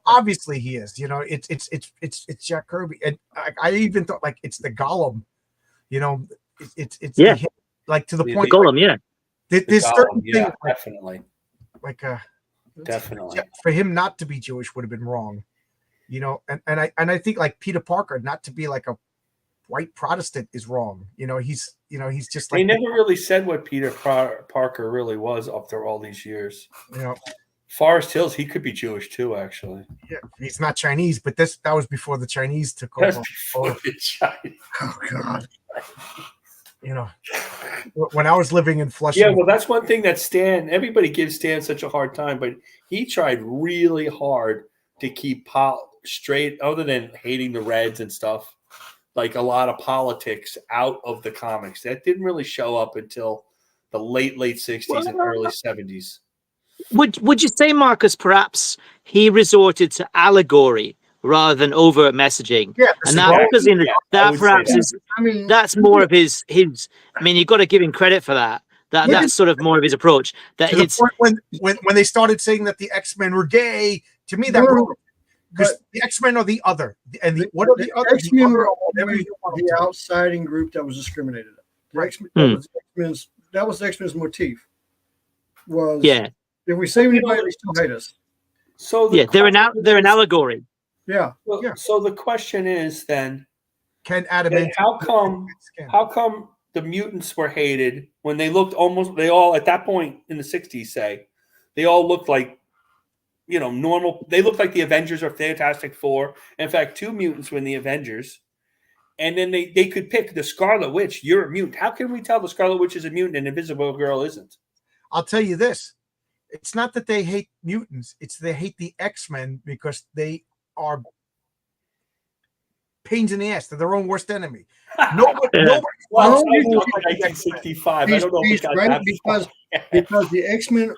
obviously he is. It's Jack Kirby, and I even thought it's the Gollum. It's to the point. The Gollum, yeah. There's certain things definitely. Definitely. For him not to be Jewish would have been wrong. And I think Peter Parker not to be a white Protestant is wrong. He's just they never really said what Peter Parker really was after all these years. Forest Hills, he could be Jewish too, actually. Yeah, he's not Chinese, but that was before the Chinese took over. Before the Chinese. Oh God. When I was living in Flushing. Yeah, well, that's one thing that everybody gives Stan such a hard time, but he tried really hard to keep straight, other than hating the Reds and stuff, a lot of politics out of the comics. That didn't really show up until the late 60s and early 70s. Would you say, Marcus, perhaps he resorted to allegory rather than overt messaging? Yeah, and that's more of his. I mean, you've got to give him credit for that. That's sort of more of his approach. That it's when they started saying that the X-Men were gay, to me that because the X-Men are the other, and what are the other? X-Men were the outsiding group that was discriminated. That was the X-Men's motif. If we save anybody, they still hate us. So they're an allegory. Yeah. So the question is then, how come the mutants were hated when they looked they all at that point in the 60s, they all looked like, normal. They looked like the Avengers or Fantastic Four. In fact, 2 mutants were in the Avengers. And then they could pick the Scarlet Witch. You're a mutant. How can we tell the Scarlet Witch is a mutant and Invisible Girl isn't? I'll tell you this. It's not that they hate mutants. It's they hate the X-Men because they are pains in the ass. They're their own worst enemy. Nobody. Well, 1965. I don't know if right, because the X-Men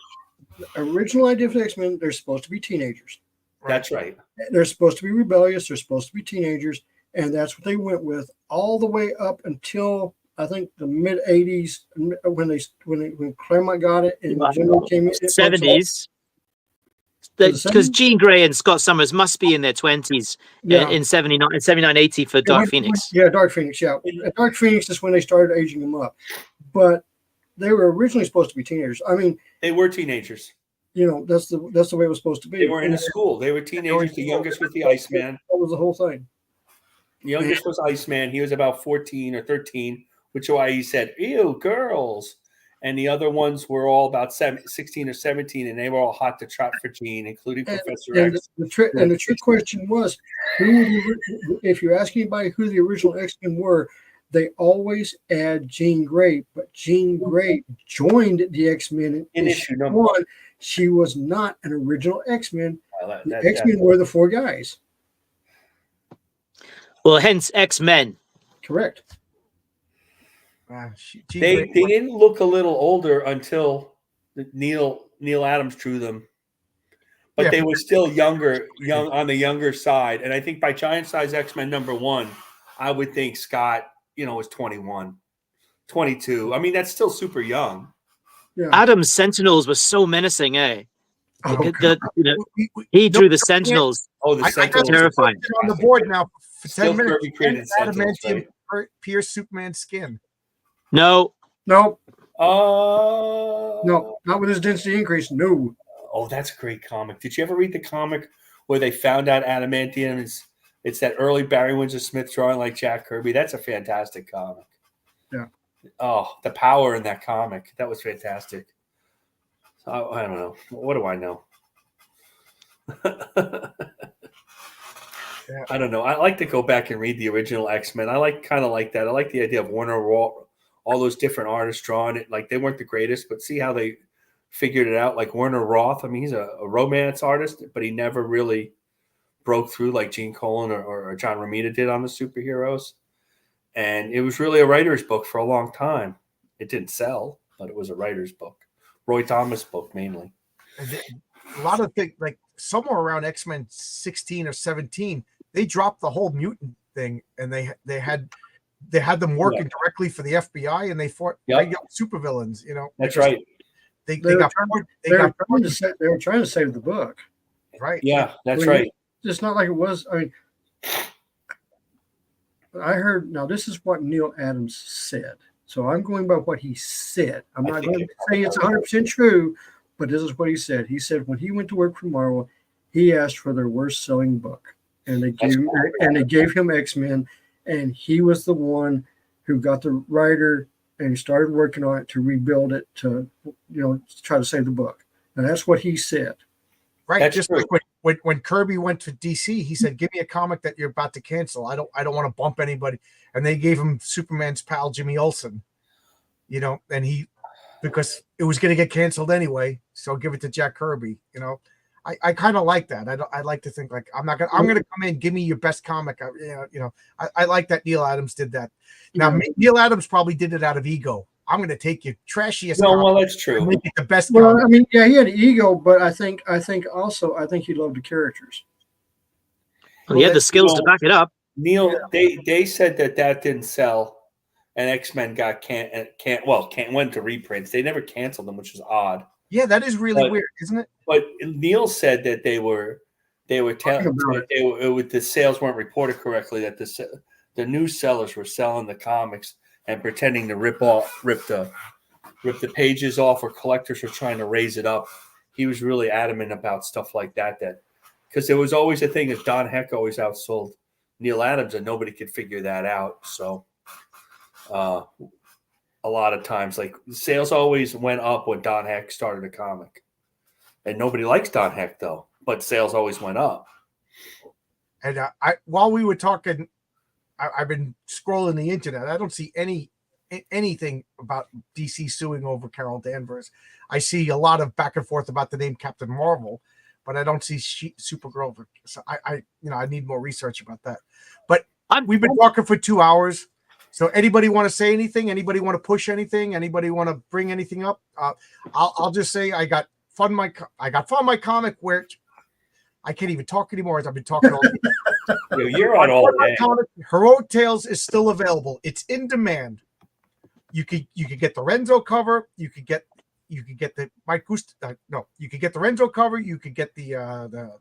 original idea for the X-Men, they're supposed to be teenagers. That's right. They're supposed to be rebellious. They're supposed to be teenagers, and that's what they went with all the way up until I think the mid '80s when Claremont got it and when they came in 70s. Because Jean Grey and Scott Summers must be in their 20s in 79, 80 for Dark Phoenix. Yeah, Dark Phoenix. Yeah, Dark Phoenix is when they started aging them up, but they were originally supposed to be teenagers. I mean, they were teenagers. You know, that's the way it was supposed to be. They were in school. They were teenagers. The youngest was the Iceman. That was the whole thing. The youngest was Iceman. He was about 14 or 13, which is why he said, "Ew, girls." And the other ones were all about 16 or 17, and they were all hot to trot for Jean, including Professor X. The trick question was, if you ask anybody who the original X-Men were, they always add Jean Grey, but Jean Grey joined the X-Men in issue number 1. She was not an original X-Men. The X-Men were the 4 guys. Well, hence X-Men. Correct. They didn't look a little older until Neil Adams drew them, but they were still young on the younger side. And I think by Giant Size X-Men number 1, I would think Scott, was 21, 22. I mean, that's still super young. Yeah. Adams' Sentinels were so menacing, eh? He drew the Sentinels. Oh, the Sentinels. Terrifying. On the board now for 10 Still minutes. Kirby created Sentinels, Adamantium right? pierce Superman's skin. No. No, No, not with his density increase. No. Oh, that's a great comic. Did you ever read the comic where they found out adamantium is? It's that early Barry Windsor Smith drawing like Jack Kirby. That's a fantastic comic. Yeah. Oh, the power in that comic. That was fantastic. I don't know. What do I know? I don't know. I like to go back and read the original X-Men. I kind of like that. I like the idea of Warner Raw, all those different artists drawing it. Like, they weren't the greatest, but see how they figured it out. Like Werner Roth. I mean, he's a romance artist, but he never really broke through like Gene Colan or John Romita did on the superheroes. And it was really a writer's book for a long time. It didn't sell, but it was a writer's book. Roy Thomas book mainly. A lot of things, like somewhere around X-Men 16 or 17, they dropped the whole mutant thing, and they had them working directly for the FBI, and they fought regular supervillains. That's right. They were trying to save the book. Right. Yeah, that's right. It's not like it was. I mean, I heard. Now, this is what Neil Adams said. So I'm going by what he said. I'm not going to say it's 100% true, but this is what he said. He said when he went to work for Marvel, he asked for their worst-selling book, and they gave him X-Men, and he was the one who got the writer and started working on it to rebuild it to try to save the book. And that's what he said. Right. That's just true. like when Kirby went to DC, he said, "Give me a comic that you're about to cancel. I don't want to bump anybody." And they gave him Superman's pal Jimmy Olsen. And because it was going to get canceled anyway, so give it to Jack Kirby. I kind of like that. I like to think like I'm going to come in, give me your best comic. I like that Neil Adams did that. Now Neil Adams probably did it out of ego. I'm going to take your trashiest. Well, that's true. Make it the best. Well, comic. I mean, yeah, he had ego, but I think also he loved the characters. Well, he had the skills to back it up. Neil, they said that didn't sell, and X-Men got went to reprints. They never canceled them, which is odd. Yeah, that is really weird, isn't it? But Neil said that they were telling the sales weren't reported correctly. That the new sellers were selling the comics and pretending to rip the pages off, or collectors were trying to raise it up. He was really adamant about stuff like that because there was always a thing that Don Heck always outsold Neil Adams, and nobody could figure that out. So a lot of times, like, sales always went up when Don Heck started a comic, and nobody likes Don Heck though, but sales always went up. And while we were talking, I've been scrolling the internet. I don't see anything about DC suing over Carol Danvers. I see a lot of back and forth about the name Captain Marvel, but I don't see Supergirl. So I need more research about that. But we've been talking for 2 hours. So anybody want to say anything? Anybody want to push anything? Anybody want to bring anything up? I'll just say I got I got Fund My Comic where I can't even talk anymore as I've been talking all day. You're on all day. Heroic Tales is still available. It's in demand. You could get the Renzo cover. You could get the Mike Gust. No, you could get the Renzo cover. You could get the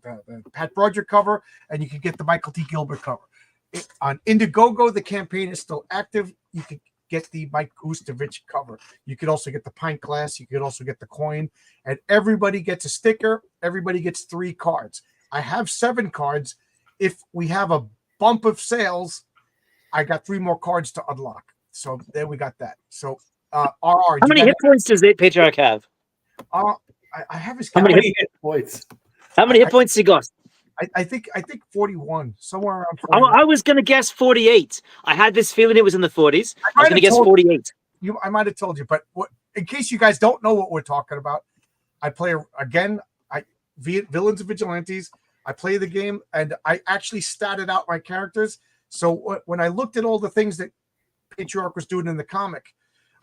Pat Broderick cover, and you could get the Michael T. Gilbert cover. On Indiegogo, the campaign is still active. You could get the Mike Gustovich cover. You could also get the pint glass. You could also get the coin, and everybody gets a sticker. Everybody gets 3 cards. I have 7 cards. If we have a bump of sales, I got 3 more cards to unlock. So there we got that. So RR, How many hit points does the Patriarch have? I have his How many hit points? How many hit points he got? I think 41, somewhere around 41. I was going to guess 48. I had this feeling it was in the 40s. I was going to guess 48. I might have told you, but in case you guys don't know what we're talking about, I play again. Villains and Vigilantes. I play the game, and I actually statted out my characters. So when I looked at all the things that Patriarch was doing in the comic,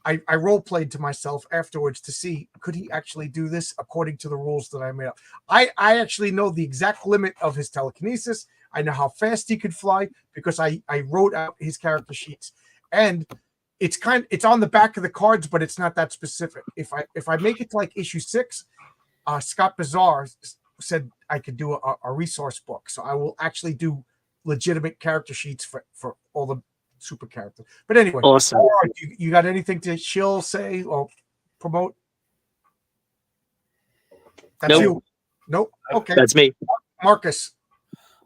I role played to myself afterwards to see, could he actually do this according to the rules that I made up. I actually know the exact limit of his telekinesis. I know how fast he could fly because I wrote out his character sheets, and it's on the back of the cards, but it's not that specific. If I make it to like issue 6, Scott Bazar said I could do a resource book, so I will actually do legitimate character sheets for all the super characters. But anyway, awesome. You got anything to shill, say, or promote? That's nope. You. Nope. Okay. That's me. Marcus.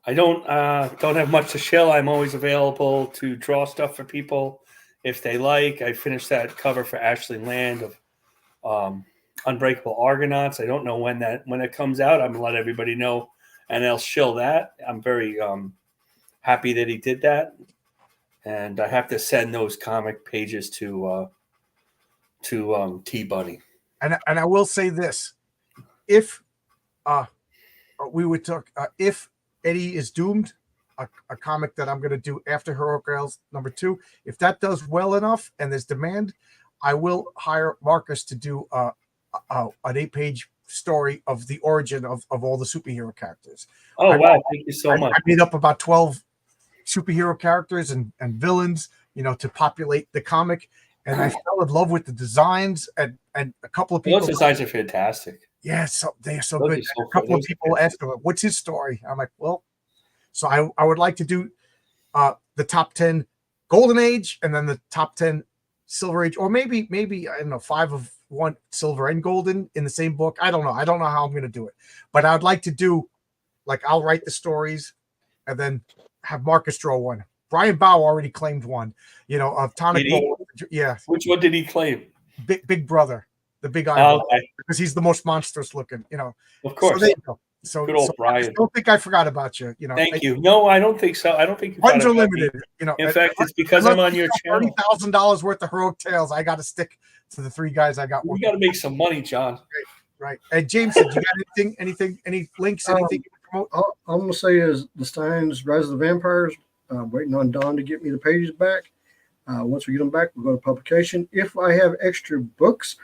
I don't have much to shill. I'm always available to draw stuff for people if they like. I finished that cover for Ashley Land of Unbreakable Argonauts. I don't know when it comes out. I'm gonna let everybody know, and I'll shill that. I'm very happy that he did that, and I have to send those comic pages to T Bunny. And I will say this: if we would talk, if Eddie is Doomed, a comic that I'm going to do after Heroic Rails #2, if that does well enough and there's demand, I will hire Marcus to do an 8-page story of the origin of all the superhero characters. Wow, thank you so much. I made up about 12 superhero characters and villains, to populate the comic, and I fell in love with the designs, and a couple of people. Those designs are fantastic. Yeah, so they are so Those good. are so A couple good. of people asked me, "What's his story?" I'm like, "Well," so I would like to do the top 10 Golden Age, and then the top 10 Silver Age, or maybe I don't know, 5 of one Silver and Golden in the same book. I don't know how I'm going to do it, but I would like to do, like, I'll write the stories, and then have Marcus draw one. Brian Bow already claimed one, of Tonic Bowl. Yeah. Which one did he claim? Big Brother, the big eyeball, Okay. because he's the most monstrous looking, Of course. So there you go. So, good old Brian. I don't think I forgot about you. Thank you. No, I don't think so. I don't think you Funds are limited. In fact, it's because I'm on your channel. $30,000 worth of Heroic Tales. I got to stick to the 3 guys I got. We got to make some money, John. Right. And James, did you got anything, any links, anything you can promote? All I'm going to say is the Steins, Rise of the Vampires. Waiting on Don to get me the pages back. Once we get them back, we'll go to publication. If I have extra books,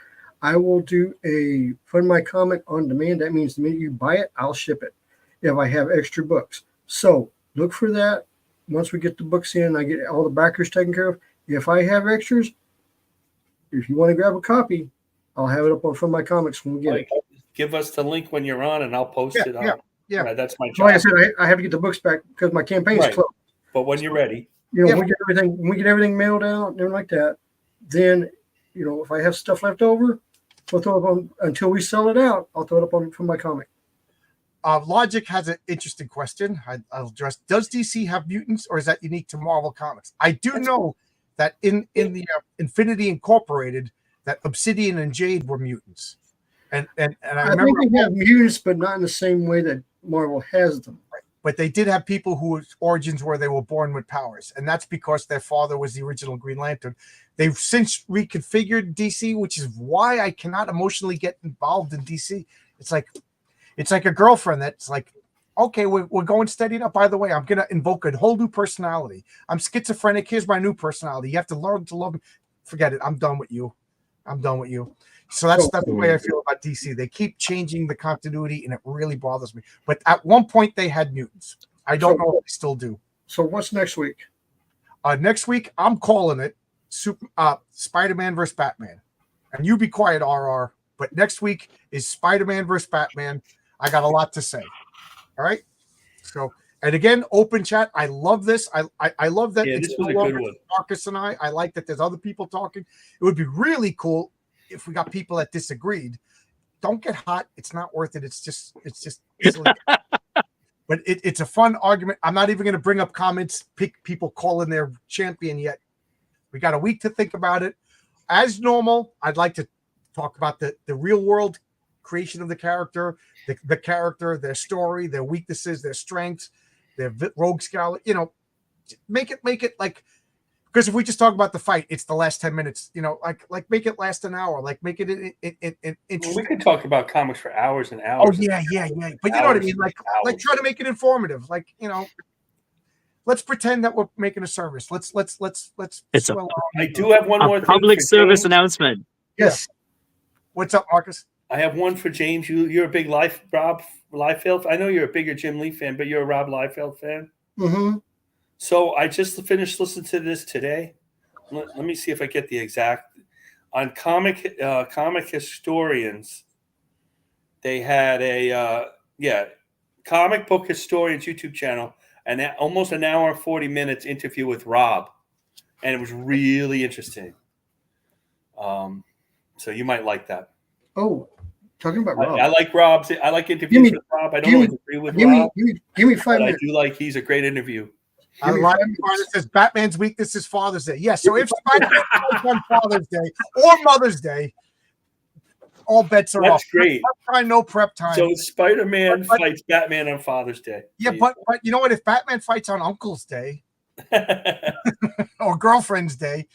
I will do a Fund My Comic on demand. That means the minute you buy it, I'll ship it if I have extra books. So look for that. Once we get the books in, I get all the backers taken care of. If I have extras, if you want to grab a copy, I'll have it up on Fund My Comics when we get it. Give us the link when you're on, and I'll post it on. Yeah. That's my job. Like I said, I have to get the books back because my campaign's closed. But when you're ready, when we get everything mailed out and everything like that, then if I have stuff left over, we'll throw it up on until we sell it out. I'll throw it up on Fund My Comic. Logic has an interesting question. I'll address. Does DC have mutants, or is that unique to Marvel Comics? I do know that in the Infinity Incorporated, that Obsidian and Jade were mutants, and I remember think they have mutants, but not in the same way that Marvel has them. But they did have people whose origins were they were born with powers, and that's because their father was the original Green Lantern. They've since reconfigured DC, which is why I cannot emotionally get involved in DC. It's like a girlfriend that's like, okay, we're going steady up. By the way, I'm going to invoke a whole new personality. I'm schizophrenic. Here's my new personality. You have to learn to love me. Forget it. I'm done with you. I'm done with you. So that's the way I feel about DC. They keep changing the continuity, and it really bothers me. But at one point, they had mutants. I don't know if they still do. So what's next week? Next week, I'm calling it Spider-Man versus Batman. And you be quiet, RR. But next week is Spider-Man versus Batman. I got a lot to say. All right. So, and again, open chat. I love this. I love that. Yeah, it's this was no a good longer one. Marcus and I. I like that there's other people talking. It would be really cool if we got people that disagreed. Don't get hot. It's not worth it. It's just silly. But it's a fun argument. I'm not even going to bring up comments, pick people calling their champion yet. We got a week to think about it. As normal, I'd like to talk about the real world creation of the character, the character, their story, their weaknesses, their strengths, their rogue scout. You know, make it like, because if we just talk about the fight, it's the last 10 minutes. You know, like make it last an hour. Like make it interesting. Well, we could talk about comics for hours and Oh hours. yeah. But you know what I mean? Like try to make it informative. Like, you know, let's pretend that we're making a service. Let's. It's I do have one more a thing public for service James. announcement. Yes. What's up, Marcus? I have one for James. You're a big Rob Liefeld. I know you're a bigger Jim Lee fan, but you're a Rob Liefeld fan. Mm-hmm. So I just finished listening to this today. Let me see if I get the exact on comic historians. They had a comic book historians YouTube channel, and almost an hour and 40 minutes interview with Rob, and it was really interesting. So you might like that. Oh, talking about Rob. I like Rob's. I like interviews with Rob. I don't always agree with Rob. Give me 5 but minutes. I do like he's a great interview. A lot of it says Batman's weakness is Father's Day. Yes, so if Spider-Man fights on Father's Day or Mother's Day, all bets are off. That's great. No prep time. So Spider-Man fights Batman on Father's Day. Yeah, but you know what? If Batman fights on Uncle's Day or Girlfriend's Day,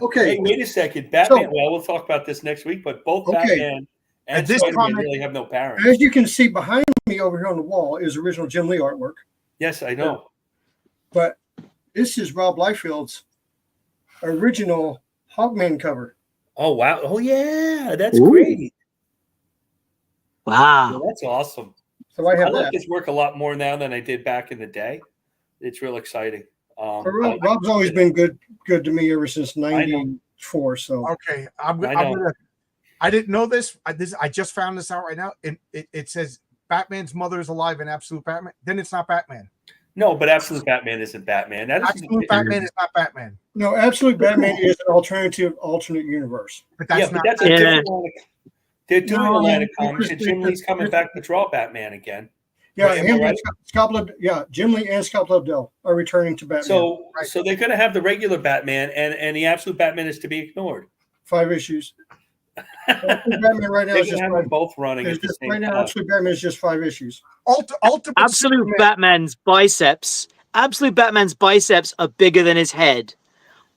Okay. Hey, wait a second. Batman. Well, we'll talk about this next week. But both Batman and this Spider-Man comment- really have no parents. As you can see behind me over here on the wall is original Jim Lee artwork. Yes, I know. But this is Rob Liefeld's original Hogman cover. Oh wow! Oh yeah, that's Ooh. great. Wow. Yeah, that's awesome. So I I have like that. his work a lot more now than I did back in the day. It's real exciting. Rob's always been good to me ever since '94. So okay, I didn't know this. I just found this out right now. It says Batman's mother is alive in Absolute Batman. Then it's not Batman. No, but Absolute Batman isn't Batman. That is Absolute Batman is not Batman. no, Absolute Batman is an alternate universe. But that's but not. that's a different line. They're doing No, Atlantic no, comics, and Jim Lee's coming back to draw Batman again. Yeah, Right, am I right? Jim Lee and Scott Lobdell are returning to Batman. So they're going to have the regular Batman, and the Absolute Batman is to be ignored. 5 issues. Batman right now They're is going just to have them both running at the same right now. time. Absolute Batman is just 5 issues. Ultimate Absolute Superman- Batman's biceps. Absolute Batman's biceps are bigger than his head.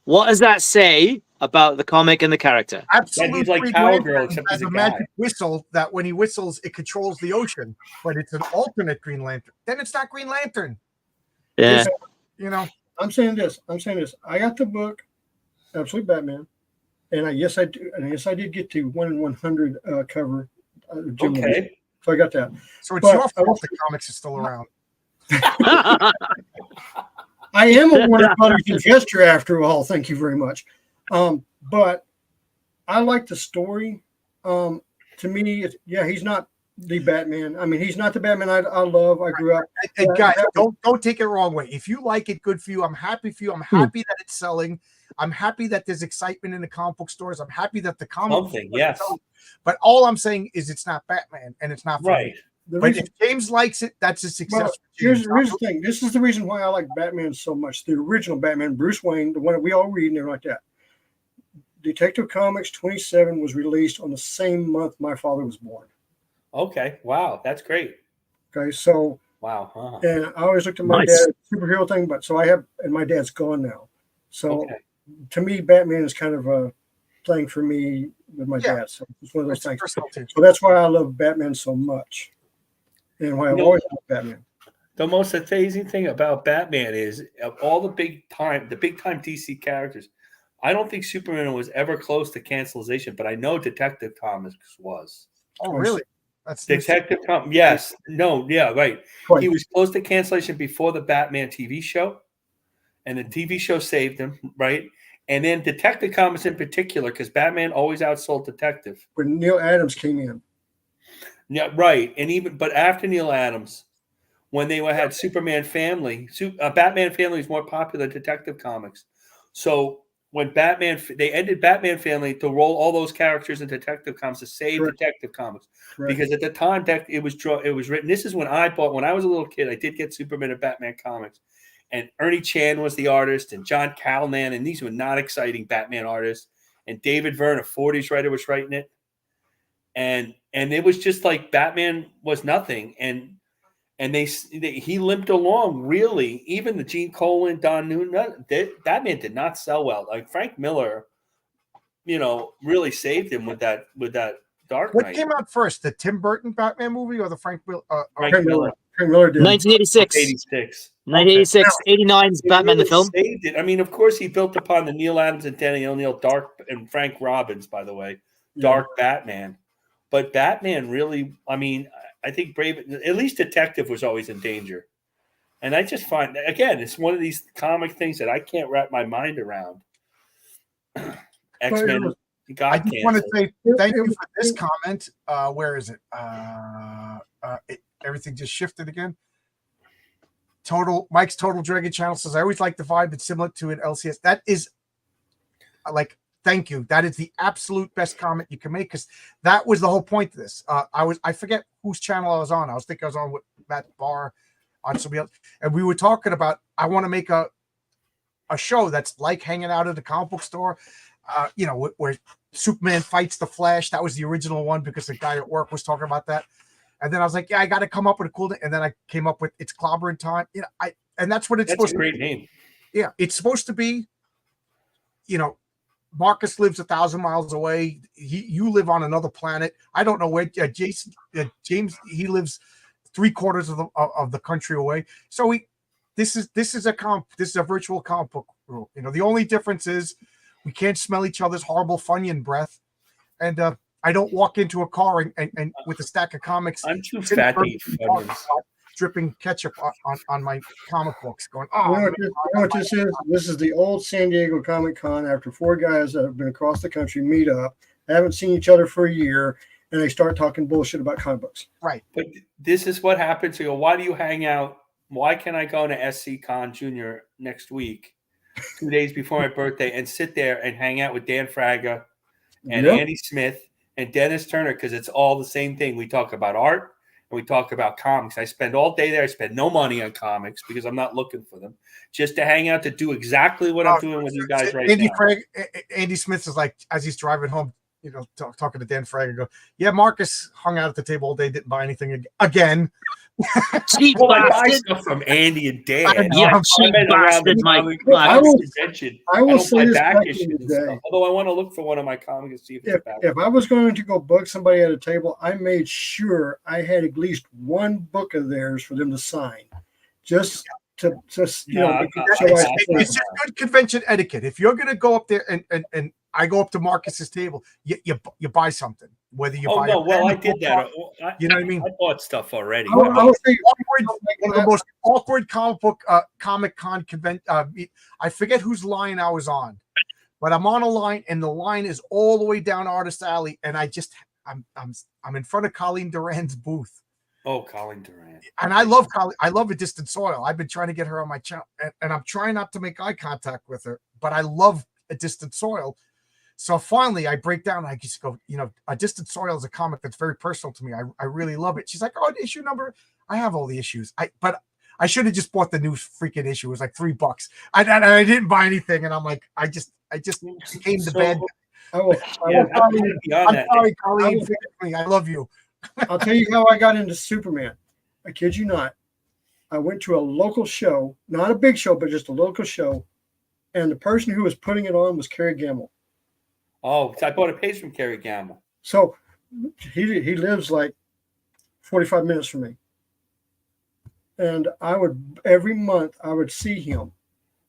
What does that say about the comic and the character? Absolute That he's like Green Power Lantern Girl, except has he's a a magic guy. whistle that when he whistles, it controls the ocean. But it's an alternate Green Lantern. Then it's not Green Lantern. Yeah. You know. I'm saying this. I got the book, Absolute Batman, and I did get the 1 in 100 cover. Jim Lee. Okay. So I got that. So it's But your I fault was- the comics are still around. I am a Warner Brothers gesture after all. Thank you very much. But I like the story. To me, he's not the Batman. I mean, he's not the Batman I love. I grew up. And guys, don't take it the wrong way. If you like it, good for you. I'm happy for you. I'm happy that it's selling. I'm happy that there's excitement in the comic book stores. I'm happy that the comic book Something, stores are yes. selling. But all I'm saying is it's not Batman, and it's not for Right. me. The But reason, if James likes it, that's a success. well, for here's James. the thing. This is the reason why I like Batman so much. The original Batman, Bruce Wayne, the one that we all read and everything like that. Detective Comics 27 was released on the same month my father was born. Okay. Wow. That's great. Okay, so Wow. Huh. and I always looked at my Nice. dad superhero thing, but so I have, and my dad's gone now. So Okay. to me, Batman is kind of a thing for me with my Yeah. dad. So it's one of those It's things. personal too. So that's why I love Batman so much, and why I've always loved Batman. The most amazing thing about Batman is of all the big time DC characters, I don't think Superman was ever close to cancellation, but I know Detective Comics was. Oh, really? That's Detective Comics. Yes. No. Yeah. Right. Twice. He was close to cancellation before the Batman TV show, and the TV show saved him. Right. And then Detective Comics in particular, because Batman always outsold Detective. When Neil Adams came in. Yeah. Right. And even but after Neil Adams, when they had Superman Family, Batman Family is more popular than Detective Comics. So when they ended Batman Family to roll all those characters in Detective Comics to save Correct. Detective Comics. Correct. Because at the time it was written. This is when I was a little kid, I did get Superman and Batman comics. And Ernie Chan was the artist, and John Calnan, and these were not exciting Batman artists. And David Verne, a 40s writer, was writing it. And it was just like Batman was nothing. And he limped along, really. Even the Gene Colan, Don Newton, Batman did not sell well. Like Frank Miller, really saved him with that Dark What Knight. came out first, the Tim Burton Batman movie or the Frank Miller? Frank Miller. Frank Miller did. 1986. 86. 1986. 89's He Batman the really film. saved it. I mean, of course, he built upon the Neil Adams and Danny O'Neill Dark and Frank Robbins, by the way, Dark Batman. But Batman really, I mean, I think at least Detective was always in danger. And I just find, again, it's one of these comic things that I can't wrap my mind around. X-Men got I just want to canceled. say thank you for this comment. Where is it? Everything just shifted again. Mike's Total Dragon channel says, I always like the vibe. It's similar to an LCS. That is thank you. That is the absolute best comment you can make, because that was the whole point of this. I forget whose channel I was on. I think I was on with Matt Barr on somebody else. And we were talking about, I want to make a show that's like hanging out at a comic book store, where Superman fights the Flash. That was the original one because the guy at work was talking about that. And then I was like, yeah, I got to come up with a cool name. And then I came up with It's Clobbering Time. And that's what it's supposed to be. That's a great name. Yeah, it's supposed to be, Marcus lives 1,000 miles away. You live on another planet. I don't know where James, he lives 3/4 of the country away. So this is a virtual comic book rule. The only difference is we can't smell each other's horrible Funyun breath. And I don't walk into a car and with a stack of comics. I'm too fat to eat Funyuns. Dripping ketchup on my comic books, going, You know what this is? This is the old San Diego Comic Con after 4 guys that have been across the country meet up, haven't seen each other for a year, and they start talking bullshit about comic books. Right. But this is what happens. You go, why do you hang out? Why can't I go to SC Con Jr. next week, 2 days before my birthday, and sit there and hang out with Dan Fraga and Andy Smith and Dennis Turner? Because it's all the same thing. We talk about art. And we talk about comics. I spend all day there. I spend no money on comics because I'm not looking for them. Just to hang out, to do exactly what I'm doing with you guys right now. Andy Smith is like, as he's driving home, talking to Dan Frag and go, yeah, Marcus hung out at the table all day, didn't buy anything again. Cheap Well, I buy bastard. stuff from Andy and Dan. Yeah, cheap bastard, Mike. I will don't say buy this back back issues in the and day. stuff. Although I want to look for one of my comics and see if it's back. If I was going to go book somebody at a table, I made sure I had at least one book of theirs for them to sign, it's just good convention etiquette. If you're going to go up there and I go up to Marcus's table, you buy something, whether you buy. I did that. You know what I mean? I bought stuff already. One of the most awkward Comic Con convention. I forget whose line I was on, but I'm on a line, and the line is all the way down Artist Alley, and I'm in front of Colleen Durant's booth. Oh, Colleen Durant. And I love Colleen. I love A Distant Soil. I've been trying to get her on my channel, and I'm trying not to make eye contact with her, but I love A Distant Soil. So finally, I break down. And I just go, A Distant Soil is a comic that's very personal to me. I really love it. She's like, oh, issue number. I have all the issues. But I should have just bought the new freaking issue. It was like $3. I didn't buy anything, and I'm like, I just came to bed. I'm sorry, Colleen. I love you. I'll tell you how I got into Superman. I kid you not. I went to a local show, not a big show, but just a local show, and the person who was putting it on was Kerry Gamble. Oh, I bought a page from Kerry Gamble. So he lives like 45 minutes from me. And every month I would see him.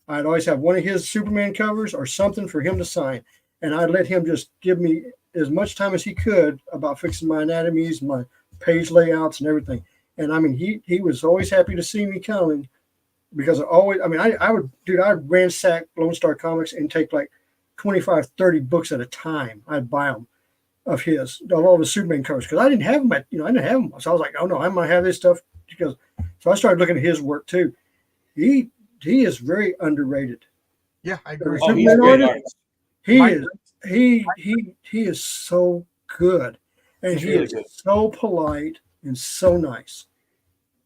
I'd always have one of his Superman covers or something for him to sign. And I'd let him just give me as much time as he could about fixing my anatomies, my page layouts and everything. And I mean, he was always happy to see me coming because I'd ransack Lone Star Comics and take like 25, 30 books at a time. I'd buy them of all the Superman covers because I didn't have them. I didn't have them. So I was like, oh no, I might have this stuff so I started looking at his work too. He is very underrated. Yeah, I agree. Oh, he's a great artist. He is so good, and he really is good. so polite and so nice.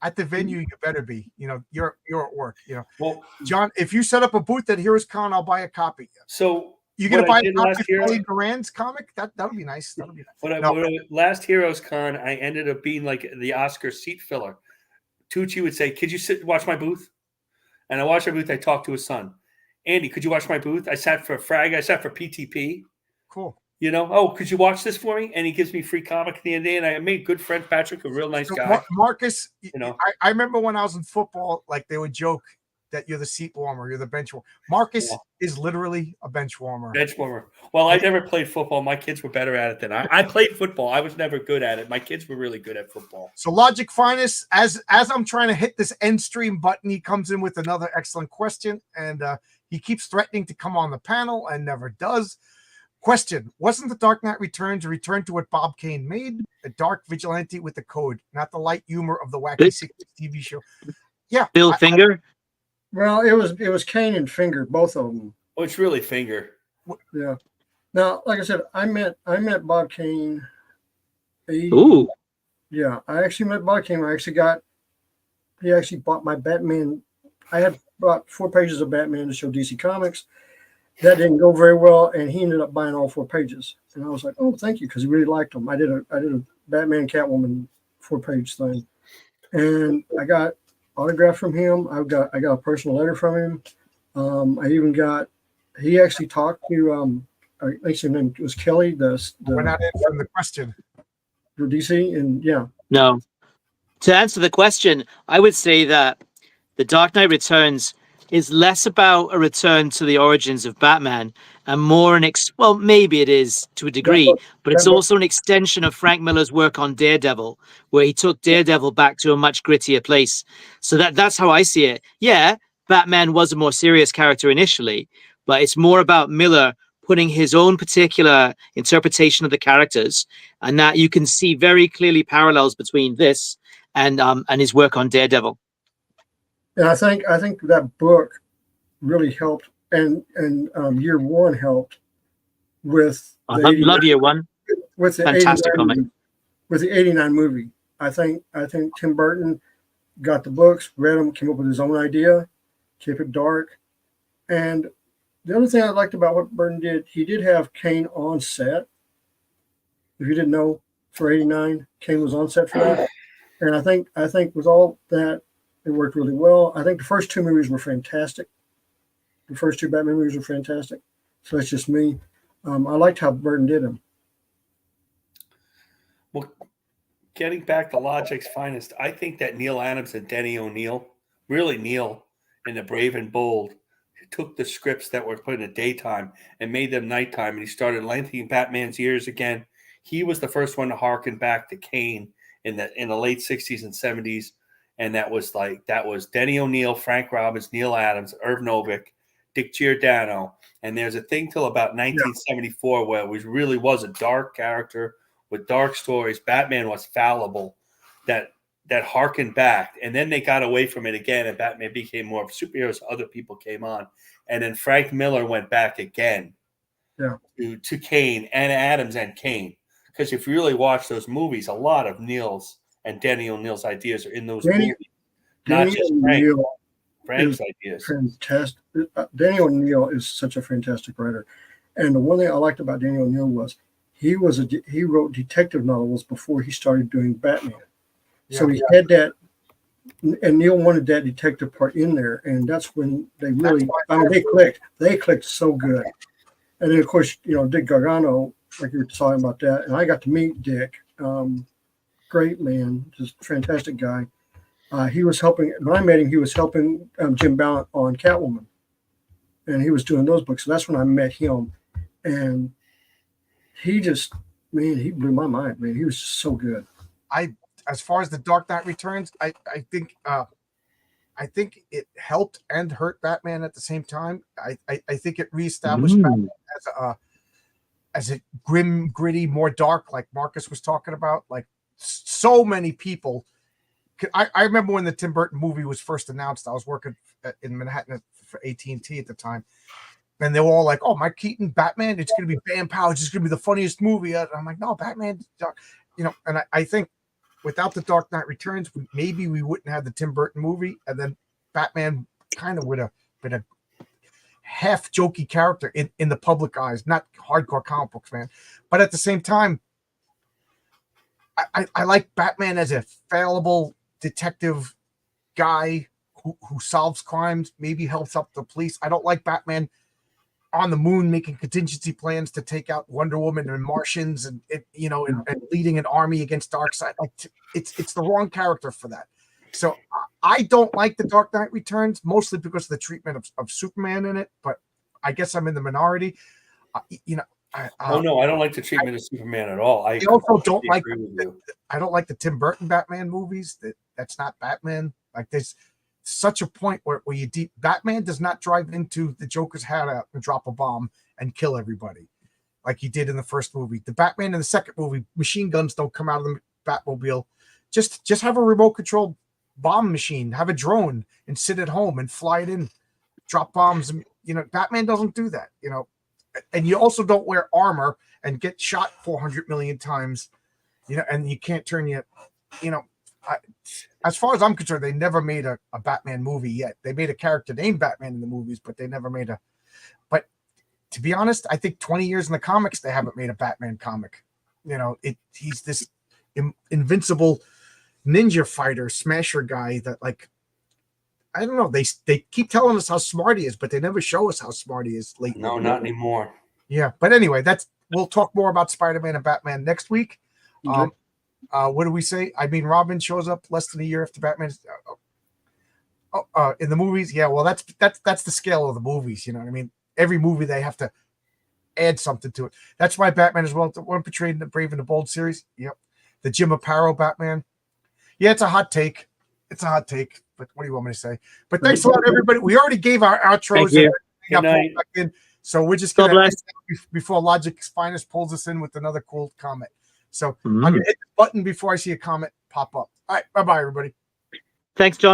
At the venue, you better be. You're at work. Well, John, if you set up a booth at Heroes Con, I'll buy a copy. so You gonna what buy I a did copy last of year- Kelly Duran's comic? That'll be nice. That'll be nice. Last Heroes Con, I ended up being like the Oscar seat filler. Tucci would say, "Could you watch my booth?" And I watched my booth. I talked to his son, Andy. Could you watch my booth? I sat for Frag. I sat for PTP. Cool. Could you watch this for me? And he gives me free comic at the end of the day. And I made good friend Patrick, a real nice So, guy. Marcus, know. I remember when I was in football, like they would joke that you're the seat warmer, you're the bench warmer. Marcus is literally a bench warmer. Bench warmer. Well, I never played football. My kids were better at it than I played football. I was never good at it. My kids were really good at football. So Logic Finest, as I'm trying to hit this end stream button, he comes in with another excellent question, and he keeps threatening to come on the panel and never does. Question: wasn't The Dark Knight Returns a return to what Bob Kane made, a dark vigilante with the code, not the light humor of the wacky 60s TV show? Yeah, Bill Finger. Well, it was Kane and Finger, both of them. Oh, it's really Finger. Yeah. Now, like I said, I met Bob Kane. Ooh. Yeah, I actually met Bob Kane. He actually bought my Batman. I had bought 4 pages of Batman to show DC Comics. That didn't go very well, and he ended up buying all 4 pages. And I was like, "Oh, thank you," because he really liked them. I did a Batman Catwoman 4-page thing, and I got autograph from him. I got a personal letter from him. He actually talked to I think his name was Kelly, we're not in from the question. for DC, and yeah. No. To answer the question, I would say that The Dark Knight Returns is less about a return to the origins of Batman and more well, maybe it is to a degree, but it's also an extension of Frank Miller's work on Daredevil, where he took Daredevil back to a much grittier place. So that's how I see it. Yeah, Batman was a more serious character initially, but it's more about Miller putting his own particular interpretation of the characters, and that you can see very clearly parallels between this and his work on Daredevil. And I think that book really helped, and Year One helped with. I love Year One. With the Fantastic comic. With the '89 movie, I think Tim Burton got the books, read them, came up with his own idea, kept it dark, and the other thing I liked about what Burton did, he did have Kane on set. If you didn't know, for '89, Kane was on set for that, and I think with all that, it worked really well. I think the first 2 movies were fantastic. The first 2 Batman movies were fantastic. So that's just me. I liked how Burton did them. Well, getting back to Logic's Finest, I think that Neil Adams and Denny O'Neil, really Neil in The Brave and Bold, took the scripts that were put in the daytime and made them nighttime, and he started lengthening Batman's ears again. He was the first one to harken back to Kane in the late 60s and 70s. And that was Denny O'Neil, Frank Robbins, Neil Adams, Irv Novick, Dick Giordano. And there's a thing till about 1974 where it really was a dark character with dark stories. Batman was fallible, that harkened back. And then they got away from it again, and Batman became more of superheroes. Other people came on. And then Frank Miller went back again to Kane and Adams and Kane. Because if you really watch those movies, a lot of Neil's and Denny O'Neil's ideas are in those movies, not just Frank's ideas. Fantastic. Danny O'Neil is such a fantastic writer, and the one thing I liked about Danny O'Neil was he wrote detective novels before he started doing Batman. So he had that, and Neil wanted that detective part in there, and that's when they really, they clicked. They clicked so good, and then of course Dick Gargano, like you were talking about that, and I got to meet Dick. Great man, just fantastic guy. He was helping, when I met him, he was helping Jim Ballant on Catwoman. and he was doing those books. So that's when I met him, and he just, man, he blew my mind. Man, he was so good. As far as the Dark Knight Returns, I think it helped and hurt Batman at the same time. I think it reestablished Batman as a grim, gritty, more dark, like Marcus was talking about. Like so many people. I remember when the Tim Burton movie was first announced. I was working in Manhattan for AT&T at the time, and they were all like, "Oh, Mike Keaton, Batman! It's going to be bam pow! It's just going to be the funniest movie." And I'm like, "No, Batman, you know." And I think without the Dark Knight Returns, maybe we wouldn't have the Tim Burton movie, and then Batman kind of would have been a half jokey character in the public eyes, not hardcore comic books fan. But at the same time, I like Batman as a fallible detective guy who solves crimes, maybe helps up the police. I don't like Batman on the moon making contingency plans to take out Wonder Woman and Martians and leading an army against Darkseid. Like it's the wrong character for that. So I don't like the Dark Knight Returns, mostly because of the treatment of Superman in it. But I guess I'm in the minority. I don't like the treatment of Superman at all. I also don't like. agree with you. I don't like the Tim Burton Batman movies. That's not Batman. Like there's such a point where Batman does not drive into the Joker's hat out and drop a bomb and kill everybody like he did in the first movie. The Batman in the second movie, machine guns don't come out of the Batmobile. Just have a remote control bomb machine, have a drone and sit at home and fly it in, drop bombs. And, Batman doesn't do that, and you also don't wear armor and get shot 400 million times, and you can't turn your, as far as I'm concerned, they never made a Batman movie yet. They made a character named Batman in the movies, but they never made but to be honest, I think 20 years in the comics, they haven't made a Batman comic. He's this invincible ninja fighter smasher guy that, like, I don't know. They keep telling us how smart he is, but they never show us how smart he is lately. No, not anymore. Yeah, but anyway, we'll talk more about Spider-Man and Batman next week. Okay. What do we say? I mean, Robin shows up less than a year after Batman. In the movies, yeah. Well, that's the scale of the movies. You know what I mean? Every movie they have to add something to it. That's why Batman is one portrayed in the Brave and the Bold series. Yep, the Jim Aparo Batman. Yeah, it's a hot take. But what do you want me to say? But thanks a lot, everybody. We already gave our outros. Good night. So we're just going to, before Logic's Finest pulls us in with another cool comment. So I'm going to hit the button before I see a comment pop up. All right. Bye-bye, everybody. Thanks, John.